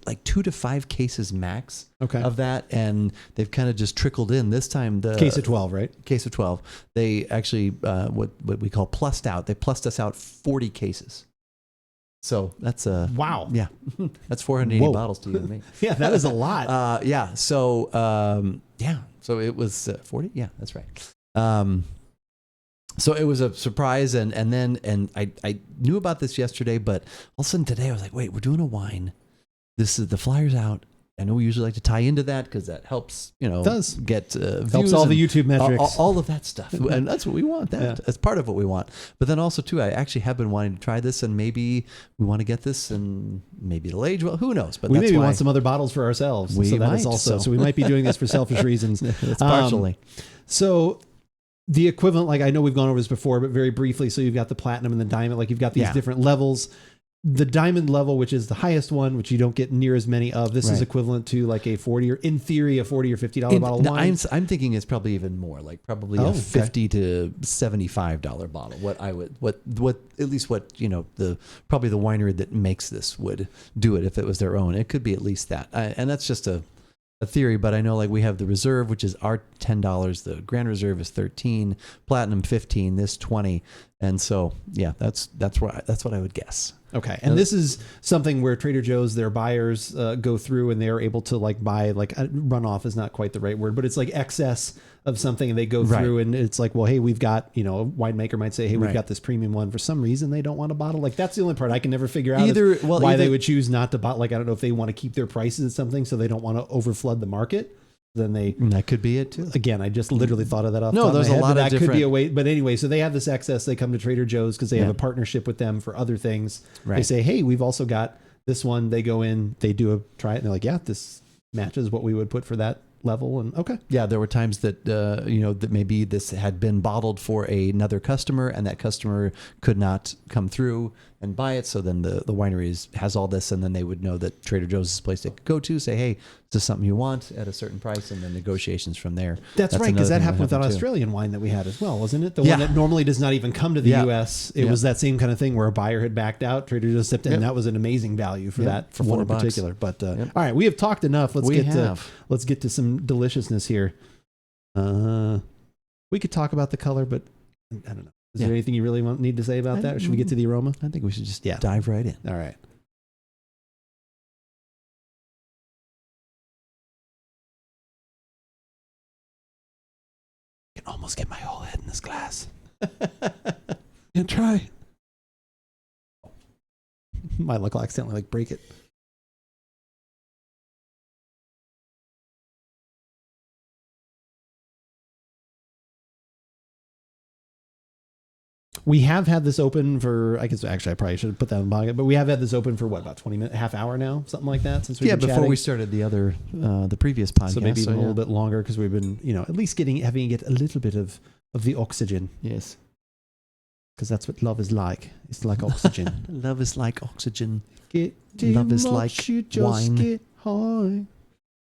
Speaker 1: like 2 to 5 cases max of that, and they've kind of just trickled in. This time the
Speaker 2: case of 12, right?
Speaker 1: Case of 12. They actually what we call plussed out. They plussed us out 40 cases. So that's
Speaker 2: wow.
Speaker 1: Yeah, that's 480 bottles to you and me.
Speaker 2: Yeah, that is a lot.
Speaker 1: Yeah. So so it was 40. Yeah, that's right. So it was a surprise, and I knew about this yesterday, but all of a sudden today I was like, wait, we're doing a wine. This is the flyer's out. I know we usually like to tie into that because that helps, get views.
Speaker 2: Helps all the YouTube metrics.
Speaker 1: All of that stuff. And that's what we want. That's part of what we want. But then also, too, I actually have been wanting to try this, and maybe we want to get this, and maybe it'll age well. Who knows? But
Speaker 2: we maybe want some other bottles for ourselves. So we might be doing this for selfish reasons.
Speaker 1: That's partially.
Speaker 2: So the equivalent, like I know we've gone over this before, but very briefly. So you've got the platinum and the diamond, like you've got these different levels. The diamond level, which is the highest one, which you don't get near as many of, this is equivalent to like a $40 or $50 bottle of wine.
Speaker 1: I'm thinking it's probably even more, like probably a $50 to $75 bottle. Probably the winery that makes this would do it if it was their own. It could be at least that, and that's just a theory. But I know like we have the reserve, which is our $10. The Grand Reserve is $13, Platinum $15, this $20, and so that's what I would guess.
Speaker 2: Okay. And this is something where Trader Joe's, their buyers go through and they're able to like buy, like runoff is not quite the right word, but it's like excess of something, and they go through and it's like, well, hey, we've got, a winemaker might say, hey, we've got this premium one. For some reason, they don't want to bottle. Like, that's the only part I can never figure out why they would choose not to bottle. Like, I don't know if they want to keep their prices at something so they don't want to overflood the market. Then
Speaker 1: that could be it too.
Speaker 2: Again, I just literally thought of that off.
Speaker 1: No, there's a lot of
Speaker 2: that
Speaker 1: different.
Speaker 2: Could be a way. But anyway, so they have this excess. They come to Trader Joe's because they have a partnership with them for other things. Right. They say, hey, we've also got this one. They go in, they do a try it, and they're like, yeah, this matches what we would put for that level. And okay.
Speaker 1: Yeah, there were times that that maybe this had been bottled for another customer, and that customer could not come through and buy it. So then the winery has all this, and then they would know that Trader Joe's is a place they could go to, say, hey, is this something you want at a certain price, and then negotiations from there.
Speaker 2: That's right, because that happened with that Australian wine that we had as well, wasn't it? The one that normally does not even come to the U.S. It was that same kind of thing where a buyer had backed out, Trader Joe's stepped in, and that was an amazing value for that for one in particular. But all right, we have talked enough. Let's get to some deliciousness here. We could talk about the color, but I don't know. Is there anything you really need to say about that? Or should we get to the aroma?
Speaker 1: I think we should just dive right in.
Speaker 2: All right. I can almost get my whole head in this glass.
Speaker 1: Yeah, try.
Speaker 2: Might look like accidentally like break it. We have had this open for, I guess, actually, I probably should have put that in the pocket, but we have had this open for what, about 20 minutes, half hour now, something like that, since we've been
Speaker 1: before
Speaker 2: chatting.
Speaker 1: we started the previous podcast.
Speaker 2: So maybe even a little bit longer, because we've been, at least having get a little bit of the oxygen.
Speaker 1: Yes.
Speaker 2: Because that's what love is like. It's like oxygen.
Speaker 1: Love is like oxygen.
Speaker 2: Love is like wine. Get high.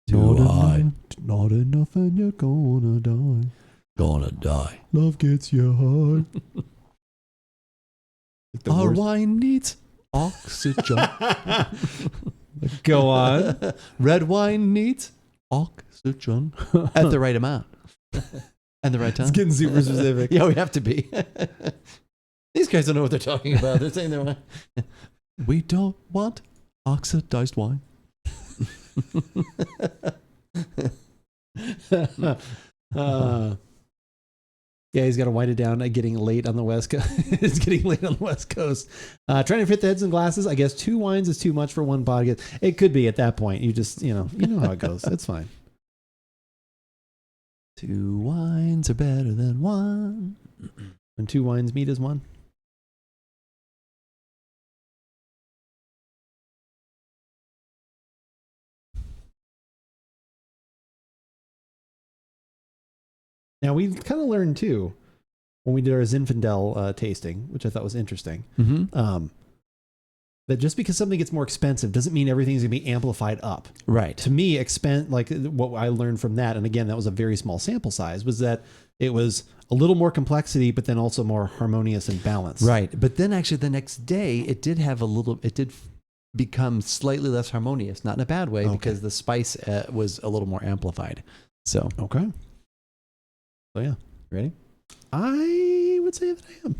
Speaker 2: Too high. Not enough and you're gonna die.
Speaker 1: Gonna die.
Speaker 2: Love gets you high.
Speaker 1: Our wine needs oxygen.
Speaker 2: Go on.
Speaker 1: Red wine needs oxygen at the right amount and the right time.
Speaker 2: It's getting super specific.
Speaker 1: Yeah, we have to be. These guys don't know what they're talking about. They're saying they're we don't want oxidized wine.
Speaker 2: Yeah, he's got to wind it down. Getting late on the West Coast. It's getting late on the West Coast. Trying to fit the heads and glasses. I guess 2 wines is too much for one podcast. It could be at that point. You just, you know how it goes. It's fine.
Speaker 1: 2 wines are better than one.
Speaker 2: When 2 wines meet as one. Now, we kind of learned, too, when we did our Zinfandel tasting, which I thought was interesting, that just because something gets more expensive doesn't mean everything's going to be amplified up.
Speaker 1: Right.
Speaker 2: To me, like what I learned from that, and again, that was a very small sample size, was that it was a little more complexity, but then also more harmonious and balanced.
Speaker 1: Right. But then actually the next day, it did become slightly less harmonious, not in a bad way, because the spice was a little more amplified. So.
Speaker 2: Okay. So yeah,
Speaker 1: ready?
Speaker 2: I would say that I am.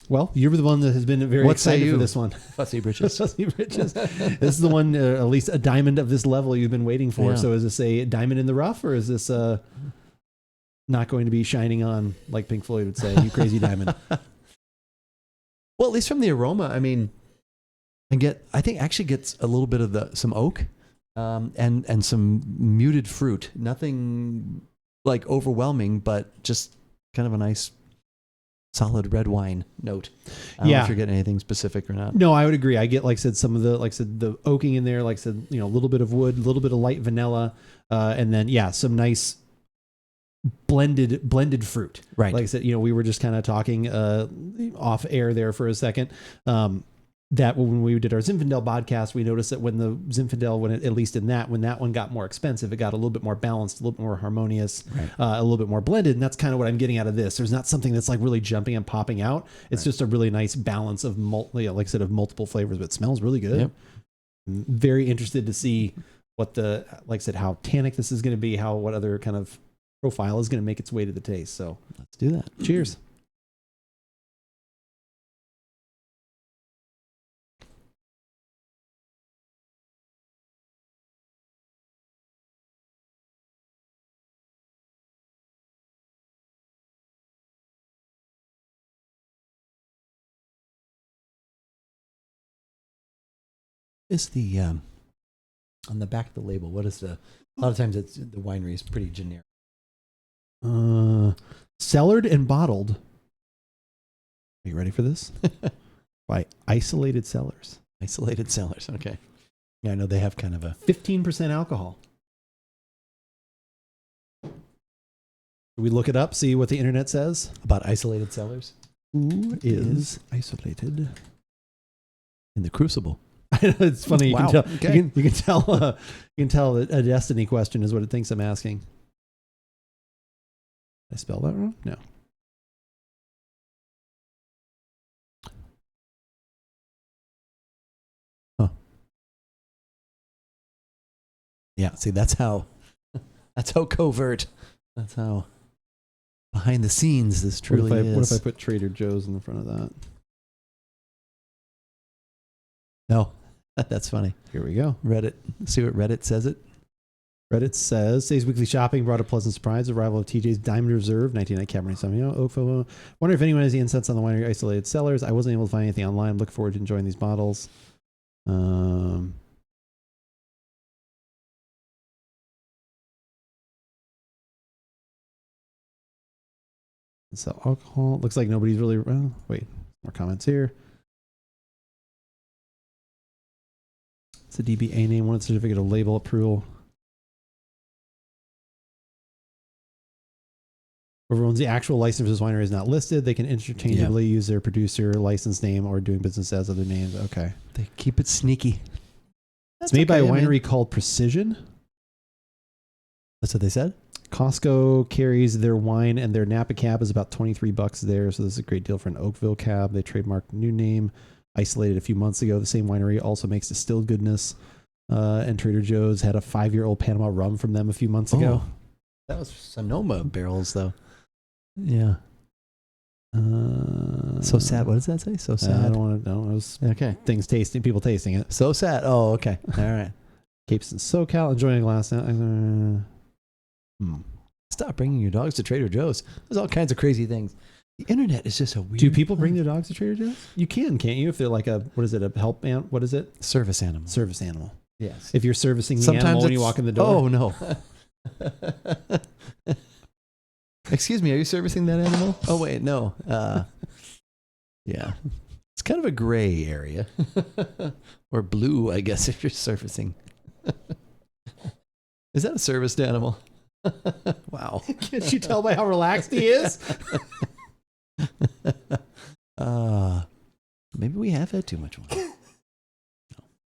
Speaker 2: Well, you were the one that has been very excited for this one.
Speaker 1: Fussy Britches.
Speaker 2: Fussy Britches. This is the one, at least a diamond of this level you've been waiting for. Yeah. So is this a diamond in the rough, or is this not going to be shining on, like Pink Floyd would say, you crazy diamond?
Speaker 1: Well, at least from the aroma, I mean, I think actually gets a little bit of some oak and some muted fruit. Nothing like overwhelming, but just kind of a nice solid red wine note. I don't know if you're getting anything specific or not.
Speaker 2: No, I would agree. I get, like I said, some of the, like I said, the oaking in there, like I said, a little bit of wood, a little bit of light vanilla, and then, some nice blended fruit.
Speaker 1: Right.
Speaker 2: Like I said, we were just kind of talking off air there for a second. That when we did our Zinfandel podcast, we noticed that when the Zinfandel, at least when that one got more expensive, it got a little bit more balanced, a little bit more harmonious, a little bit more blended. And that's kind of what I'm getting out of this. There's not something that's like really jumping and popping out. It's just a really nice balance of like I said, of multiple flavors, but it smells really good. Yep. very interested to see what like I said, how tannic this is going to be, what other kind of profile is going to make its way to the taste. So
Speaker 1: let's do that.
Speaker 2: Cheers.
Speaker 1: Is the on the back of the label? What is a lot of times the winery is pretty generic.
Speaker 2: Cellared and bottled. Are you ready for this? By Isolated Cellars.
Speaker 1: Isolated Cellars. Okay. Yeah, I know they have kind of a
Speaker 2: 15% alcohol. Should we look it up? See what the internet says
Speaker 1: about Isolated Cellars.
Speaker 2: Who is isolated
Speaker 1: in the crucible?
Speaker 2: It's funny. You
Speaker 1: Wow.
Speaker 2: can tell.
Speaker 1: Okay.
Speaker 2: You can tell. You can tell a destiny question is what it thinks I'm asking. Did I spell that wrong? No.
Speaker 1: Huh. Yeah. See, that's how covert. That's how behind the scenes this truly is.
Speaker 2: What if I put Trader Joe's in the front of that?
Speaker 1: No, that's funny.
Speaker 2: Here we go.
Speaker 1: Reddit. See what Reddit says it?
Speaker 2: Reddit says, today's weekly shopping brought a pleasant surprise. Arrival of TJ's Diamond Reserve, 1999 Cabernet Sauvignon, Oak. Wonder if anyone has the insights on the winery Isolated Cellars. I wasn't able to find anything online. I'm looking forward to enjoying these bottles. So alcohol. Looks like nobody's really... wait, more comments here. It's a DBA name. One certificate of label approval. Whoever owns the actual license for this winery is not listed. They can interchangeably use their producer license name or doing business as other names. Okay.
Speaker 1: They keep it sneaky.
Speaker 2: It's made by a winery called Precision.
Speaker 1: That's what they said?
Speaker 2: Costco carries their wine, and their Napa cab is about $23 there. So this is a great deal for an Oakville cab. They trademarked a new name, isolated a few months ago. The same winery also makes distilled goodness. And Trader Joe's had a 5-year-old Panama rum from them a few months ago.
Speaker 1: That was Sonoma barrels, though. Yeah. So sad. What does that say? So sad.
Speaker 2: I don't want to know. It was people tasting it.
Speaker 1: So sad. Oh, okay. All right.
Speaker 2: Capes and SoCal, enjoying a glass.
Speaker 1: Stop bringing your dogs to Trader Joe's. There's all kinds of crazy things. The internet is just a weird.
Speaker 2: Do people bring their dogs to Trader Joe's? You can't you? If they're like a help ant? What is it?
Speaker 1: Service animal.
Speaker 2: Service animal.
Speaker 1: Yes.
Speaker 2: If you're servicing the animal when you walk in the door.
Speaker 1: Oh no. Excuse me, are you servicing that animal? Oh wait, no. Yeah. It's kind of a gray area. Or blue, I guess, if you're servicing. Is that a serviced animal? Wow.
Speaker 2: Can't you tell by how relaxed he is?
Speaker 1: Maybe we have had too much wine. No,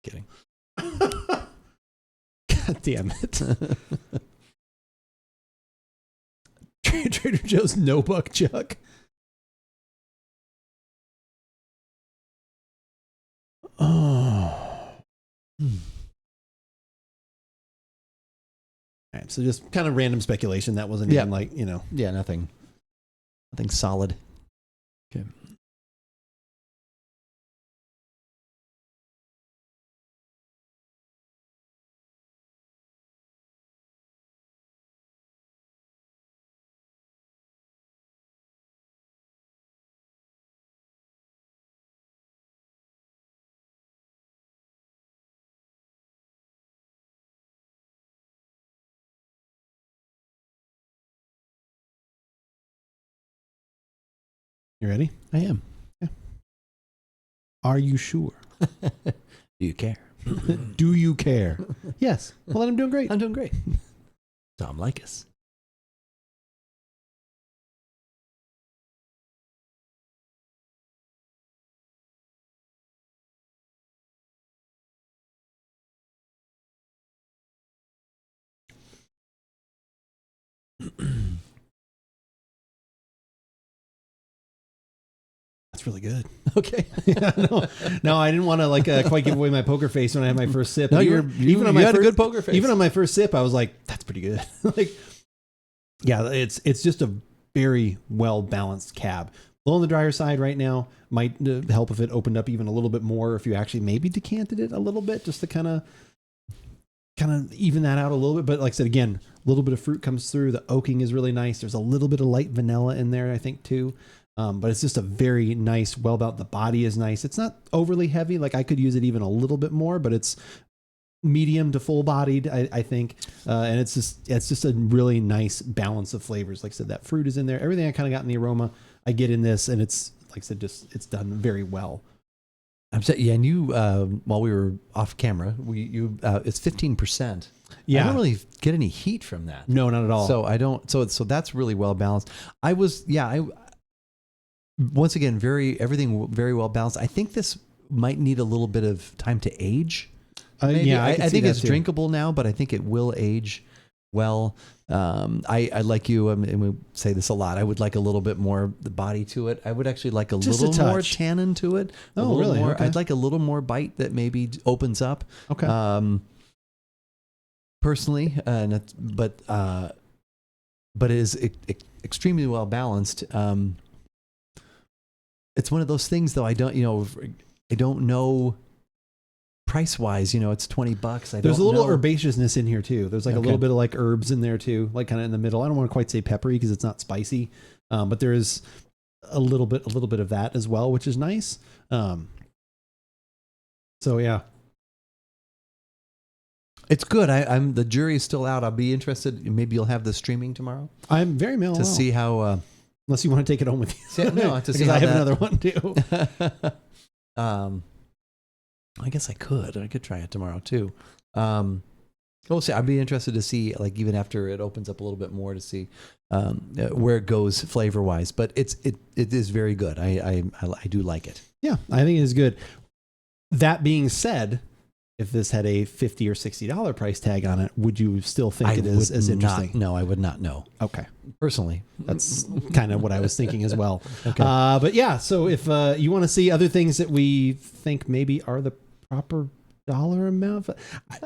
Speaker 1: kidding.
Speaker 2: God damn it. Trader Joe's no buck chuck. Oh. All right, so just kind of random speculation. That wasn't even
Speaker 1: Yeah, nothing solid. Okay.
Speaker 2: You ready?
Speaker 1: I am.
Speaker 2: Yeah. Are you sure?
Speaker 1: Do you care?
Speaker 2: Do you care? Yes. Well, then I'm doing great.
Speaker 1: I'm doing great. Tom Likas.
Speaker 2: That's really good.
Speaker 1: Okay.
Speaker 2: No, I didn't want to quite give away my poker face when I had my first sip.
Speaker 1: No,
Speaker 2: you
Speaker 1: had a good poker face.
Speaker 2: Even on my first sip, I was like, that's pretty good. It's just a very well balanced cab. A little on the drier side right now. Might help if it opened up even a little bit more. If you actually maybe decanted it a little bit, just to kind of even that out a little bit. But like I said, again, a little bit of fruit comes through. The oaking is really nice. There's a little bit of light vanilla in there, I think, too. But it's just a very nice, well balanced. The body is nice. It's not overly heavy. Like I could use it even a little bit more, but it's medium to full bodied, I think. And it's just a really nice balance of flavors. Like I said, that fruit is in there. Everything I kind of got in the aroma, I get in this, and it's like I said, it's done very well.
Speaker 1: I'm saying, yeah. And you, while we were off camera, it's 15%.
Speaker 2: Yeah.
Speaker 1: I don't really get any heat from that.
Speaker 2: No, not at all.
Speaker 1: So I don't. So that's really well balanced. Once again, everything very well balanced. I think this might need a little bit of time to age. I think it's drinkable now, but I think it will age well. I like you, and we say this a lot. I would like a little bit more the body to it. I would actually like a
Speaker 2: just
Speaker 1: little more tannin to it.
Speaker 2: Oh, really?
Speaker 1: More,
Speaker 2: okay.
Speaker 1: I'd like a little more bite that maybe opens up.
Speaker 2: Okay.
Speaker 1: Personally, but it is extremely well balanced. It's one of those things, though. I don't know price wise. It's $20.
Speaker 2: There's a little herbaceousness in here too. There's a little bit of herbs in there too, kind of in the middle. I don't want to quite say peppery because it's not spicy, but there is a little bit of that as well, which is nice. So yeah, it's good. I'm the jury is still out. I'll be interested. Maybe you'll have the streaming tomorrow. I'm very to
Speaker 1: see how.
Speaker 2: Unless you want to take it home with you.
Speaker 1: No, to see how
Speaker 2: I have another one too.
Speaker 1: I guess I could try it tomorrow too. We'll see. I'd be interested to see, even after it opens up a little bit more, to see where it goes flavor wise. But it is very good. I do like it.
Speaker 2: Yeah, I think it is good. That being said, if this had a $50 or $60 price tag on it, would you still think it is as interesting?
Speaker 1: No, I would not know.
Speaker 2: Okay.
Speaker 1: Personally,
Speaker 2: that's kind of what I was thinking as well.
Speaker 1: Okay.
Speaker 2: But yeah, so if you want to see other things that we think maybe are the proper dollar amount,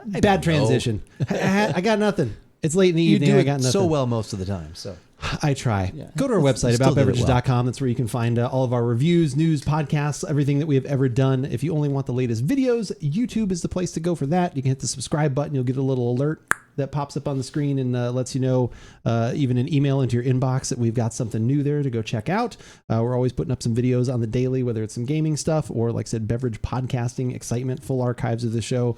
Speaker 2: bad transition. I got nothing. It's late in the evening.
Speaker 1: You do
Speaker 2: I got nothing.
Speaker 1: so well most of the time. So
Speaker 2: I try. Yeah. Go to our website, AboutBeverages.com. That's where you can find all of our reviews, news, podcasts, everything that we have ever done. If you only want the latest videos, YouTube is the place to go for that. You can hit the subscribe button. You'll get a little alert that pops up on the screen and lets you know, even an email into your inbox, that we've got something new there to go check out. We're always putting up some videos on the daily, whether it's some gaming stuff or, like I said, beverage podcasting, excitement, full archives of the show.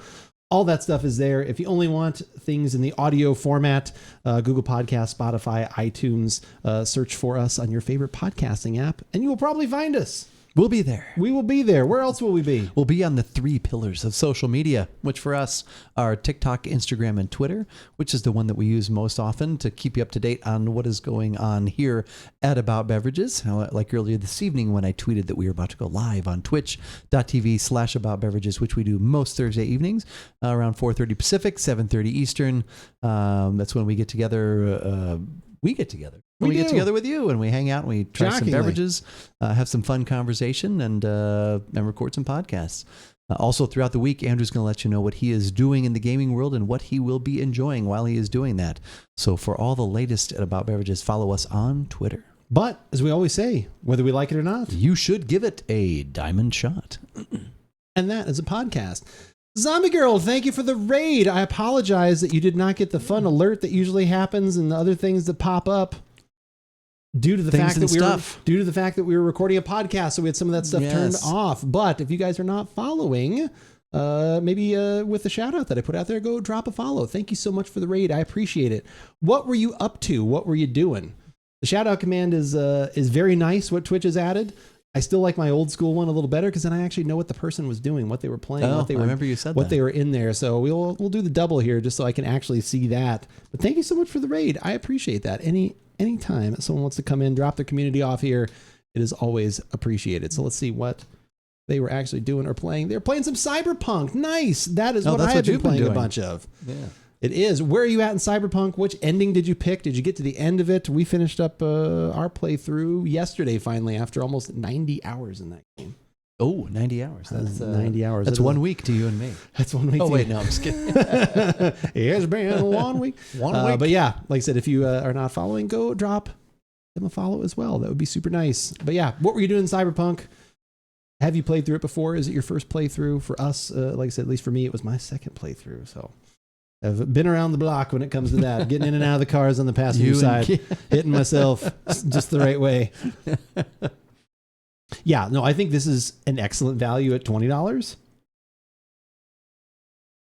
Speaker 2: All that stuff is there. If you only want things in the audio format, Google Podcasts, Spotify, iTunes, search for us on your favorite podcasting app, and you will probably find us.
Speaker 1: We'll be there.
Speaker 2: We will be there. Where else will we be?
Speaker 1: We'll be on the 3 pillars of social media, which for us are TikTok, Instagram, and Twitter, which is the one that we use most often to keep you up to date on what is going on here at About Beverages. Like earlier this evening when I tweeted that we were about to go live on twitch.tv/AboutBeverages, which we do most Thursday evenings around 4:30 Pacific, 7:30 Eastern. That's when we get together. We get together with you, and we hang out and we try some beverages, have some fun conversation, and record some podcasts. Also throughout the week, Andrew's going to let you know what he is doing in the gaming world and what he will be enjoying while he is doing that. So for all the latest About Beverages, follow us on Twitter.
Speaker 2: But as we always say, whether we like it or not,
Speaker 1: you should give it a diamond shot.
Speaker 2: And that is a podcast. Zombie Girl, thank you for the raid. I apologize that you did not get the fun alert that usually happens and the other things that pop up due to the fact that we were recording a podcast, so we had some of that stuff turned off. But if you guys are not following, maybe with the shout out that I put out there, go drop a follow. Thank you so much for the raid. I appreciate it. What were you up to? What were you doing? The shout out command is very nice. What Twitch has added. I still like my old school one a little better because then I actually know what the person was doing, what they were playing,
Speaker 1: I remember you said
Speaker 2: what they were in there. So we'll do the double here just so I can actually see that. But thank you so much for the raid. I appreciate that. Anytime someone wants to come in, drop their community off here, it is always appreciated. So let's see what they were actually doing or playing. They're playing some Cyberpunk. Nice. That is what I have been playing a bunch of. It is. Where are you at in Cyberpunk? Which ending did you pick? Did you get to the end of it? We finished up our playthrough yesterday, finally, after almost 90 hours in that game.
Speaker 1: Oh, 90 hours. That's
Speaker 2: 90 hours.
Speaker 1: That's 1 week to you and me.
Speaker 2: That's 1 week.
Speaker 1: Oh, wait, no, I'm just kidding.
Speaker 2: It's been 1 week.
Speaker 1: 1 week.
Speaker 2: But yeah, like I said, if you are not following, go drop them a follow as well. That would be super nice. But yeah, what were you doing in Cyberpunk? Have you played through it before? Is it your first playthrough? For us, like I said, at least for me, it was my second playthrough. So I've been around the block when it comes to that, getting in and out of the cars on the passenger side, hitting myself just the right way. Yeah, no, I think this is an excellent value at $20.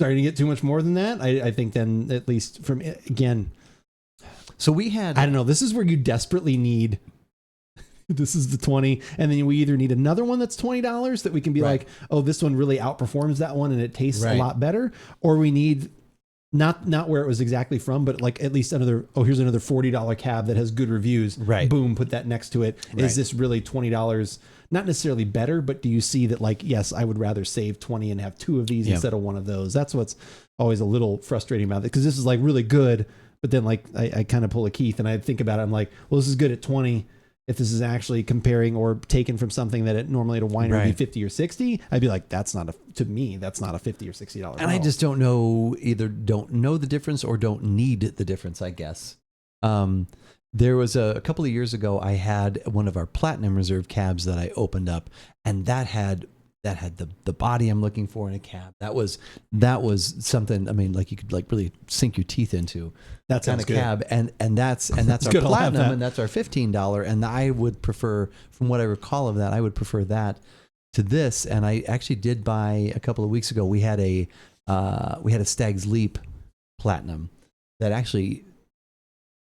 Speaker 2: Starting to get too much more than that. I think then, at least from, again.
Speaker 1: So we had,
Speaker 2: I don't know, this is where you desperately need, this is the 20, and then we either need another one that's $20 that we can be like, oh, this one really outperforms that one and it tastes a lot better, or we need not where it was exactly from, but like at least another, oh, here's another $40 cab that has good reviews. Right. Boom, put that next to it. Right. Is this really $20? Not necessarily better, but do you see that, like, yes, I would rather save 20 and have 2 of these instead of one of those. That's what's always a little frustrating about it, because this is like really good, but then like I kind of pull a Keith and I think about it. I'm like, well, this is good at 20. If this is actually comparing or taken from something that it normally at a winery would be 50 or 60, I'd be like, that's not to me, that's not a $50 or $60 bottle.
Speaker 1: And I just don't know, either don't know the difference or don't need the difference, I guess. There was a couple of years ago, I had one of our Platinum Reserve cabs that I opened up, and that had the body I'm looking for in a cab. That was something, I mean, like you could like really sink your teeth into. That kind of cab, and that's our Platinum, and that's our $15. And I would prefer, from what I recall of that, I would prefer that to this. And I actually did buy a couple of weeks ago. We had a Stag's Leap Platinum that actually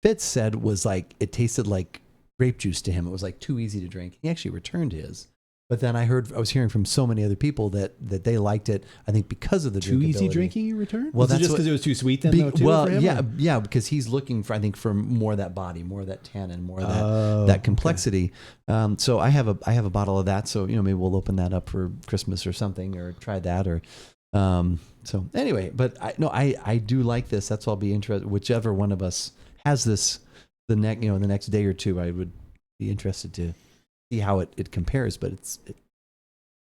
Speaker 1: Fitz said was like, it tasted like grape juice to him. It was like too easy to drink. He actually returned his. But then I was hearing from so many other people that they liked it. I think because of the
Speaker 2: too easy drinking, you returned.
Speaker 1: Well,
Speaker 2: that's just because it was too sweet. Then, though, too,
Speaker 1: well,
Speaker 2: for him,
Speaker 1: yeah, because he's looking for, I think, for more of that body, more of that tannin, more of that complexity. Okay. So I have a bottle of that. So maybe we'll open that up for Christmas or something, or try that, or. So anyway, but I do like this. That's why I'll be interested. Whichever one of us has this, the next day or two, I would be interested to see how it compares. But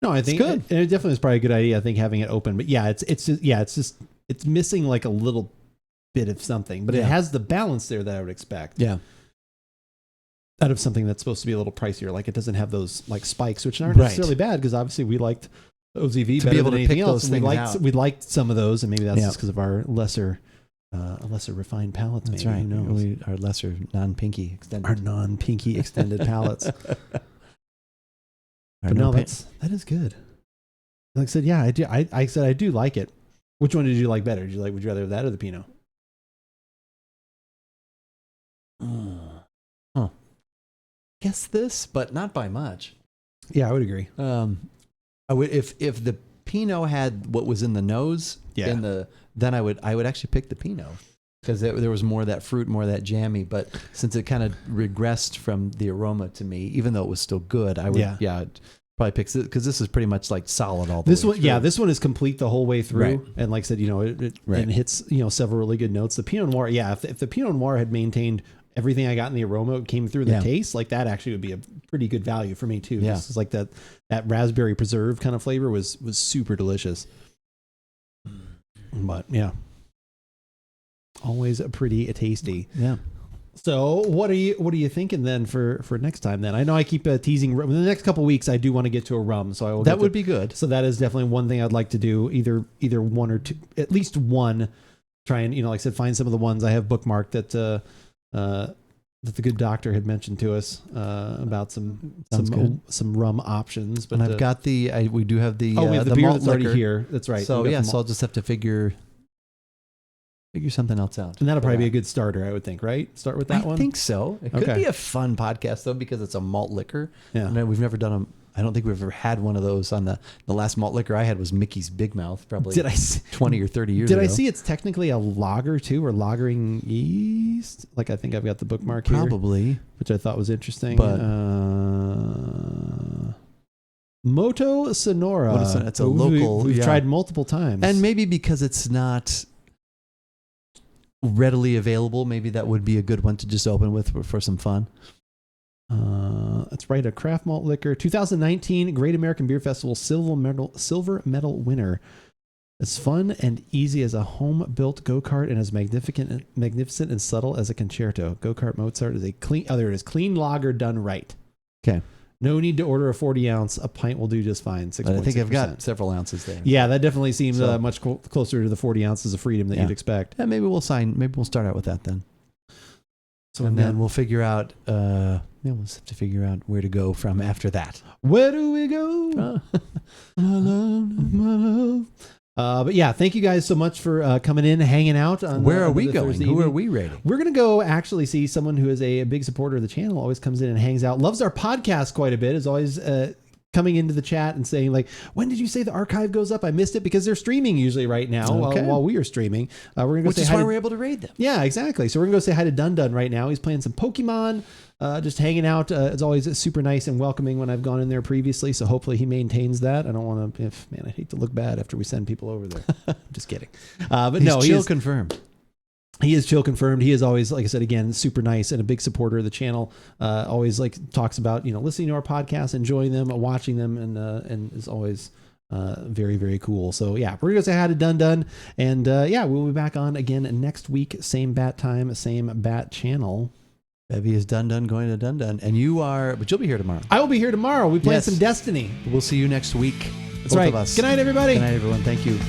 Speaker 2: I think good. It definitely is probably a good idea. I think having it open, but yeah, it's missing like a little bit of something, but it has the balance there that I would expect. Yeah. Out of something that's supposed to be a little pricier, like it doesn't have those like spikes, which aren't necessarily bad, because obviously we liked OZV to be able to pick those things out. We liked some of those, and maybe that's just because of our lesser refined palates. That's maybe. Right. Who knows?
Speaker 1: Our lesser non-pinky extended.
Speaker 2: Our non-pinky extended palates. But no, that is good. Like I said, yeah, I do. I said I do like it. Which one did you like better? Would you rather have that or the Pinot?
Speaker 1: Guess this, but not by much.
Speaker 2: Yeah, I would agree.
Speaker 1: I would if the Pinot had what was in the nose. Yeah. Then I would actually pick the Pinot, because there was more of that fruit, more of that jammy. But since it kind of regressed from the aroma to me, even though it was still good, I would I'd probably pick it, because this is pretty much like solid all the way through. This one
Speaker 2: is complete the whole way through. Right. And like I said, it hits several really good notes. The Pinot Noir, if the Pinot Noir had maintained everything I got in the aroma came through the taste, like that actually would be a pretty good value for me too. Yeah. This is like that raspberry preserve kind of flavor was super delicious. But yeah, always pretty tasty.
Speaker 1: Yeah.
Speaker 2: So what are you thinking then for next time then? I know I keep teasing. In the next couple of weeks, I do want to get to a rum, so I will.
Speaker 1: That would be good.
Speaker 2: So that is definitely one thing I'd like to do. Either one or two, at least one. Try and like I said, find some of the ones I have bookmarked that the good doctor had mentioned to us about some rum options. But
Speaker 1: and I've got we do have the
Speaker 2: we have the beer that's already here. That's right.
Speaker 1: So so I'll just have to figure something else out.
Speaker 2: And that'll probably be a good starter, I would think, right? Start with that one?
Speaker 1: I think so. It could be a fun podcast, though, because it's a malt liquor. Yeah. And we've never done I don't think we've ever had one of those on the last malt liquor I had was Mickey's Big Mouth, probably 20 or 30 years ago.
Speaker 2: Did I see it's technically a lager, too, or lagering yeast? Like, I think I've got the bookmark here.
Speaker 1: Probably.
Speaker 2: Which I thought was interesting. But Moto Sonora.
Speaker 1: It's a local.
Speaker 2: We've tried multiple times.
Speaker 1: And maybe because it's not readily available, maybe that would be a good one to just open with for some fun.
Speaker 2: That's right. A craft malt liquor, 2019 Great American Beer Festival silver medal winner. As fun and easy as a home-built go-kart and as magnificent and subtle as a concerto. Go-kart Mozart is a clean. Oh, there it is. Clean lager done right.
Speaker 1: Okay.
Speaker 2: No need to order a 40 ounce. A pint will do just fine. 6.6%.
Speaker 1: I think I've got several ounces there.
Speaker 2: Yeah, that definitely seems much closer to the 40 ounces of freedom that you'd expect.
Speaker 1: Yeah, maybe we'll start out with that then. So and then we'll figure out. We'll have to figure out where to go from after that.
Speaker 2: Where do we go? My love. But yeah, thank you guys so much for coming in, hanging out.
Speaker 1: Where are we going? Who are we rating?
Speaker 2: We're going to go actually see someone who is a big supporter of the channel, always comes in and hangs out, loves our podcast quite a bit, is always coming into the chat and saying like, when did you say the archive goes up? I missed it, because they're streaming usually right now while we are streaming. We're going to go
Speaker 1: Which is why we're able to raid them.
Speaker 2: Yeah, exactly. So we're going to go say hi to Dun Dun right now. He's playing some Pokemon. Just hanging out. It's always super nice and welcoming when I've gone in there previously. So hopefully he maintains that. I don't want to, I hate to look bad after we send people over there. I'm just kidding. But
Speaker 1: he's chill confirmed.
Speaker 2: He is chill confirmed. He is always, like I said, again, super nice and a big supporter of the channel. Always talks about, listening to our podcasts, enjoying them, watching them, and is always very, very cool. So yeah, we're going to say hi to Dun Dun, and we'll be back on again next week. Same bat time, same bat channel.
Speaker 1: Bevy is Dun going to Dun, and you are, but you'll be here tomorrow.
Speaker 2: I will be here tomorrow. We play some Destiny.
Speaker 1: We'll see you next week.
Speaker 2: That's right.
Speaker 1: Both of us.
Speaker 2: Good night, everybody.
Speaker 1: Good night, everyone. Thank you.